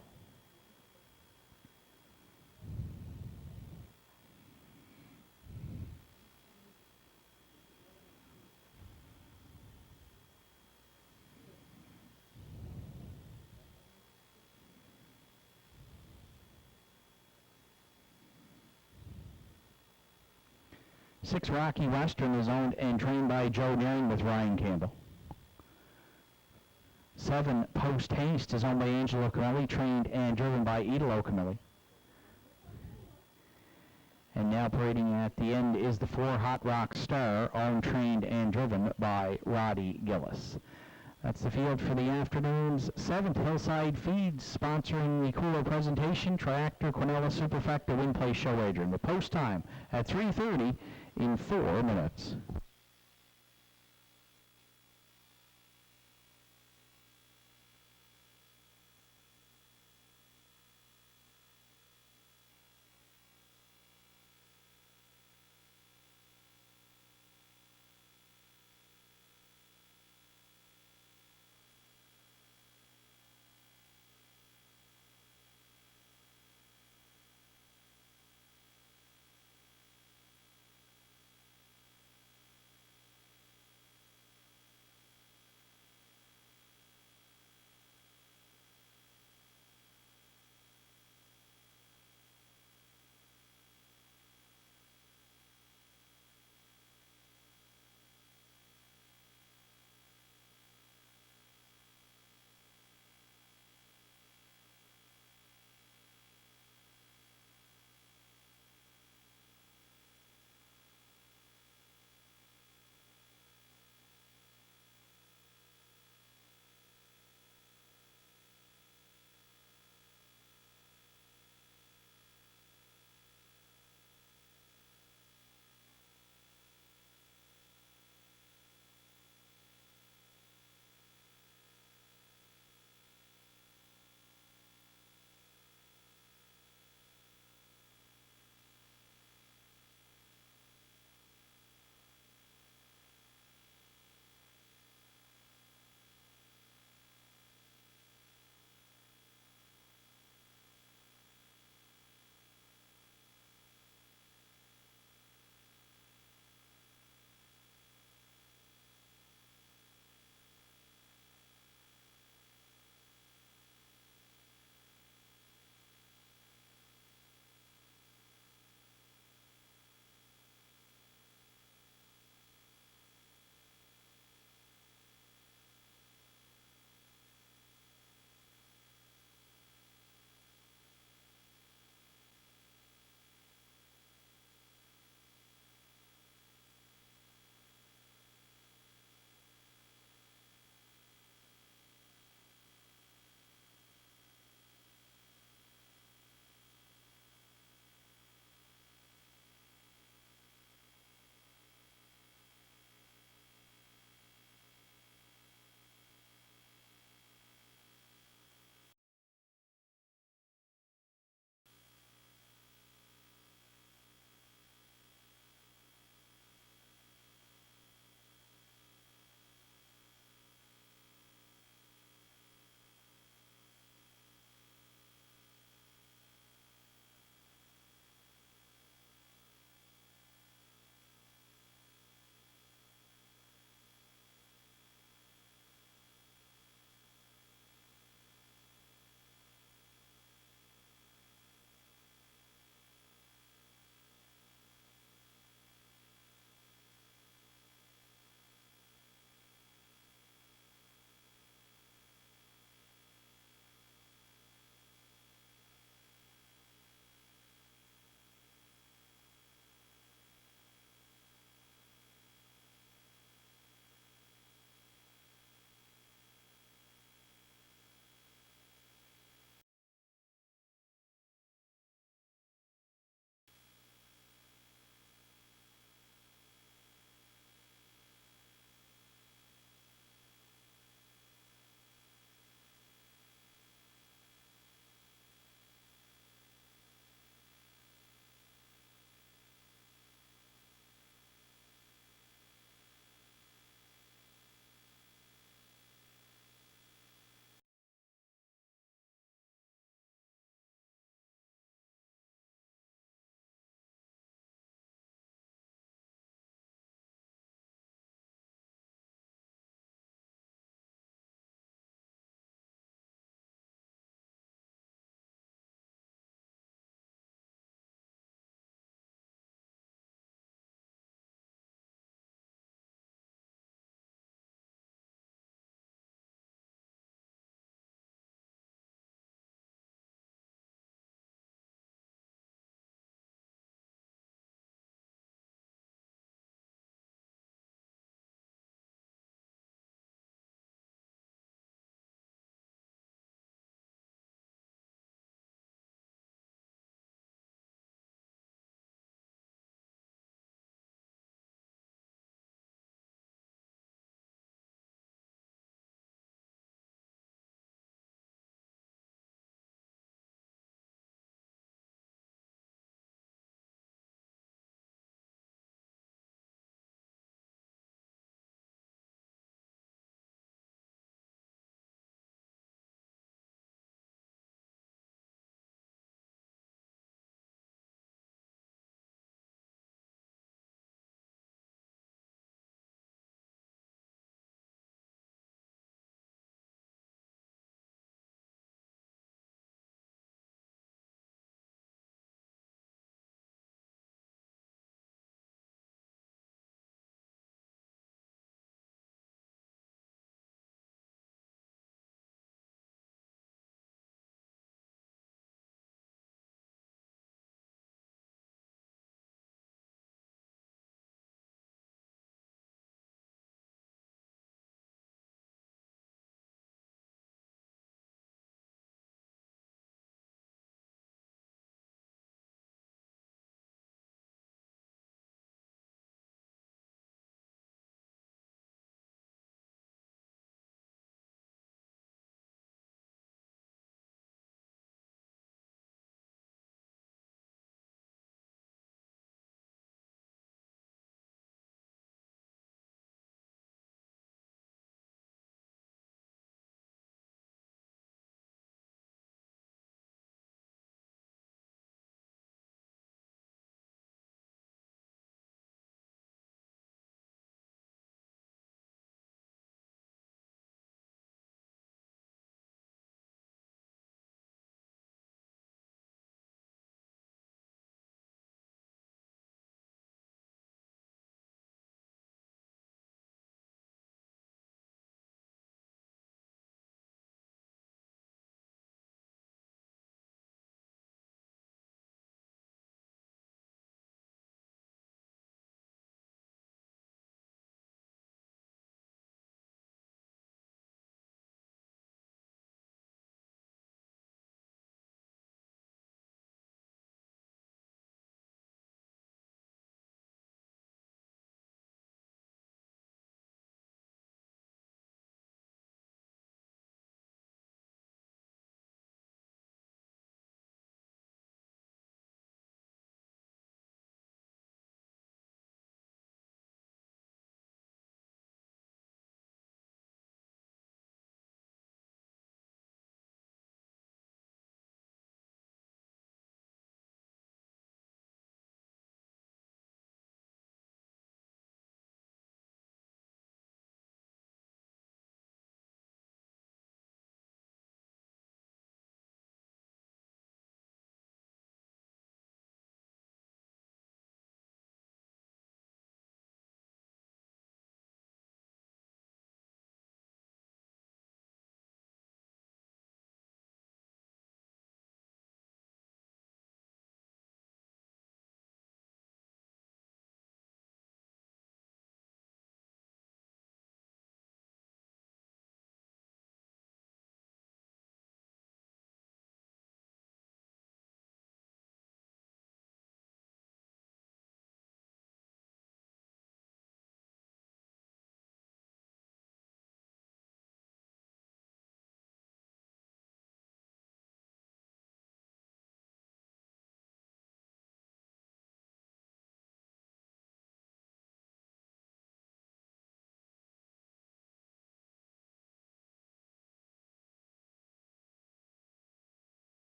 Six, Rocky Western is owned and trained by Joe Daring with Ryan Campbell. 7, Post Haste is owned by Angelo Camilli, trained and driven by Idolo Camilli. And now parading at the end is the 4, Hot Rock Star, owned, trained, and driven by Roddy Gillis. That's the field for the afternoon's 7th Hillside Feeds, sponsoring the cooler presentation, Tractor Quinella Superfecta Win Place Show Wagering. The post time at 3:30 in 4 minutes.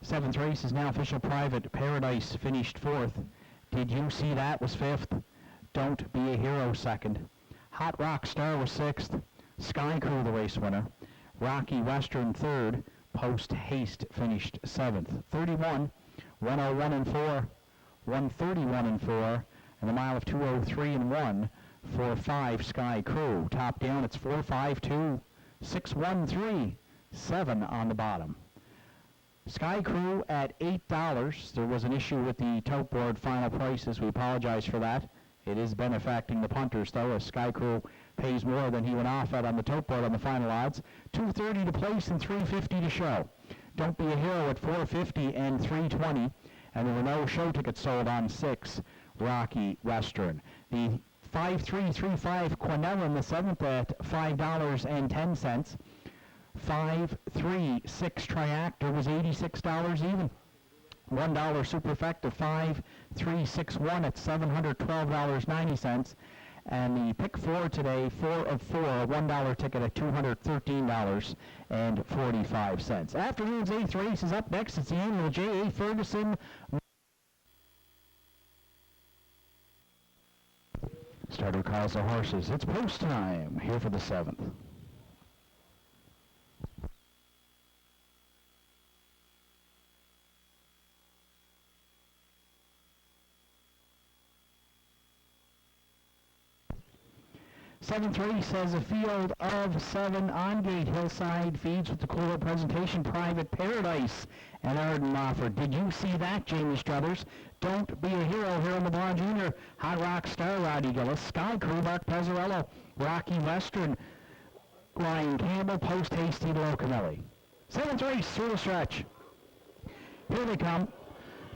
Seventh race is now official private. Paradise finished fourth. Did you see that was fifth? Don't Be a Hero second. Hot Rock Star was sixth. Sky Crew the race winner. Rocky Western third. Post Haste finished seventh. 31, 101 and 4, 131 and 4, and a mile of 203 and 1 for 5 Sky Crew. Top down it's 452, 613, 7 on the bottom. Sky Crew at $8. There was an issue with the tote board final prices. We apologize for that. It has been affecting the punters, though, as Sky Crew pays more than he went off at on the tote board on the final odds. $230 to place and $350 to show. Don't Be a Hero at $450 and $320, and there were no show tickets sold on 6 Rocky Western. The 5335 Quinella the 7th at $5.10. 536 Triactor was $86 even. $1 Superfecta 5361 at $712.90. And the pick 4 today, 4 of 4, a $1 ticket at $213.45. Afternoon's 8th race is up next. It's the annual J.A. Ferguson. Starter calls the horses. It's post time here for the 7th. Seventh race has a field of 7 on gate. Hillside feeds with the cooler presentation. Private Paradise and Arden Offer. Did you see that, Jamie Struthers? Don't Be a Hero here on the Blonde Jr. Hot Rock Star, Roddy Gillis. Sky Crew, Mark Pezzarello. Rocky Western, Ryan Campbell. Post Hasty, Locomelli. Seventh race through the stretch. Here they come.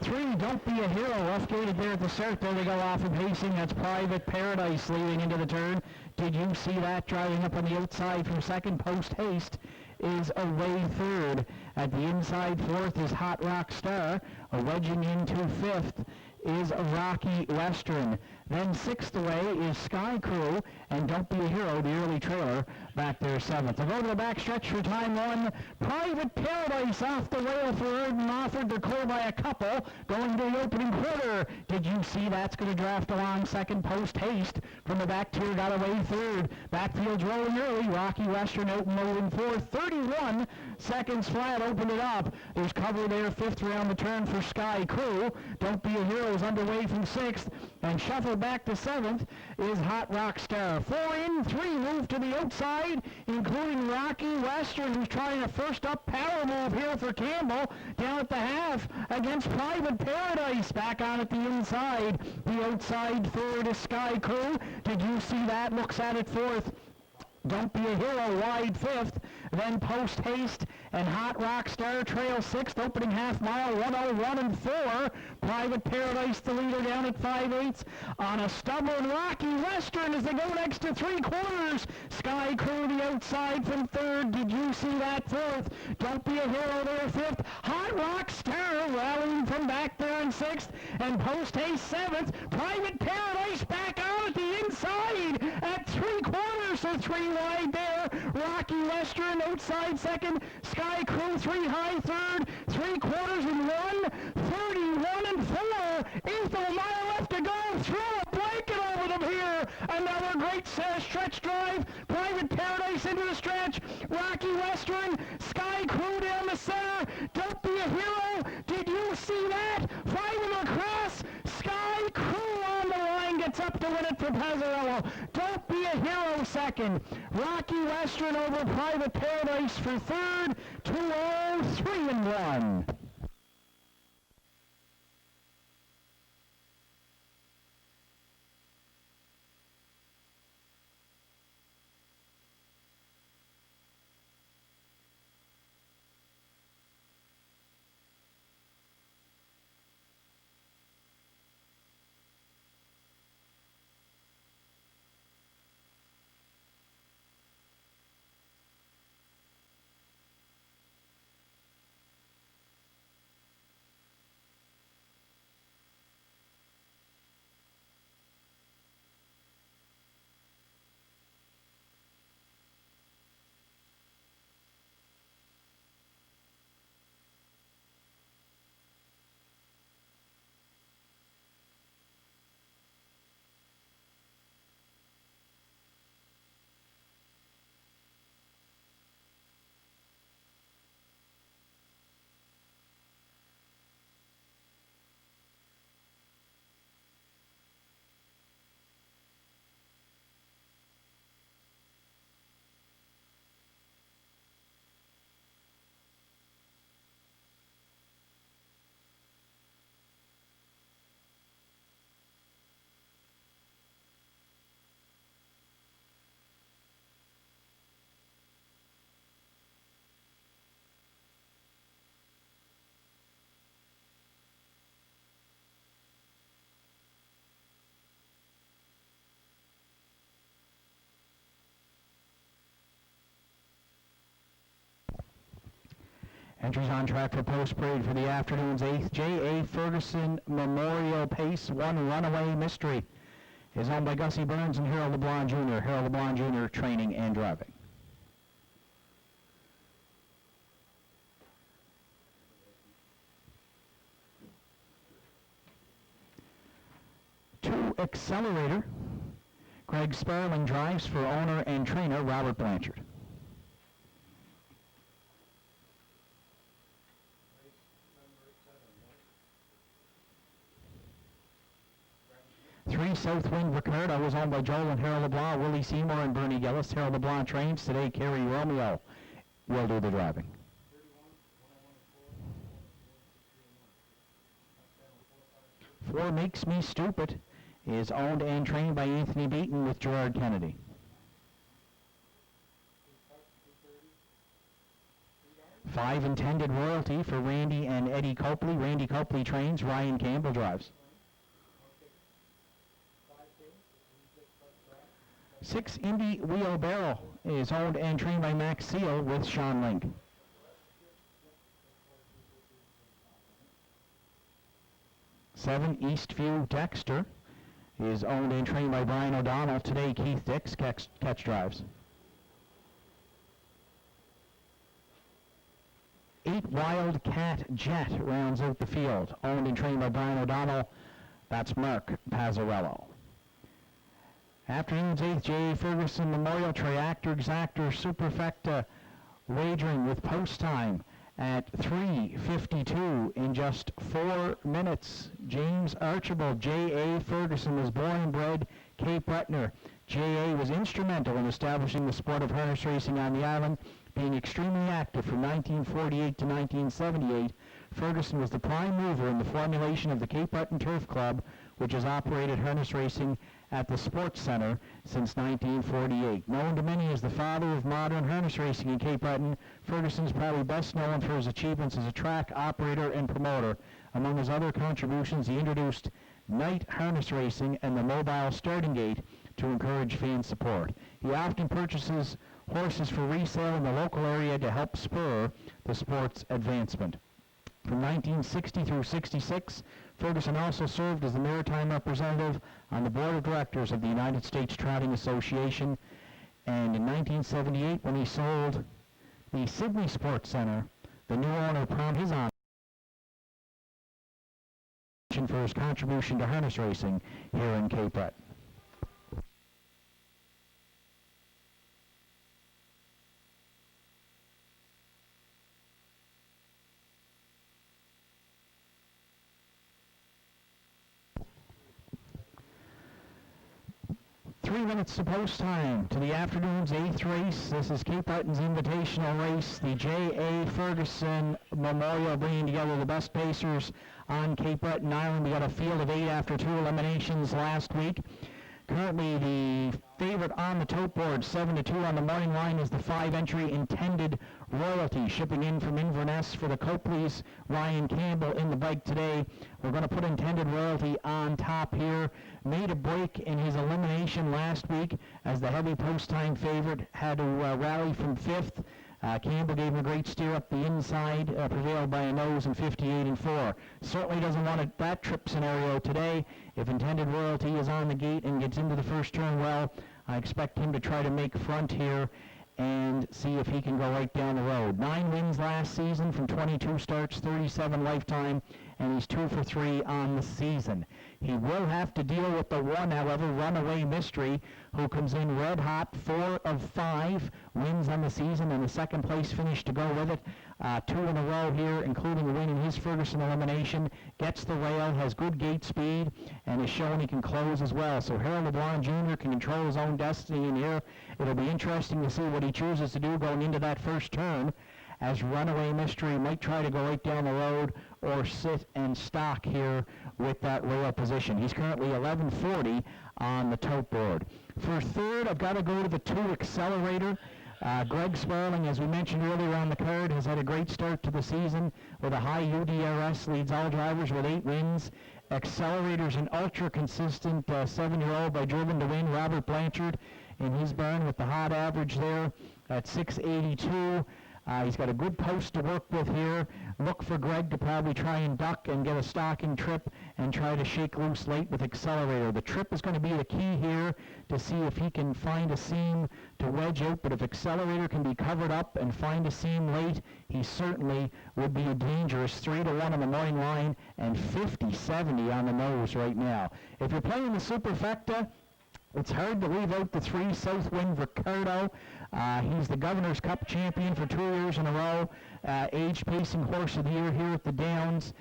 3, Don't Be a Hero, rough gated there at the start. There they go off of pacing. That's Private Paradise leading into the turn. Did you see that? Driving up on the outside from second. Post Haste is away third. At the inside fourth is Hot Rock Star. Wedging into fifth is Rocky Western. Then sixth away is Sky Crew, and Don't Be a Hero, the early trailer, back there seventh. I'll go to the back stretch for time one. Private Paradise off the rail for Erden Offered. They're clear by a couple going to the opening quarter. Did you see that's going to draft along second? Post Haste from the back tier got away third. Backfield's rolling early. Rocky Western out and low in fourth. 31 seconds flat opened it up. There's cover there fifth around the turn for Sky Crew. Don't Be a Hero is underway from sixth, and shuffled back to seventh is Hot Rock Star. 4 in, 3 move to the outside, including Rocky Western, who's trying a first up power move here for Campbell down at the half against Private Paradise. Back on at the inside. The outside third is Sky Crew. Did you see that? Looks at it fourth. Don't Be a Hero wide fifth, then Post Haste and Hot Rock Star trail sixth, opening half mile 101 and 4. Private Paradise the leader down at 5/8 on a stubborn Rocky Western as they go next to 3/4. Sky Crew the outside from third. Did you see that? Fourth. Don't Be a Hero there fifth. Hot Rock Star rallying from back there in sixth, and Post Haste seventh. Private Paradise back out at the inside at 3/4, so 3 wide there. Rocky Western outside second. Sky Crew 3 high third. 3/4 and 1. 31 and 4. Eighth of a mile left to go. Throw a blanket over them here. Another great stretch drive. Private Paradise into the stretch. Rocky Western. Sky Crew down the center. Don't Be a Hero. Did you see that? 5 in the cross. Sky Crew on the line gets up to win it for Pezzarello. Don't Be a Hero second. Rocky Western over Private Paradise for third. 2-0, 3-1. Entries on track for post parade for the afternoon's 8th J.A. Ferguson Memorial Pace 1 Runaway Mystery is owned by Gussie Burns and Harold LeBlanc Jr. Harold LeBlanc Jr. training and driving. Two Accelerator. Greg Sparling drives for owner and trainer Robert Blanchard. Three Southwind Ricardo was owned by Joel and Harold LeBlanc, Willie Seymour and Bernie Gillis. Harold LeBlanc trains today. Kerry Romeo will do the driving. 4 Makes Me Stupid is owned and trained by Anthony Beaton with Gerard Kennedy. 5 Intended Royalty for Randy and Eddie Copley. Randy Copley trains. Ryan Campbell drives. 6 Indy Wheelbarrow is owned and trained by Max Seal with Sean Link. 7 Eastview Dexter is owned and trained by Brian O'Donnell. Today Keith Dix catch drives. 8 Wildcat Jet rounds out the field, owned and trained by Brian O'Donnell. That's Mark Pazzarello. Afternoon's 8th J.A. Ferguson Memorial Triactor Exactor Superfecta wagering with post time at 3:52 in just 4 minutes. James Archibald, J.A. Ferguson, was born and bred Cape Breton. J.A. was instrumental in establishing the sport of harness racing on the island, being extremely active from 1948 to 1978. Ferguson was the prime mover in the formulation of the Cape Breton Turf Club, which has operated harness racing at the Sports Center since 1948. Known to many as the father of modern harness racing in Cape Breton, Ferguson is probably best known for his achievements as a track operator and promoter. Among his other contributions, he introduced night harness racing and the mobile starting gate to encourage fan support. He often purchases horses for resale in the local area to help spur the sport's advancement. From 1960 through 66, Ferguson also served as the maritime representative on the board of directors of the United States Trotting Association, and in 1978, when he sold the Sydney Sports Center, the new owner promised his honor for his contribution to harness racing here in Cape Breton. 3 minutes to post time to the afternoon's 8th race. This is Cape Breton's Invitational Race, the J.A. Ferguson Memorial, bringing together the best pacers on Cape Breton Island. We got a field of 8 after 2 eliminations last week. Currently the favorite on the tote board, 7-2 on the morning line, is the 5-entry Intended Royalty, shipping in from Inverness for the Copleys. Ryan Campbell in the bike today. We're going to put Intended Royalty on top here. Made a break in his elimination last week as the heavy post-time favorite, had to rally from 5th. Campbell gave him a great steer up the inside, prevailed by a nose in 58-4. Certainly doesn't want that trip scenario today. If Intended Royalty is on the gate and gets into the first turn well, I expect him to try to make front here and see if he can go right down the road. 9 wins last season from 22 starts, 37 lifetime, and he's 2 for 3 on the season. He will have to deal with the one, however, Runaway Mystery, who comes in red hot, 4 of 5 wins on the season, and a second place finish to go with it. 2 in a row here, including a win in his Ferguson elimination. Gets the rail, has good gate speed, and is showing he can close as well. So Harold LeBlanc Jr. can control his own destiny in here. It'll be interesting to see what he chooses to do going into that first turn, as Runaway Mystery might try to go right down the road or sit and stock here with that rail position. He's currently 1140 on the tote board. For third, I've got to go to the 2 Accelerator. Greg Sparling, as we mentioned earlier on the card, has had a great start to the season with a high UDRS, leads all drivers with 8 wins. Accelerator's an ultra-consistent 7-year-old by Driven to Win, Robert Blanchard, in his barn with the hot average there at 682. He's got a good post to work with here. Look for Greg to probably try and duck and get a stalking trip and try to shake loose late with Accelerator. The trip is going to be the key here to see if he can find a seam to wedge out, but if Accelerator can be covered up and find a seam late, he certainly would be a dangerous 3-1 on the morning line and 50-70 on the nose right now. If you're playing the Superfecta, it's hard to leave out the 3 Southwind Ricardo. He's the Governor's Cup champion for 2 years in a row, age pacing horse of the year here at the Downs.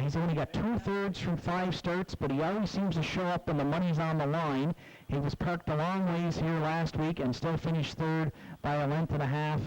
He's only got 2/3 from 5 starts, but he always seems to show up when the money's on the line. He was parked a long ways here last week and still finished 3rd by a length and a half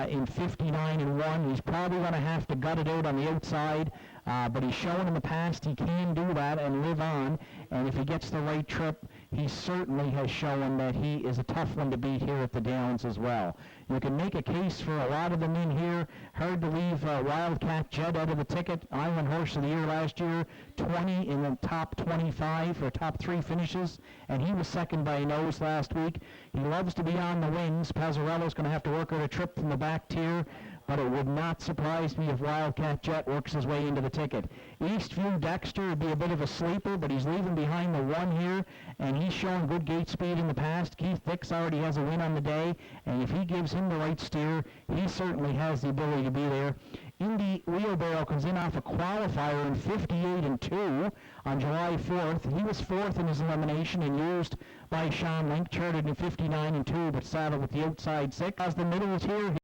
in 59-1. He's probably going to have to gut it out on the outside, but he's shown in the past he can do that and live on, and if he gets the right trip, he certainly has shown that he is a tough one to beat here at the Downs as well. You can make a case for a lot of them in here. Hard to leave Wildcat Jet out of the ticket. Island Horse of the Year last year, 20 in the top 25 or top 3 finishes, and he was second by a nose last week. He loves to be on the wings. Pazzarello's going to have to work out a trip from the back tier, but it would not surprise me if Wildcat Jet works his way into the ticket. Eastview Dexter would be a bit of a sleeper, but he's leaving behind the 1 here, and he's shown good gate speed in the past. Keith Dix already has a win on the day, and if he gives him the right steer, he certainly has the ability to be there. Indy Wheelbarrow comes in off a qualifier in 58-2 on July 4th. He was 4th in his elimination and used by Sean Link, charted in 59-2, but saddled with the outside 6. As the middle is here,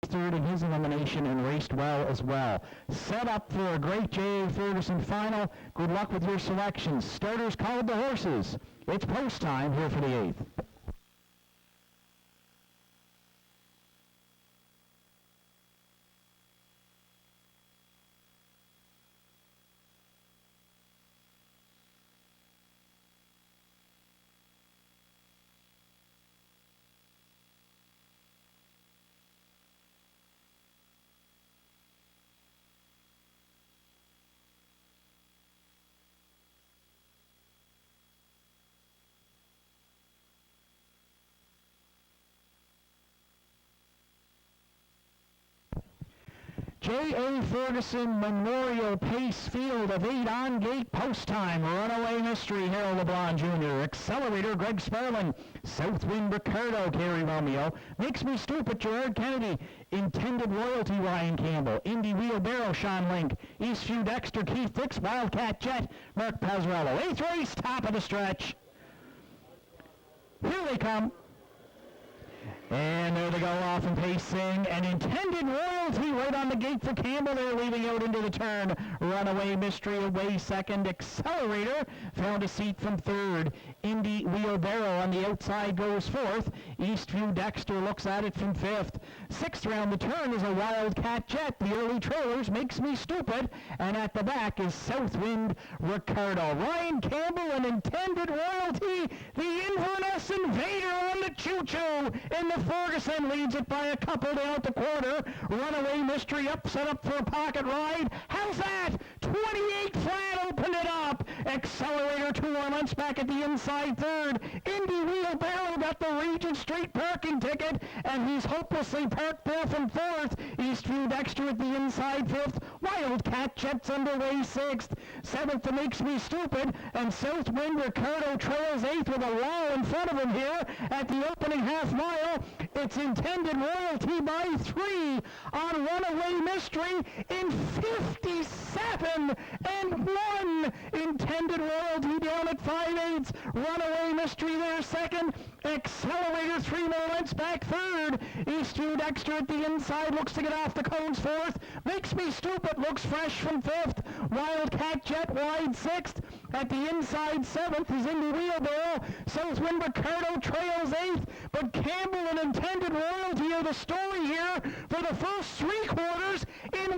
3rd in his elimination and raced well as well. Set up for a great J.A. Ferguson final. Good luck with your selections. Starters called the horses. It's post time here for the 8th. J.A. Ferguson Memorial Pace Field of 8 on gate post time. Runaway Mystery Harold LeBlanc Jr. Accelerator Greg Sparling. Southwind Ricardo Gary Romeo. Makes Me Stupid Gerard Kennedy. Intended Royalty Ryan Campbell. Indy Wheelbarrow Sean Link. Eastview Dexter Keith Dix. Wildcat Jet Mark Pazzarello. 8th race, top of the stretch. Here they come. And there they go off and pacing. And Intended Royalty right on the gate for Campbell. They're leaving out into the turn. Runaway Mystery away 2nd. Accelerator found a seat from 3rd. Indy Wheelbarrow on the outside goes 4th. Eastview Dexter looks at it from 5th. 6th round the turn is a Wildcat Jet. The early trailers Makes Me Stupid. And at the back is Southwind Ricardo. Ryan Campbell and Intended Royalty. The Inverness Invader on the choo-choo. In the Ferguson leads it by a couple down at the quarter. Runaway Mystery up, set up for a pocket ride. How's that? 28 flat, open it up. Accelerator 2 lengths back at the inside 3rd. Indy Wheelbarrow got the Regent Street parking ticket, and he's hopelessly parked there from 4th. Eastview Dexter at the inside 5th. Wildcat Jet's underway 6th. 7th to Makes Me Stupid, and Southwind Ricardo trails 8th with a wall in front of him here at the opening half mile. It's Intended Royalty by 3 on Runaway Mystery in 57-1. Intended Royalty down at 5/8. Runaway Mystery there 2nd. Accelerator 3 more lengths back 3rd. Eastview Dexter at the inside looks to get off the cones 4th. Makes Me Stupid looks fresh from 5th. Wildcat Jet wide 6th. At the inside 7th is Indy Wheelbarrow. Southwind Ricardo trails 8th, but Campbell and Intended Royalty are the story here for the first 3 quarters in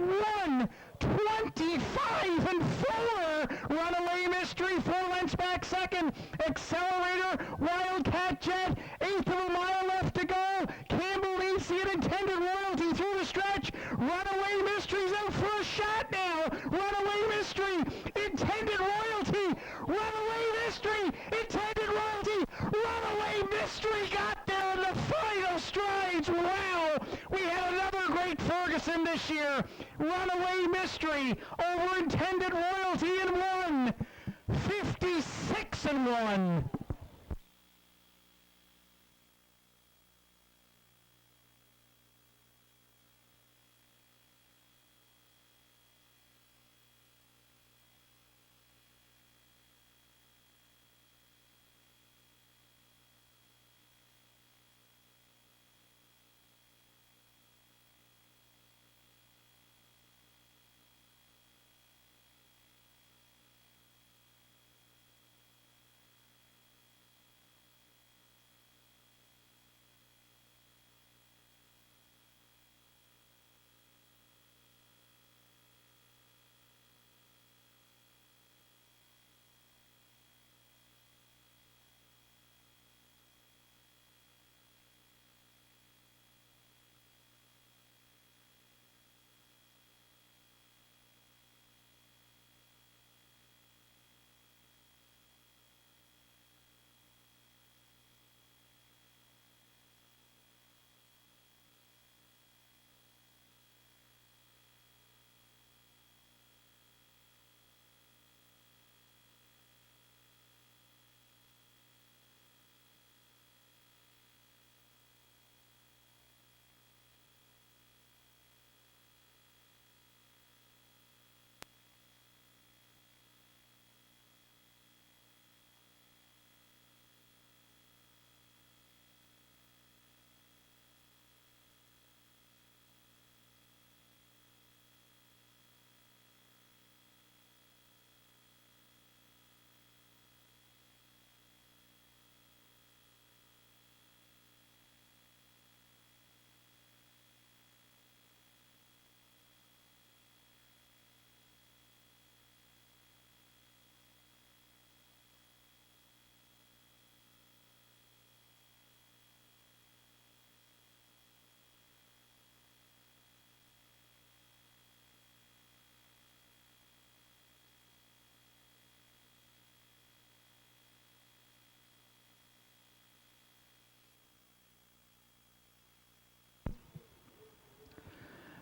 1:25-4. Runaway Mystery 4 lengths back 2nd. Accelerator Wildcat Jet 1/8 of a mile left to go. Campbell needs to get Intended Royalty through the stretch. Runaway Mystery's out for a shot now. Runaway Mystery, Intended Royalty, Runaway Mystery, Intended Royalty, Runaway Mystery got there in the final. Wow! We had another great Ferguson this year. Runaway Mystery, Overintended Royalty in 1. 56 and 1.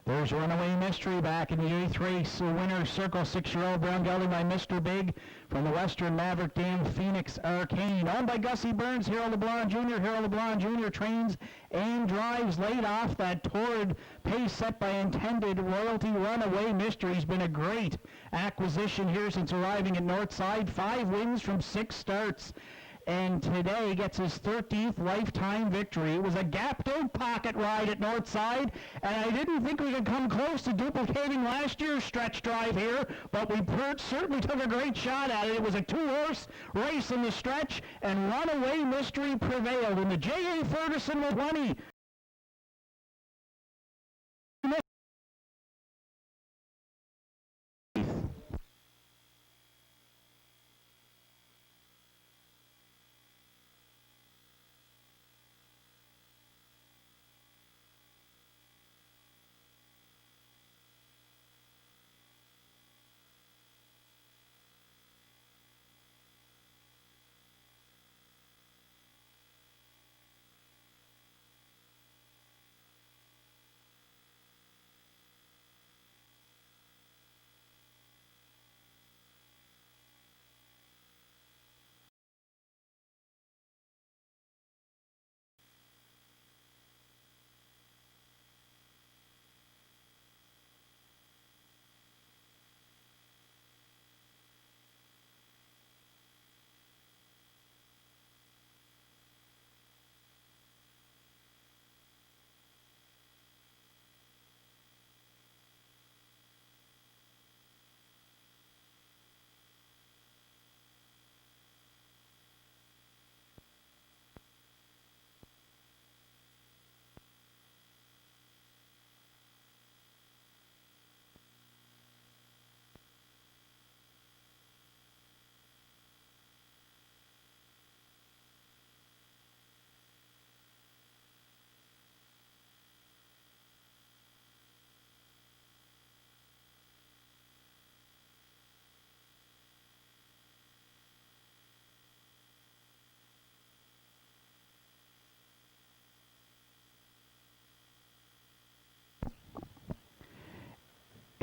There's Runaway Mystery back in the 8th race. Winner Circle 6-year-old Brown Gelding by Mr. Big from the Western Maverick Dam Phoenix Arcane. Owned by Gussie Burns, Harold LeBlanc Jr. Harold LeBlanc Jr. trains and drives late off that torrid pace set by Intended Royalty. Runaway Mystery's been a great acquisition here since arriving at Northside. 5 wins from 6 starts. And today gets his 13th lifetime victory. It was a gapped-out pocket ride at Northside, and I didn't think we could come close to duplicating last year's stretch drive here, but we certainly took a great shot at it. It was a 2-horse race in the stretch, and Runaway Mystery prevailed. And the J.A. Ferguson with 20.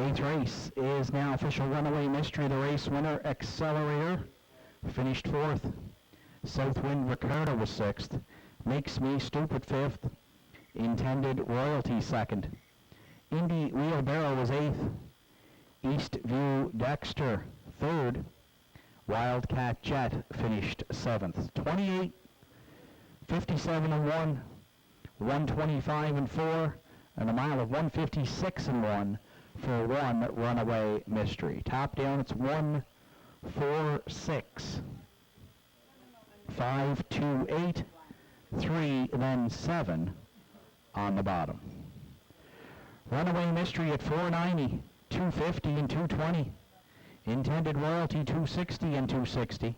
Eighth race is now official runaway mystery. The race winner, Accelerator, finished fourth. Southwind Ricardo was sixth. Makes Me Stupid fifth. Intended Royalty second. Indy Wheelbarrow was eighth. Eastview Dexter third. Wildcat Jet finished seventh. 28, 57 and 1, 125 and 4, and a mile of 156 and 1 for one runaway mystery. Top down, it's 1, 4, 6, 5, 2, 8, 3, then 7 on the bottom. Runaway mystery at 490, 250 and 220. Intended Royalty 260 and 260.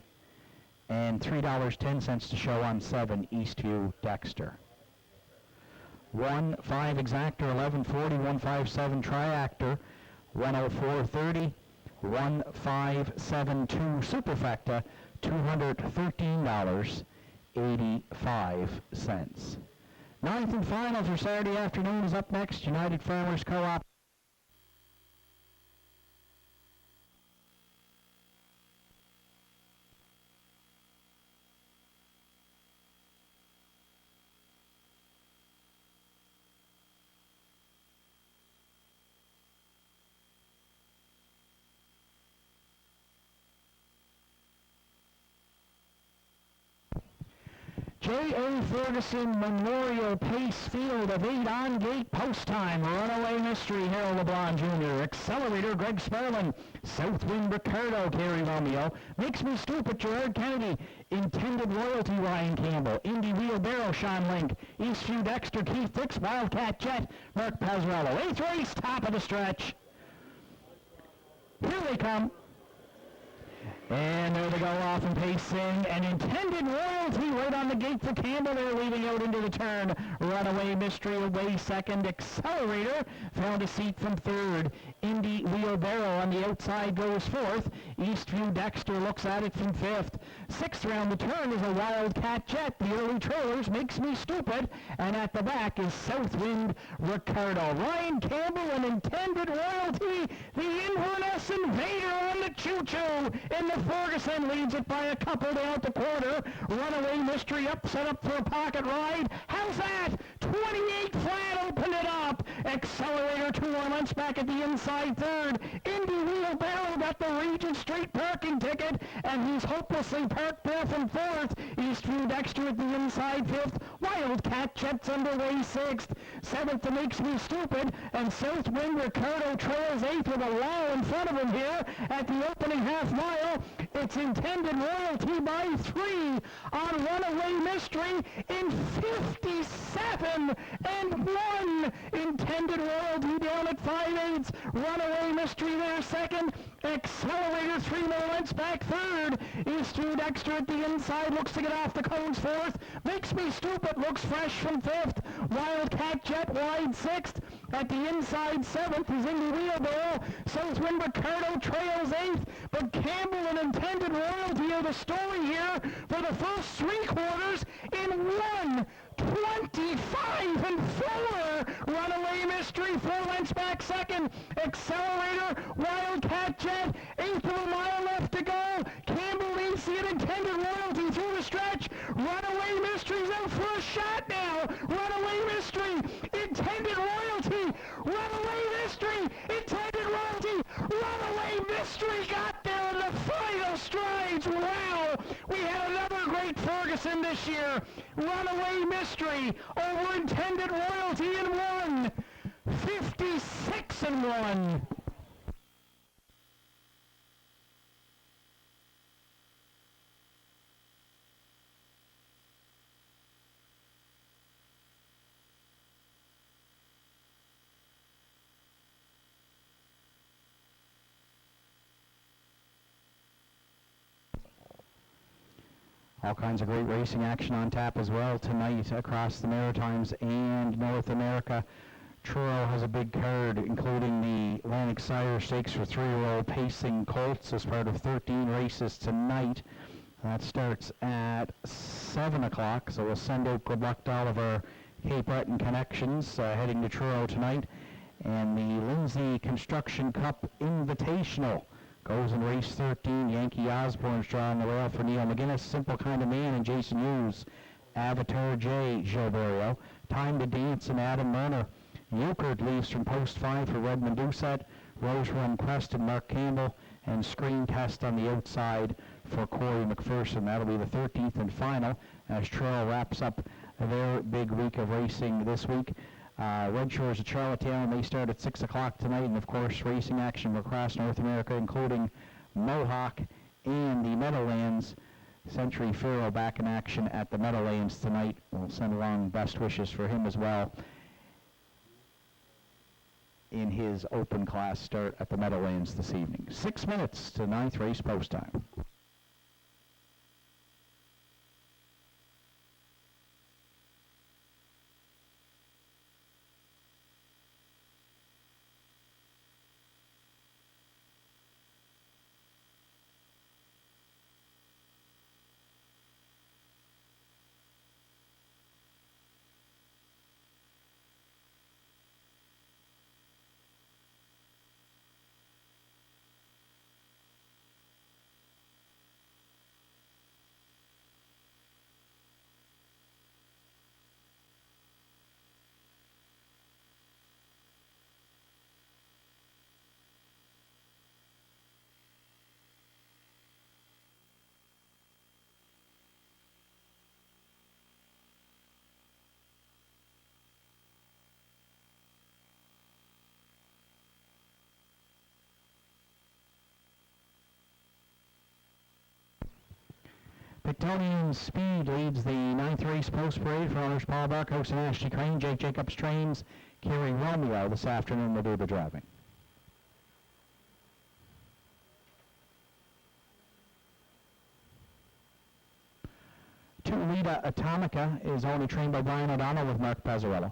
And $3.10 to show on 7 Eastview Dexter. 1, 5 Exactor, 1140, 157 Triactor, 104.30, 1572 Superfecta, $213.85. Ninth and final for Saturday afternoon is up next. United Farmers Co-op. J.A. Ferguson Memorial Pace Field of 8 on gate post time. Runaway mystery Harold LeBlanc Jr. Accelerator Greg Sperlin. Southwind Ricardo Kerry Romeo. Makes Me Stupid Gerard Kennedy. Intended Royalty Ryan Campbell. Indy Wheelbarrow Sean Link. Eastview Dexter Keith Dix. Wildcat Jet Mark Pazzarello. Eighth race, top of the stretch. Here they come. And there they go off and pacing. And Intended Royalty right on the gate for Campbell there, leading out into the turn. Runaway mystery away second. Accelerator found a seat from third. Indy Wheelbarrow on the outside goes fourth. Eastview Dexter looks at it from fifth. Sixth round the turn is a Wildcat Jet. The early trailers Makes Me Stupid. And at the back is Southwind Ricardo. Ryan Campbell and Intended Royalty. The Inverness Invader on the choo-choo. In the Ferguson leads it by a couple down the quarter. Runaway mystery up, set up for a pocket ride. How's that? 28 flat, open it up. Accelerator 2 more months back at the inside third. Indy Wheelbarrow got the Regent Street parking ticket, and he's hopelessly parked there from fourth. Eastview Dexter at the inside fifth. Wildcat Jet's underway sixth. Seventh to Makes Me Stupid, and Southwind Ricardo trails eighth with a wall in front of him here at the opening half mile. It's Intended Royalty by 3 on Runaway Mystery in 57 and 1. Intended Royalty down at 5/8. Runaway Mystery there second. Accelerator 3 more lengths back third. Eastview Dexter at the inside looks to get off the cones fourth. Makes Me Stupid looks fresh from fifth. Wildcat Jet wide sixth. At the inside seventh is Indy Wheelbarrow. Southwind Ricardo trails eighth, but Campbell and Intended Royalty are the story here for the first 3 quarters in 1:25 and 4. Runaway Mystery 4 lengths back second. Accelerator Wildcat Jet, eighth of a mile left to go. Campbell leads the Intended Royalty through the stretch. Runaway Mystery's out for a shot now. Runaway Mystery, Intended Royalty, Runaway Mystery, Intended Royalty, Runaway Mystery got there in the final strides. Wow, we had another great Ferguson this year. Runaway Mystery over Intended Royalty in 1:56 and 1. All kinds of great racing action on tap as well tonight across the Maritimes and North America. Truro has a big card, including the Atlantic Sire Stakes for 3-year-old pacing colts as part of 13 races tonight. That starts at 7 o'clock, so we'll send out good luck to all of our Cape Breton connections heading to Truro tonight. And the Lindsay Construction Cup Invitational goes in race 13. Yankee Osborne's drawing the rail for Neil McGinnis, Simple Kind of Man, and Jason Hughes. Avatar J. Gilberto. Time to Dance and Adam Murner. Euchred leaves from post 5 for Redmond Doucette. Rose Run Quest and Mark Campbell. And Screen Test on the outside for Corey McPherson. That'll be the 13th and final as Trail wraps up their big week of racing this week. Red Shores of Charlottetown, they start at 6 o'clock tonight, and of course racing action across North America, including Mohawk and the Meadowlands. Century Furrow back in action at the Meadowlands tonight. We'll send along best wishes for him as well in his open class start at the Meadowlands this evening. 6 minutes to 9th race post time. Pictonian Speed leads the 9th race post parade for owners Paul Barkhouse and Ashley Crane. Jake Jacobs trains. Kerry Romeo this afternoon will do the driving. Lita Atomica is only trained by Brian O'Donnell with Mark Pazzarello.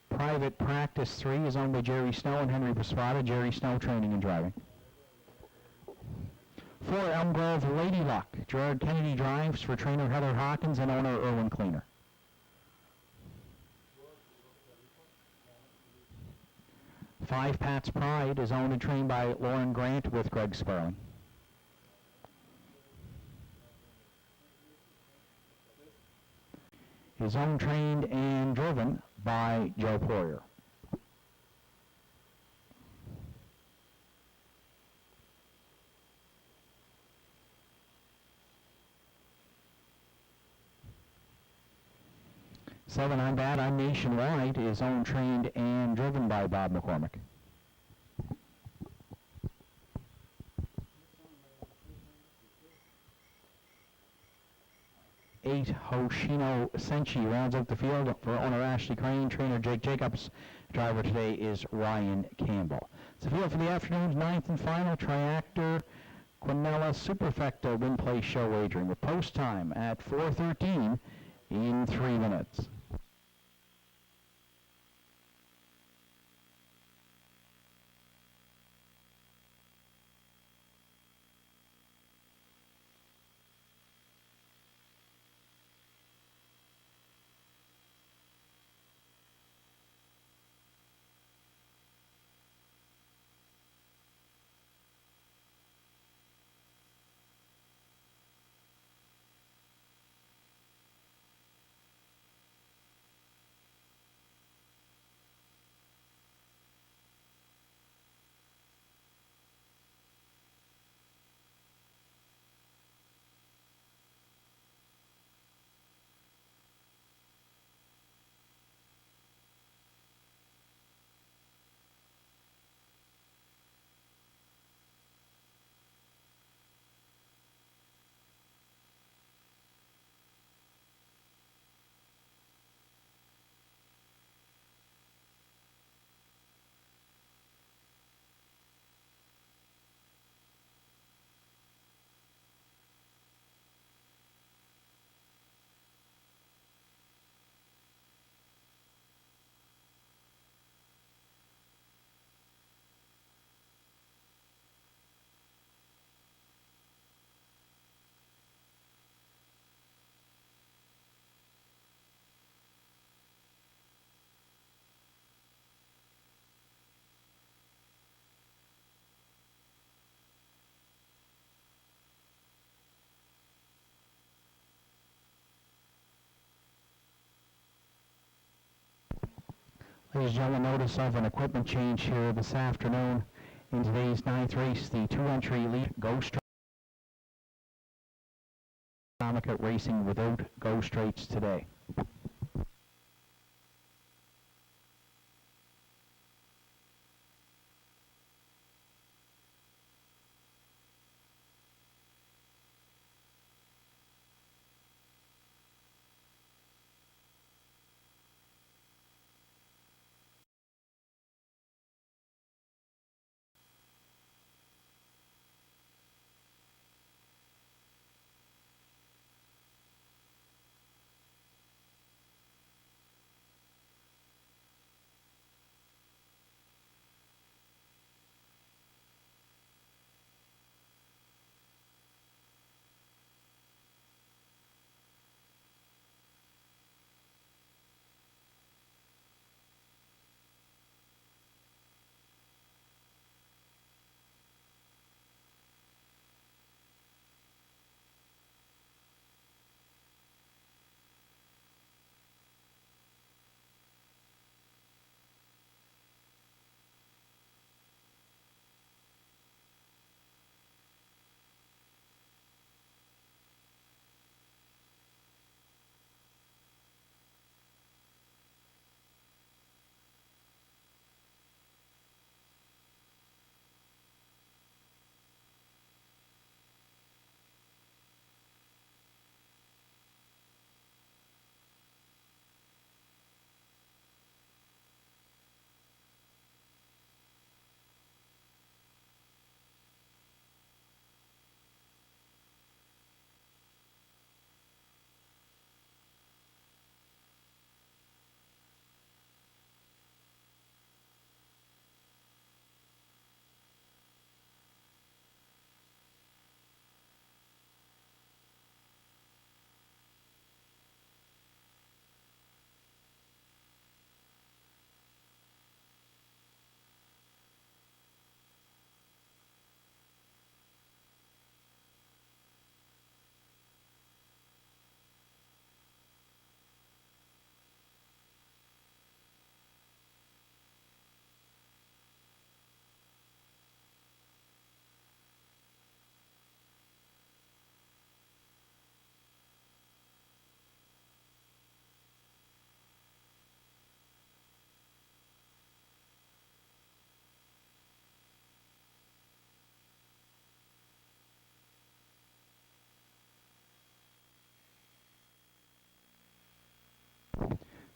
Private Practice 3 is owned by Jerry Snow and Henry Pasquata. Jerry Snow training and driving. For Elm Grove Lady Luck, Gerard Kennedy drives for trainer Heather Hawkins and owner Erwin Cleaner. Five Pat's Pride is owned and trained by Lauren Grant with Greg Sparling. Is owned, trained, and driven by Joe Poirier. Seven I'm Bad, I'm Nationwide is owned, trained, and driven by Bob McCormick. 8 Hoshino Senshi rounds out the field for owner Ashley Crane, trainer Jake Jacobs. Driver today is Ryan Campbell. It's the field for the afternoon's 9th and final Triactor Quinella Superfecta Win Play Show wagering with post time at 4:13 in 3 minutes. Ladies and gentlemen, notice of an equipment change here this afternoon in today's 9th race, the 2-entry elite Go Straight. Atomica racing without Go Straights today.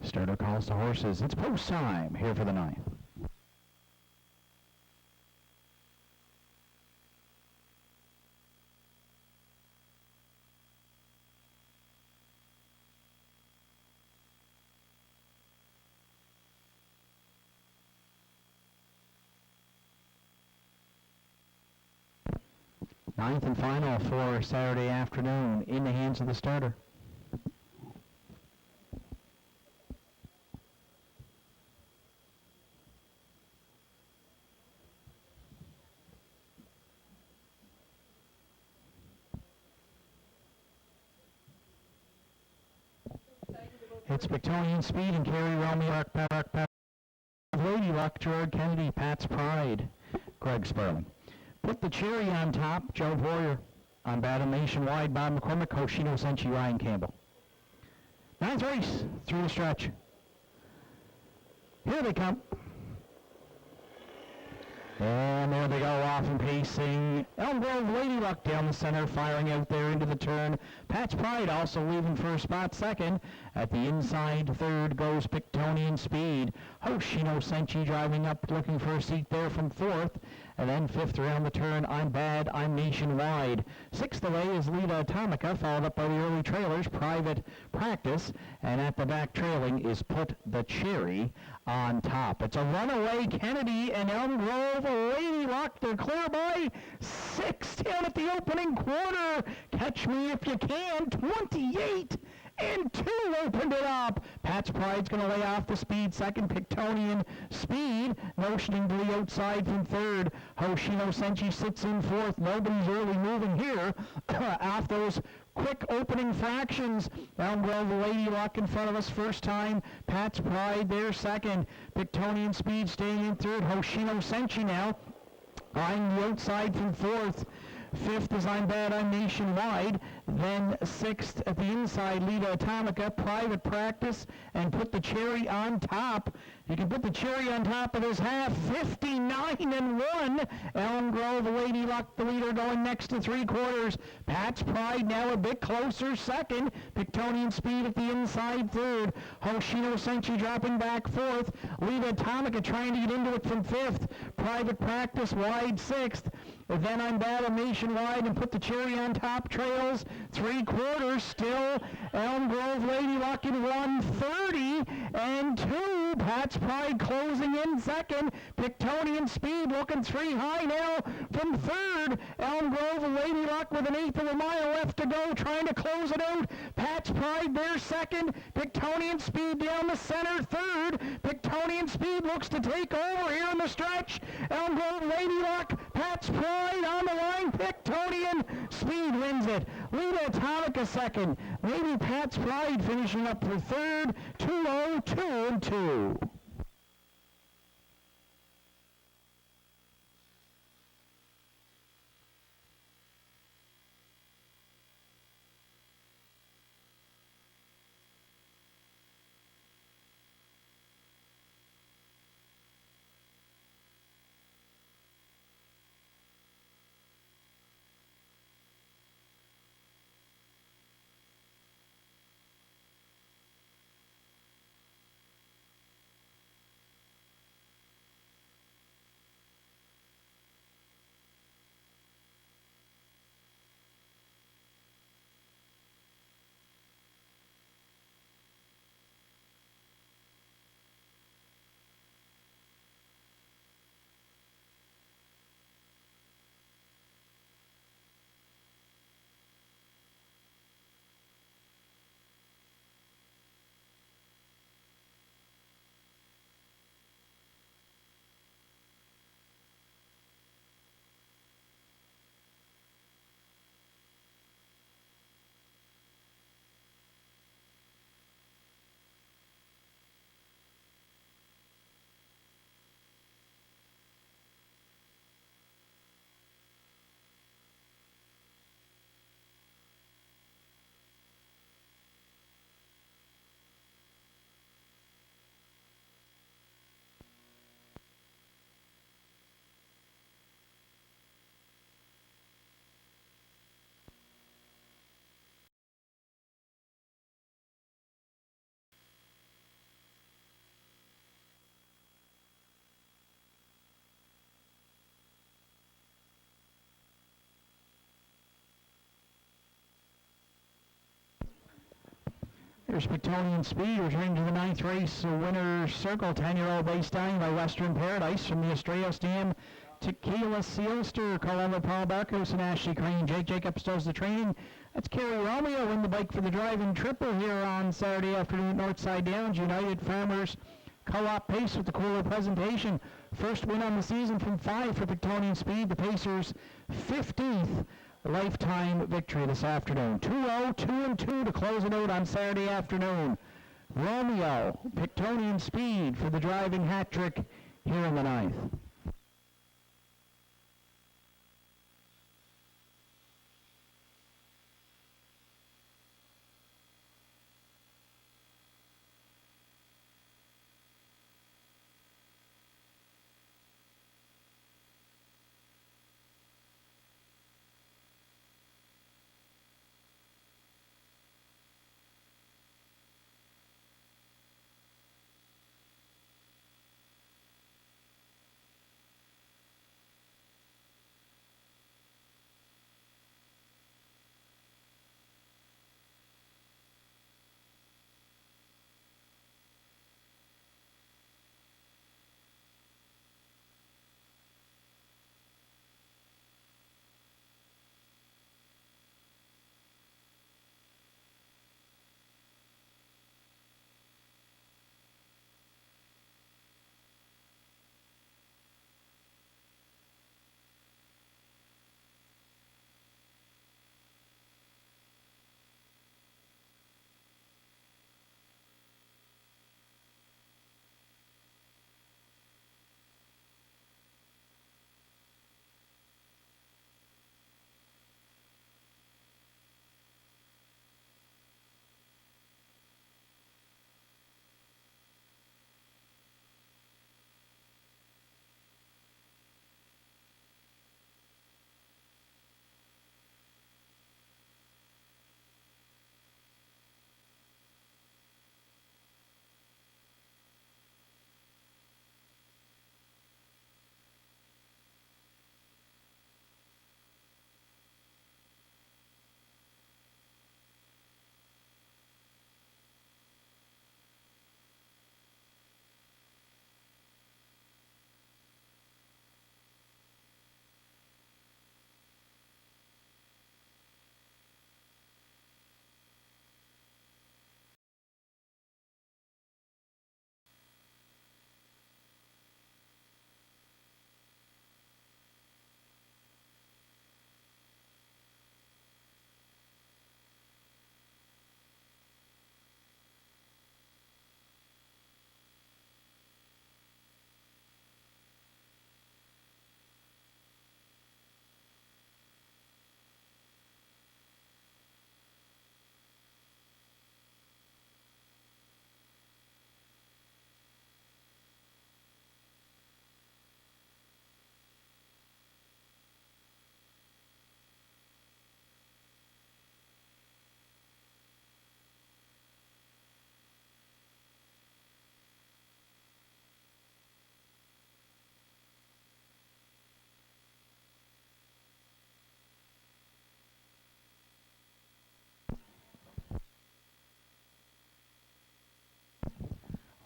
Starter calls the horses. It's post time here for the 9th. Ninth and final for Saturday afternoon in the hands of the starter. It's Victorian Speed and Kerry Romeo, Lady Luck, Gerard Kennedy, Pat's Pride, Greg Sperling. Put the cherry on top, Joe Boyer. On battle nationwide, Bob McCormick, Hoshino Senshi, Ryan Campbell. 9th race, through the stretch. Here they come. And there they go, off and pacing. Elm Grove Lady Luck down the center, firing out there into the turn. Pat's Pride also leaving for a spot second. At the inside third goes Pictonian Speed. Hoshino Senshi driving up, looking for a seat there from fourth. And then fifth around the turn, I'm Bad, I'm Nationwide. Sixth away is Lita Atomica, followed up by the early trailers, Private Practice. And at the back trailing is Put the Cherry on top. It's a runaway Kennedy and Elm Grove Lady Luck. They're clear by 6 down at the opening quarter. Catch me if you can. 28 and 2 opened it up. Pat's Pride's going to lay off the speed. Second, Pictonian Speed, notioning to the outside from third. Hoshino Senshi sits in fourth. Nobody's really moving here. Off those quick opening fractions. Elm Grove, the Lady Luck in front of us first time. Pat's Pride there second. Pictonian Speed staying in third. Hoshino Senshi now eyeing the outside from fourth. Fifth is I'm Bad, I'm Nationwide. Then sixth at the inside, Lita Atomica, Private Practice, and Put the Cherry on Top. You can put the cherry on top of this half. 59-1. Elm Grove, Lady Luck, the leader, going next to three quarters. Pat's Pride now a bit closer, second. Pictonian Speed at the inside, third. Hoshino Senshi dropping back fourth. Lita Atomica trying to get into it from fifth. Private Practice wide sixth. Then I'm Bad, I'm Nationwide, and Put the Cherry on Top trails. Three quarters still. Elm Grove, Lady Luck in 1:30-2. Pat's Pride closing in second. Pictonian Speed looking three high now from third. Elm Grove, Lady Luck with an eighth of a mile left to go, trying to close it out. Pat's Pride there second. Pictonian Speed down the center third. Pictonian Speed looks to take over here in the stretch. Elm Grove, Lady Luck, Pat's Pride on the line. Pictonian Speed wins it. Lita Atomica second. Maybe Pat's Pride finishing up for third. 2:02-2. Here's Pictonian Speed returning to the ninth race winner's circle. 10-year-old based down by Western Paradise from the Estrellas Dam. Tequila Sealster, Colombo Paul Barkos and Ashley Crane. Jake Jacobs does the training. That's Kerry Romeo in the bike for the driving triple here on Saturday afternoon at Northside Downs. United Farmers Co-op pace with the cooler presentation. First win on the season from 5 for Pictonian Speed. The Pacers' 15th lifetime victory this afternoon. 2:02-2 to close it out on Saturday afternoon. Romeo, Pictonian Speed for the driving hat trick here in the ninth.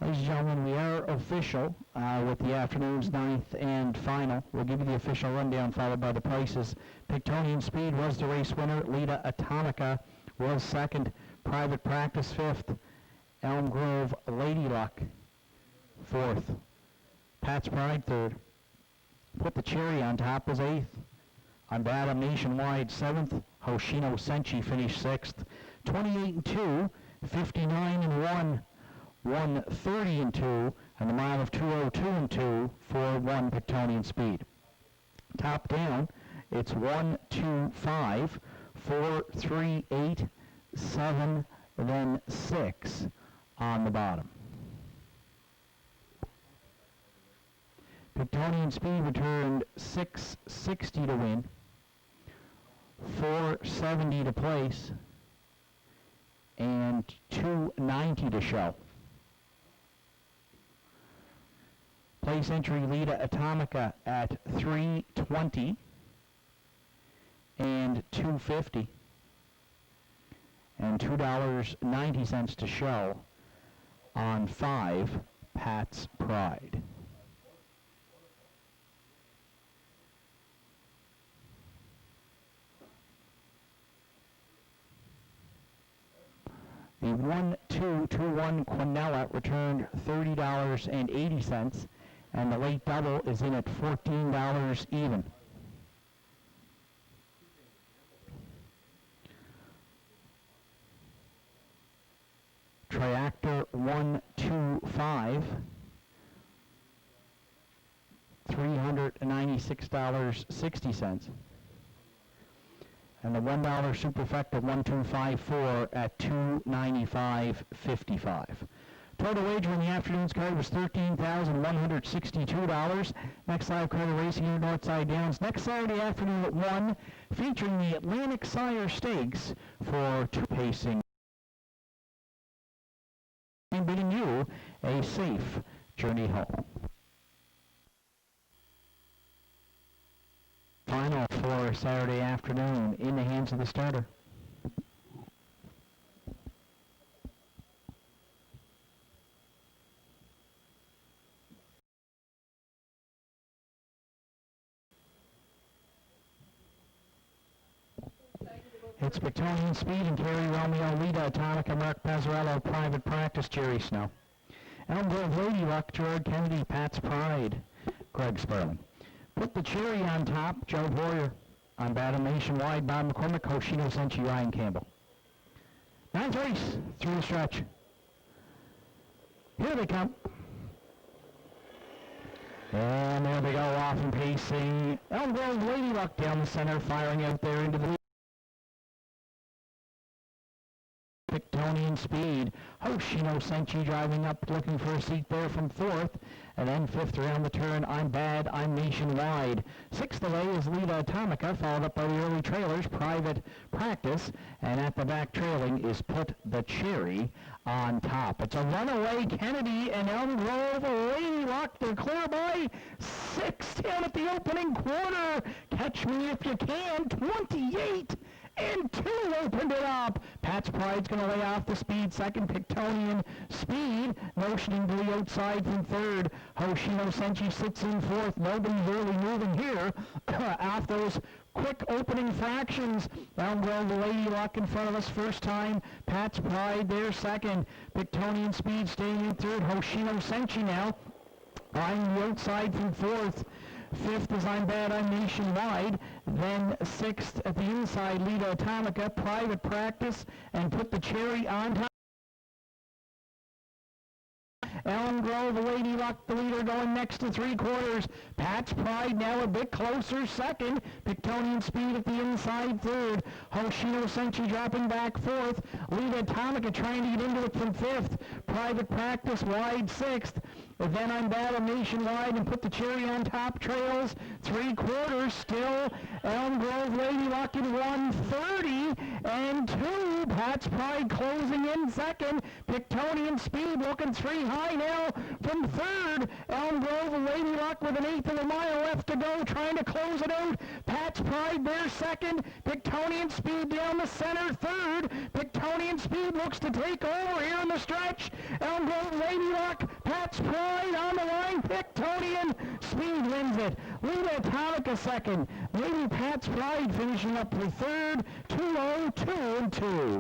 Ladies and gentlemen, we are official with the afternoon's ninth and final. We'll give you the official rundown followed by the prices. Pictonian Speed was the race winner. Lita Atomica was second. Private Practice fifth. Elm Grove Lady Luck fourth. Pat's Pride third. Put the Cherry on top was eighth. Unbattled Nationwide seventh. Hoshino Senshi finished sixth. 28 and 2, 59 and 1, 130 and 2, and the mile of 202 and 2 for one Pictonian Speed. Top down, it's 1, 2, 5, 4, 3, 8, 7, then 6 on the bottom. Pictonian Speed returned 660 to win, 470 to place, and 290 to show. Place entry Lita Atomica at 320 and 250 and $2.90 to show on 5 Pat's Pride. The 1-2-2-1 Quinella returned $30.80, and the late double is in at $14 even. Triactor 125, $396.60. And the $1 Superfecta 1254 at $295.55. Total wager in the afternoon's card was $13,162. Next live card of racing here, Northside Downs, next Saturday afternoon at 1, featuring the Atlantic Sire Stakes for 2 pacing. And bidding you a safe journey home. Final for Saturday afternoon in the hands of the starter. It's Pictonian Speed and Kerry Romeo, Lita Atomica, Mark Pazzarello, Private Practice, Jerry Snow. Elm Grove Lady Luck, Gerard Kennedy, Pat's Pride, Greg Sperling. Put the Cherry on top, Joe Boyer. On Battle Nationwide, Bob McCormick, Hoshino Senshi, Ryan Campbell. Ninth race, through the stretch. Here they come. And there they go, off and pacing. Elm Grove Lady Luck down the center, firing out there into the lead. Pictonian Speed. Hoshino Senshi driving up, looking for a seat there from 4th. And then 5th around the turn, I'm Bad, I'm Nationwide. 6th away is Lita Atomica, followed up by the early trailers, Private Practice. And at the back trailing is Put the Cherry on top. It's a runaway Kennedy and Elm Grove Lady Luck. They're clear by 6 down at the opening quarter. Catch me if you can, 28. And 2 opened it up. Pat's Pride's going to lay off the speed. Second, Pictonian Speed, notioning to the outside from 3rd. Hoshino Senshi sits in 4th. Nobody's really moving here. Off those quick opening fractions. Elm Grove Lady Luck in front of us first time. Pat's Pride there second. Pictonian Speed staying in 3rd. Hoshino Senshi now eyeing the outside from 4th. 5th is I'm Bad, I'm Nationwide. Then 6th at the inside, Lita Atomica, Private Practice, and Put the Cherry on top. Elm Grove, Lady Luck, the leader, going next to 3/4. Pat's Pride now a bit closer, second. Pictonian Speed at the inside, 3rd. Hoshino Senshi dropping back 4th. Lita Atomica trying to get into it from 5th. Private Practice wide 6th. Then I'm Battle Nationwide and Put the Cherry on top trails. 3/4 still. Elm Grove Lady Luck in 130 and 2 Pat's Pride closing in second. Pictonian Speed looking 3 high now from third. Elm Grove and Lady Luck with an eighth of a mile left to go, trying to close it out. Pat's Pride there second. Pictonian Speed down the center third. Pictonian Speed looks to take over here in the stretch. Elm Grove, Lady Luck, Pat's Pride on the line. Pictonian Speed wins it. Lita Atomic a second. Lady Pat's Pride finishing up for third. 2-0, 2-2.